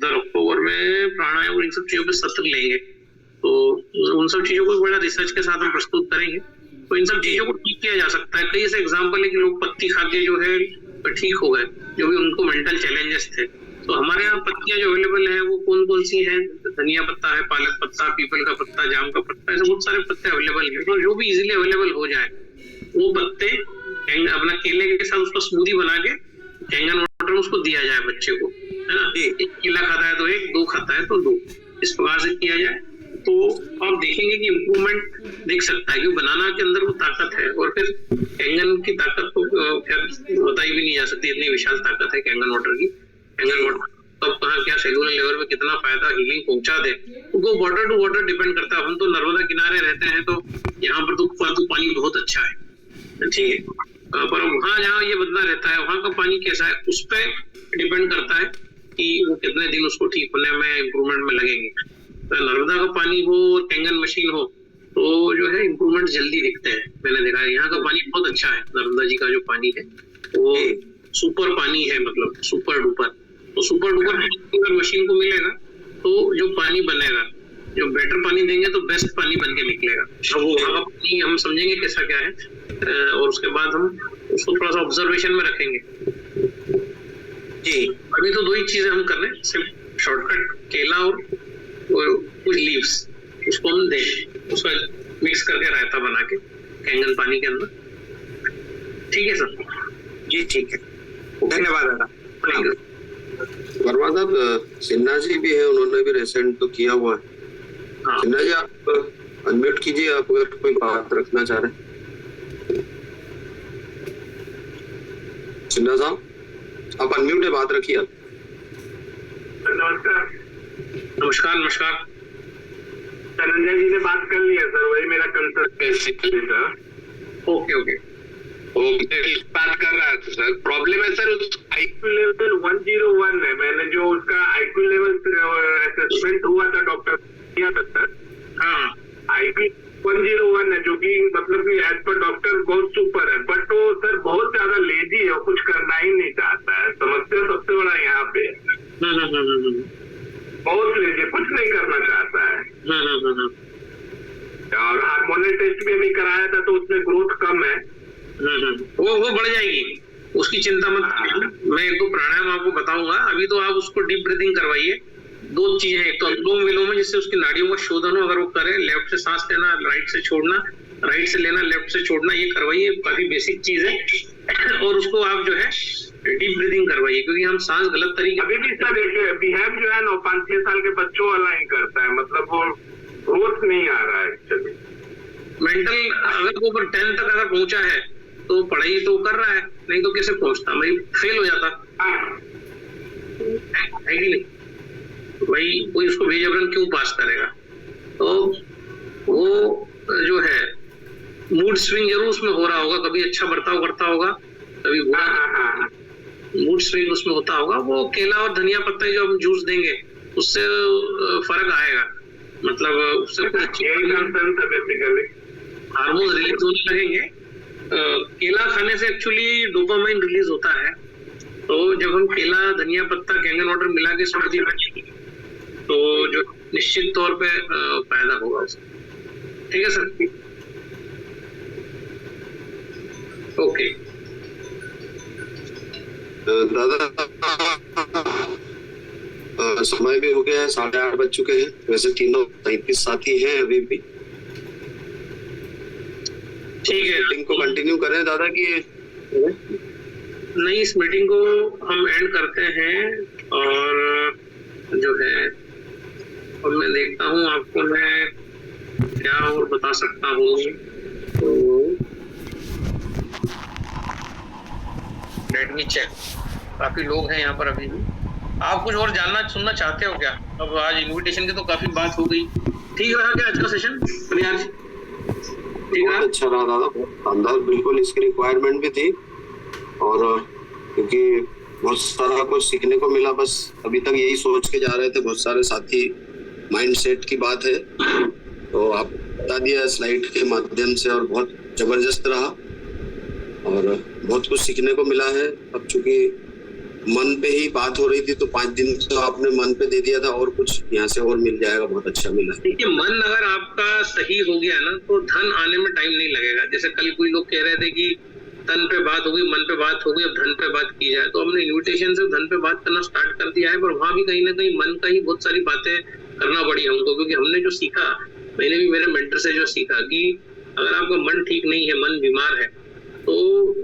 अक्टूबर में प्राणायाम और इन सब चीजों पे सत्र लेंगे, तो उन सब चीजों को बड़ा रिसर्च के साथ हम प्रस्तुत करेंगे। तो इन सब चीजों को ठीक किया जा सकता है। कई ऐसे एग्जाम्पल है कि लोग पत्ती खा के जो है ठीक हो गए, जो भी उनको मेंटल चैलेंजेस थे। तो हमारे यहाँ पत्तियां जो अवेलेबल है वो कौन कौन सी है? धनिया पत्ता है, पालक पत्ता, पीपल का पत्ता, जाम का पत्ता, ऐसे बहुत सारे पत्ते अवेलेबल है। तो जो भी इजीली अवेलेबल हो जाए वो पत्ते अपना केले के साथ उसका स्मूदी बना के कैंगन वाटर में उसको दिया जाए बच्चे को, है ना। एक केला खाता है तो 1, 2 खाता है तो 2, इस प्रकार से किया जाए तो आप देखेंगे कि इम्प्रूवमेंट दिख सकता है, क्योंकि बनाना के अंदर वो ताकत है। और फिर कैंगन की ताकत तो बताई भी नहीं जा सकती, इतनी विशाल ताकत है कैंगन वाटर की। कैंगन वाटर तब कहाँ क्या सेलुलर लेवल पे कितना फायदा, हीलिंग पहुंचा दे, वो वाटर टू वाटर डिपेंड करता है। हम तो नर्मदा किनारे रहते हैं, तो यहाँ पर तो पानी बहुत अच्छा है, ठीक है, पर वहाँ जहाँ ये बंदा रहता है वहाँ का पानी कैसा है उस पर डिपेंड करता है कि वो कितने दिन उसको ठीक होने में, इम्प्रूवमेंट में लगेंगे। तो नर्मदा का पानी हो और कैंगन मशीन हो तो जो है इम्प्रूवमेंट जल्दी दिखते हैं। मैंने देखा है यहाँ का पानी बहुत अच्छा है, नर्मदा जी का जो पानी है वो सुपर पानी है, मतलब सुपर डुपर। तो सुपर डुपर अगर मशीन को मिलेगा तो जो पानी बनेगा, जो बेटर पानी देंगे तो बेस्ट पानी बन के निकलेगा। अब वो वहाँ का पानी हम समझेंगे कैसा क्या है, और उसके बाद हम उसको थोड़ा सा ऑब्जर्वेशन में रखेंगे। जी, अभी तो 2 ही चीजें हम कर रहे हैं, सिर्फ शॉर्टकट केला और कुछ लीव्स, उसको हम दें, उसका मिक्स करके रायता बना के कैंगन पानी के अंदर। ठीक है सर? जी ठीक है, धन्यवाद दादा। वर्मा साहब, सिन्हा जी भी है, उन्होंने भी रिसेंट तो किया हुआ है। हाँ। सिन्हा जी आप अनम्यूट कीजिए, आप अगर कोई बात रखना चाह रहे हैं। सिन्हा साहब आप अनम्यूट है, बात रखिए आप। नमस्कार। नमस्कार नमस्कार। धनंजय जी ने बात कर लिया सर, वही मेरा कंसर्न है सर। ओके ओके बात कर रहा था सर। प्रॉब्लम है सर, आईक्यू लेवल 101 है। मैंने जो उसका आईक्यू लेवल असेसमेंट हुआ था डॉक्टर किया था सर। हाँ, आईक्यू 101 है, जो कि मतलब कि एज पर डॉक्टर बहुत सुपर है, बट वो सर बहुत ज्यादा लेजी है, कुछ करना ही नहीं चाहता है। समस्या सबसे बड़ा यहाँ पे बहुत लेजी, कुछ नहीं करना चाहता है। और हार्मोनल टेस्ट भी अभी कराया था तो उसमें ग्रोथ कम है। वो बढ़ जाएगी, उसकी चिंता मत करिए। मैं 1-2 प्राणायाम आपको बताऊंगा। अभी तो आप उसको डीप ब्रीथिंग करवाइए, दो चीजें, एक तो अनुलोम विलोम है जिससे उसकी नाड़ियों का शोधन हो, अगर वो करे, लेफ्ट से सांस लेना, राइट से छोड़ना, राइट से लेना, लेफ्ट से छोड़ना, ये करवाइए, काफी बेसिक चीज है। और उसको आप जो है डीप ब्रीदिंग करवाइए, क्योंकि हम सांस गलत तरीके अभी भी सर बिहेव जो है 9-5-6 साल के बच्चों वाला ही करता है, मतलब वो ग्रोथ नहीं आ रहा है एक्चुअली। मेंटल, अगर वो 10 तक अगर पहुंचा है तो पढ़ाई तो कर रहा है, नहीं तो कैसे पहुंचता भाई, फेल हो जाता है कि नहीं भाई, कोई उसको बेजबरन क्यों पास करेगा। तो वो जो है मूड स्विंग जरूर उसमें हो रहा होगा, कभी अच्छा बर्ताव करता होगा, कभी बुरा, मूड स्विंग उसमें होता होगा। वो केला और धनिया पत्ता जो हम जूस देंगे उससे फर्क आएगा, मतलब उससे हार्मोन रिलीज होने लगेंगे। केला खाने से एक्चुअली डोपामाइन रिलीज होता है, तो जब हम केला, धनिया पत्ता, कैंगन वाटर मिला के स्मूदी बनाएंगे तो जो निश्चित तौर पे फायदा होगा उसका। ठीक है सर, ओके। दादा समय भी हो गया है, 8:30 बज चुके हैं। वैसे तीनों 35 साथी हैं अभी भी। ठीक है, मीटिंग को कंटिन्यू करें दादा की नहीं, इस मीटिंग को हम एंड करते हैं। और जो है अब मैं देखता हूँ आपको मैं क्या और बता सकता हूँ। तो लेट मी चेक, काफी लोग हैं यहाँ पर अभी भी। आप कुछ और जानना सुनना चाहते हो क्या? अब आज इनविटेशन की तो काफी बात हो गई। ठीक रहा क्या आज का सेशन परिहार जी? ठीक रहा? बहुत अच्छा रहा दादा, शानदार, बिल्कुल इसकी रिक्वायरमेंट भी थी। और क्योंकि बहुत सारा कुछ सीखने को मिला, बस अभी तक यही सोच के जा रहे थे, बहुत सारे साथी माइंडसेट की बात है, तो आप बता दिया स्लाइड के माध्यम से, और बहुत जबरदस्त रहा और बहुत कुछ सीखने को मिला है। अब चूंकि मन पे ही बात हो रही थी तो 5 दिन तो आपने मन पे दे दिया था, और कुछ यहाँ से और मिल जाएगा, बहुत अच्छा मिला। देखिए, मन अगर आपका सही हो गया ना तो धन आने में टाइम नहीं लगेगा। जैसे कल कोई लोग कह रहे थे कि तन पे बात होगी, मन पे बात होगी, अब धन पे बात की जाए, तो हमने इन्विटेशन से धन पे बात करना स्टार्ट कर दिया है। पर वहां भी कहीं ना कहीं मन का ही बहुत सारी बातें करना पड़ी हमको, क्योंकि हमने जो सीखा, मैंने भी मेरे मेंटर से जो सीखा कि अगर आपका मन ठीक नहीं है, मन बीमार है, तो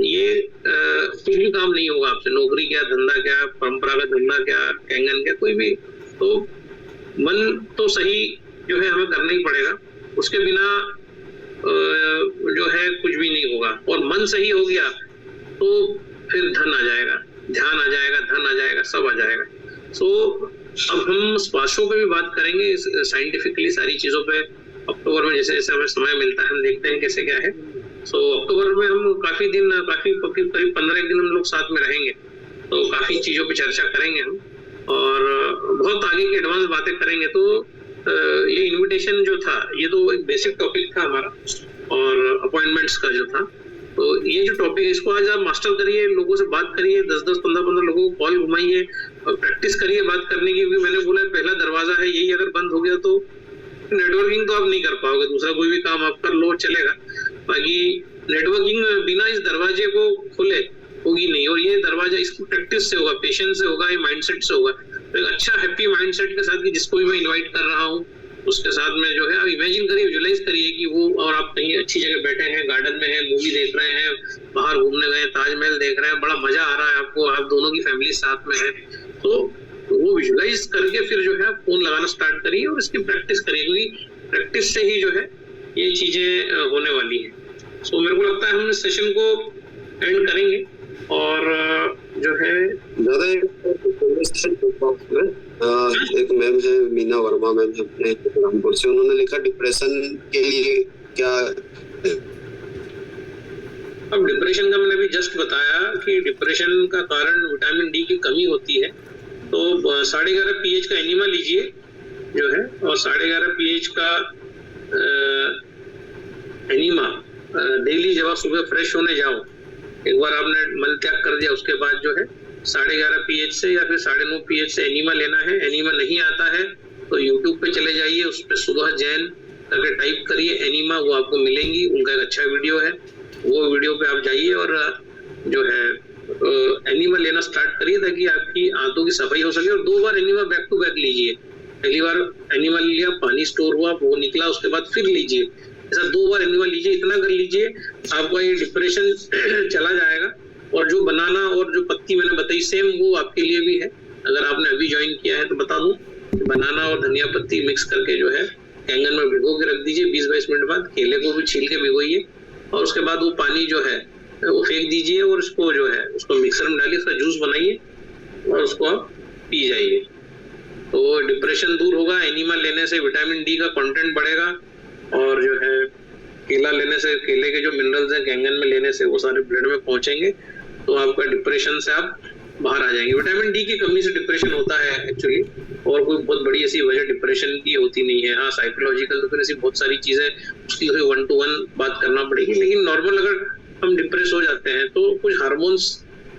ये कुछ भी काम नहीं होगा आपसे। नौकरी क्या, धंधा क्या, परंपरागत धंधा क्या, कैंगन क्या, कोई भी। तो मन तो सही जो है हमें करना ही पड़ेगा, उसके बिना जो है कुछ भी नहीं होगा। और मन सही हो गया तो फिर धन आ जाएगा, ध्यान आ जाएगा, धन आ जाएगा, सब आ जाएगा। सो अब हम श्वासों पे भी बात करेंगे साइंटिफिकली सारी चीजों पे। अक्टूबर में जैसे जैसे हमें समय मिलता है हम देखते हैं कैसे क्या है। सो अक्टूबर में हम काफी करीब 15 दिन हम लोग साथ में रहेंगे, तो काफी चीजों पे चर्चा करेंगे हम, और बहुत आगे की एडवांस बातें करेंगे। तो ये इनविटेशन जो था ये तो एक बेसिक टॉपिक था हमारा, और अपॉइंटमेंट्स का जो था, तो ये जो टॉपिक है इसको आज आप मास्टर करिए, लोगों से बात करिए, 10-10, 15-15 लोगों को कॉल घुमाइए और प्रैक्टिस करिए बात करने की। क्योंकि मैंने बोला पहला दरवाजा है यही, अगर बंद हो गया तो नेटवर्किंग तो आप नहीं कर पाओगे, दूसरा कोई भी काम आप कर लो चलेगा, बाकी नेटवर्किंग बिना इस दरवाजे को खोले होगी नहीं। और ये दरवाजा इसकी प्रैक्टिस से होगा, पेशेंस से होगा, ये माइंडसेट से होगा। तो एक अच्छा हैप्पी माइंडसेट के साथ कि जिसको भी मैं इनवाइट कर रहा हूँ उसके साथ में जो है आप इमेजिन करिए, विजुलाइज करिए कि वो और आप कहीं अच्छी जगह बैठे हैं, गार्डन में हैं, मूवी देख रहे हैं, बाहर घूमने गए, ताजमहल देख रहे हैं, बड़ा मजा आ रहा है आपको, आप दोनों की फैमिली साथ में है। तो वो विजुलाइज करके फिर जो है फोन लगाना स्टार्ट करिए और इसकी प्रैक्टिस करिए, क्योंकि प्रैक्टिस से ही जो है ये चीजें होने वाली है। सो मेरे को लगता है हम इस सेशन को एंड करेंगे। और जो है एक मैम है मीना वर्मा मैम है अपने रामपुर से, उन्होंने लिखा डिप्रेशन के लिए क्या। अब डिप्रेशन का मैंने भी जस्ट बताया कि डिप्रेशन का कारण विटामिन डी की कमी होती है। तो 11.5 pH का एनिमा लीजिए जो है, और 11.5 pH का एनिमा डेली जब आप सुबह फ्रेश होने जाओ, एक बार आपने मल त्याग कर दिया उसके बाद जो है 11.5 pH से या फिर 9.5 pH से एनिमा लेना है। एनिमा नहीं आता है तो यूट्यूब पे चले जाइए, उस पर सुबह जैन करके टाइप करिए एनिमा, वो आपको मिलेंगी। उनका एक अच्छा वीडियो है, वो वीडियो पे आप जाइए और जो है एनिमा लेना स्टार्ट करिए ताकि आपकी आंतों की सफाई हो सके। और 2 बार एनिमा बैक टू बैक लीजिए, पहली बार एनिमल लिया, पानी स्टोर हुआ, वो निकला, उसके बाद फिर लीजिए, ऐसा 2 बार एनिमल लीजिए, इतना कर लीजिए, आपका ये डिप्रेशन चला जाएगा। और जो बनाना और जो पत्ती मैंने बताई सेम वो आपके लिए भी है। अगर आपने अभी ज्वाइन किया है तो बता दूं, बनाना और धनिया पत्ती मिक्स करके जो है कैंगन में भिगो के रख दीजिए। 20-22 मिनट बाद केले को भी छील के भिगोइए और उसके बाद वो पानी जो है वो फेंक दीजिए और उसको जो है उसको मिक्सर में डालिए, उसका जूस बनाइए और उसको आप पी जाइए। तो डिप्रेशन दूर होगा। एनिमल लेने से विटामिन डी का कंटेंट बढ़ेगा और जो है केला लेने से, केले के जो मिनरल्स हैं कैंगन में लेने से वो सारे ब्लड में पहुंचेंगे, तो आपका डिप्रेशन से आप बाहर आ जाएंगे। विटामिन डी की कमी से डिप्रेशन होता है एक्चुअली, और कोई बहुत बड़ी ऐसी वजह डिप्रेशन की होती नहीं है। हाँ, साइकोलॉजिकल तो फिर ऐसी बहुत सारी चीजें, उसकी 1-to-1 बात करना पड़ेगी, लेकिन नॉर्मल अगर हम डिप्रेस हो जाते हैं तो कुछ हार्मोन्स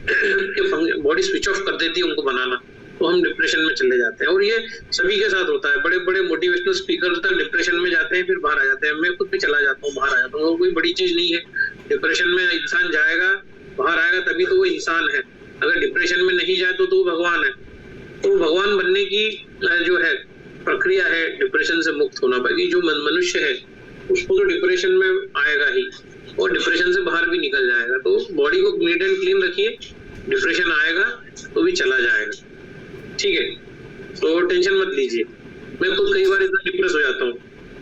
के बॉडी स्विच ऑफ कर देती है उनको बनाना, तो हम डिप्रेशन में चले जाते हैं। और ये सभी के साथ होता है। बड़े बड़े मोटिवेशनल स्पीकर तक डिप्रेशन में जाते हैं, फिर बाहर आ जाते हैं। मैं खुद भी चला जाता हूँ, बाहर आ जाता हूँ, वो कोई बड़ी चीज नहीं है। डिप्रेशन में इंसान जाएगा, बाहर आएगा, तभी तो वो इंसान है। अगर डिप्रेशन में नहीं जाए तो वो भगवान है। तो भगवान बनने की जो है प्रक्रिया है डिप्रेशन से मुक्त होना पाएगी। जो मनुष्य है उसको तो डिप्रेशन में आएगा ही और डिप्रेशन से बाहर भी निकल जाएगा। तो बॉडी को नीट एंड क्लीन रखिए, डिप्रेशन आएगा तो भी चला जाएगा, ठीक है। तो टेंशन मत लीजिए। मैं खुद कई बार इतना डिप्रेस हो जाता हूँ,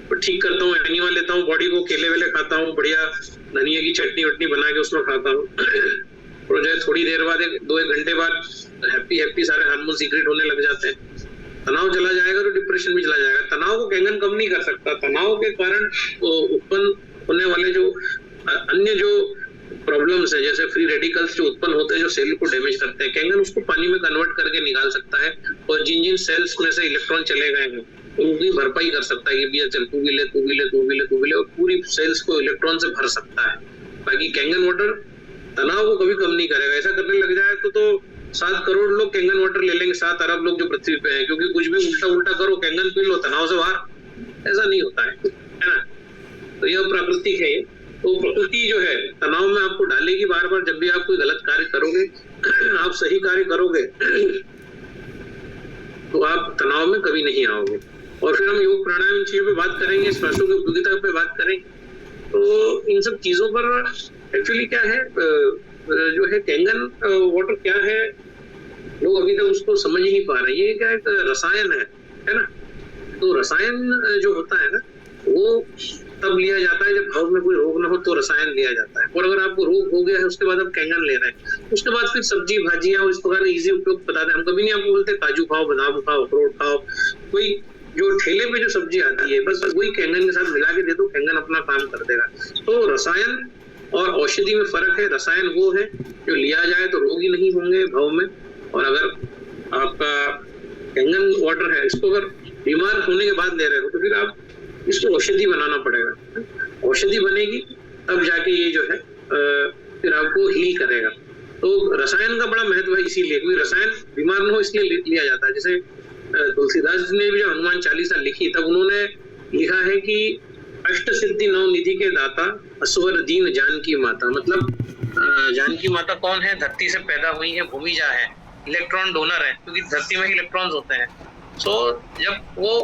पर ठीक करता हूँ, एनिमल लेता हूँ, बॉडी को केले वेले खाता हूँ, बढ़िया धनिया की चटनी वटनी बना के उसमें खाता हूँ और जो है थोड़ी देर बाद 1-2 घंटे बाद हैप्पी सारे हार्मोन सीक्रेट होने लग जाते हैं। तनाव चला जाएगा तो डिप्रेशन भी चला जाएगा। तनाव को कैंगन कम नहीं कर सकता। तनाव के कारण उत्पन्न होने वाले जो अन्य जो प्रॉब्लम्स है, जैसे फ्री रेडिकल्स जो उत्पन्न होते हैं जो सेल को डैमेज करते हैं, कैंगन उसको पानी में कन्वर्ट करके निकाल सकता है और जिन जिन सेल्स में से इलेक्ट्रॉन चले गए हैं उनकी भरपाई कर सकता है कि भैया चल तू भी ले, तू भी ले, तू भी ले, तू भी ले, और पूरी सेल्स को इलेक्ट्रॉन से भर सकता है। बाकी कैंगन वाटर तनाव को कभी कम नहीं करेगा। ऐसा करने लग जाए तो 7 करोड़ लोग कैंगन वाटर ले लेंगे, 7 अरब लोग जो पृथ्वी पे हैं, क्योंकि कुछ भी उल्टा उल्टा करो, कैंगन पी लो, तनाव से बाहर। ऐसा नहीं होता है ना। तो यह प्राकृतिक है। तो प्रकृति जो है तनाव में आपको डालेगी बार बार। जब भी आप कोई गलत कार्य करोगे, आप सही कार्य करोगे तो आप तनाव में कभी नहीं आओगे। और फिर हम योग प्राणायाम इन चीजों पे बात करेंगे, श्वासों की उपयोगिता पे बात करेंगे। तो इन सब चीजों पर एक्चुअली क्या है, जो है कैंगन वाटर क्या है, लोग अभी तक उसको समझ ही नहीं पा रहे। ये क्या एक रसायन है ना। तो रसायन जो होता है ना, वो तब लिया जाता है जब भाव में कोई रोग ना हो, तो रसायन लिया जाता है। और अगर आपको रोग हो गया है उसके बाद आप कैंगन ले रहे हैं, उसके बाद फिर सब्जी भाजियां और इस प्रकार इजी उपयोग बताते हैं। हम कभी नहीं आपको बोलते काजू खाओ, बादाम खाओ, अखरोट खाओ। कोई जो ठेले पे जो सब्जी आती है बस वही कैंगन के साथ मिला के दे दो, कैंगन अपना काम कर देगा। तो रसायन और औषधि में फर्क है। रसायन वो है जो लिया जाए तो रोग ही नहीं होंगे भाव में, और अगर आपका कैंगन वाटर है इसको अगर बीमार होने के बाद ले रहे हो तो फिर आप इसको औषधि बनाना पड़ेगा। औषधि बनेगी तब जाके ये जो है फिर आपको हील करेगा। तो रसायन का बड़ा महत्व है, इसीलिए क्योंकि रसायन बीमार न हो इसलिए लिया जाता है। जैसे तुलसीदास जी ने भी जब हनुमान चालीसा लिखी तब उन्होंने लिखा है कि अष्ट सिद्धि नौ निधि के दाता, असवर दीन जानकी माता। मतलब जानकी माता कौन है? धरती से पैदा हुई है, भूमिजा है, इलेक्ट्रॉन डोनर है, क्योंकि धरती में इलेक्ट्रॉन्स होते हैं। सो जब वो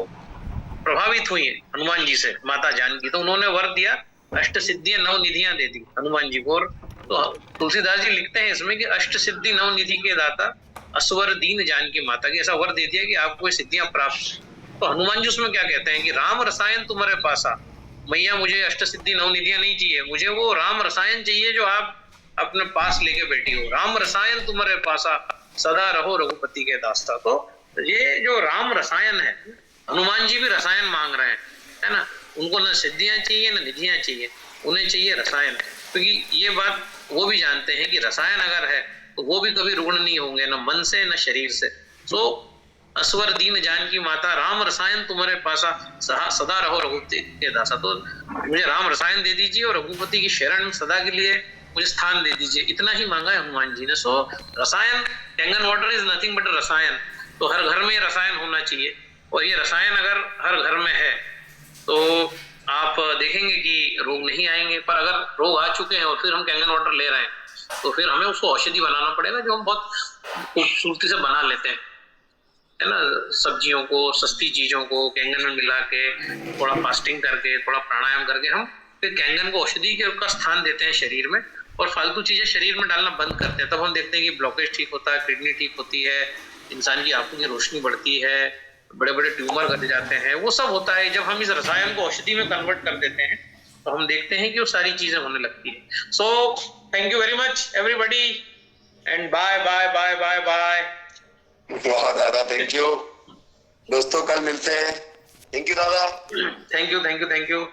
प्रभावित हुई हनुमान जी से माता जानकी, तो उन्होंने वर दिया, अष्ट सिद्धियां 9 निधियां दे दी हनुमान जी को। और तो तुलसीदास जी लिखते हैं इसमें कि अष्ट सिद्धि 9 निधि के दाता, असवर दीन जानकी माता, की ऐसा वर दे दिया कि आपको सिद्धियां प्राप्त। तो हनुमान जी उसमें क्या कहते हैं कि राम रसायन तुम्हारे पासा, मैया मुझे अष्ट सिद्धि 9 निधियां नहीं चाहिए, मुझे वो राम रसायन चाहिए जो आप अपने पास लेके बैठी हो। राम रसायन तुम्हारे पासा, सदा रहो रघुपति के दास्ता। तो ये जो राम रसायन है, हनुमान जी भी रसायन मांग रहे हैं, है ना। उनको न सिद्धियां चाहिए न निधियां चाहिए, उन्हें चाहिए रसायन। क्योंकि ये बात वो भी जानते हैं कि रसायन अगर है तो वो भी कभी रुग्ण नहीं होंगे, न मन से न शरीर से। सो असवर दीन जानकी माता, राम रसायन तुम्हारे पासा, सदा रहो रघुपति के दासा। तो मुझे राम रसायन दे दीजिए और रघुपति की शरण में सदा के लिए मुझे स्थान दे दीजिए। इतना ही मांगा है हनुमान जी ने। सो रसायन, Kangen water is nothing but रसायन। तो हर घर में रसायन होना चाहिए, और ये रसायन अगर हर घर में है तो आप देखेंगे कि रोग नहीं आएंगे। पर अगर रोग आ चुके हैं और फिर हम कैंगन वाटर ले रहे हैं तो फिर हमें उसको औषधि बनाना पड़ेगा, जो हम बहुत खूबसूरती से बना लेते हैं। है ना, सब्जियों को, सस्ती चीजों को कैंगन में मिला के, थोड़ा फास्टिंग करके, थोड़ा प्राणायाम करके हम फिर कैंगन को औषधि के का स्थान देते हैं शरीर में, और फालतू चीजें शरीर में डालना बंद करते हैं। तब हम देखते हैं कि ब्लॉकेज ठीक होता है, किडनी ठीक होती है, इंसान की आंखों की रोशनी बढ़ती है, बड़े बड़े ट्यूमर घट जाते हैं। वो सब होता है जब हम इस रसायन को औषधि में कन्वर्ट कर देते हैं, तो हम देखते हैं कि वो सारी चीजें होने लगती है। So thank you very much everybody and bye bye bye bye bye. बहुत दादा, थैंक यू दोस्तों, कल मिलते हैं। थैंक यू दादा। Thank you thank you thank you.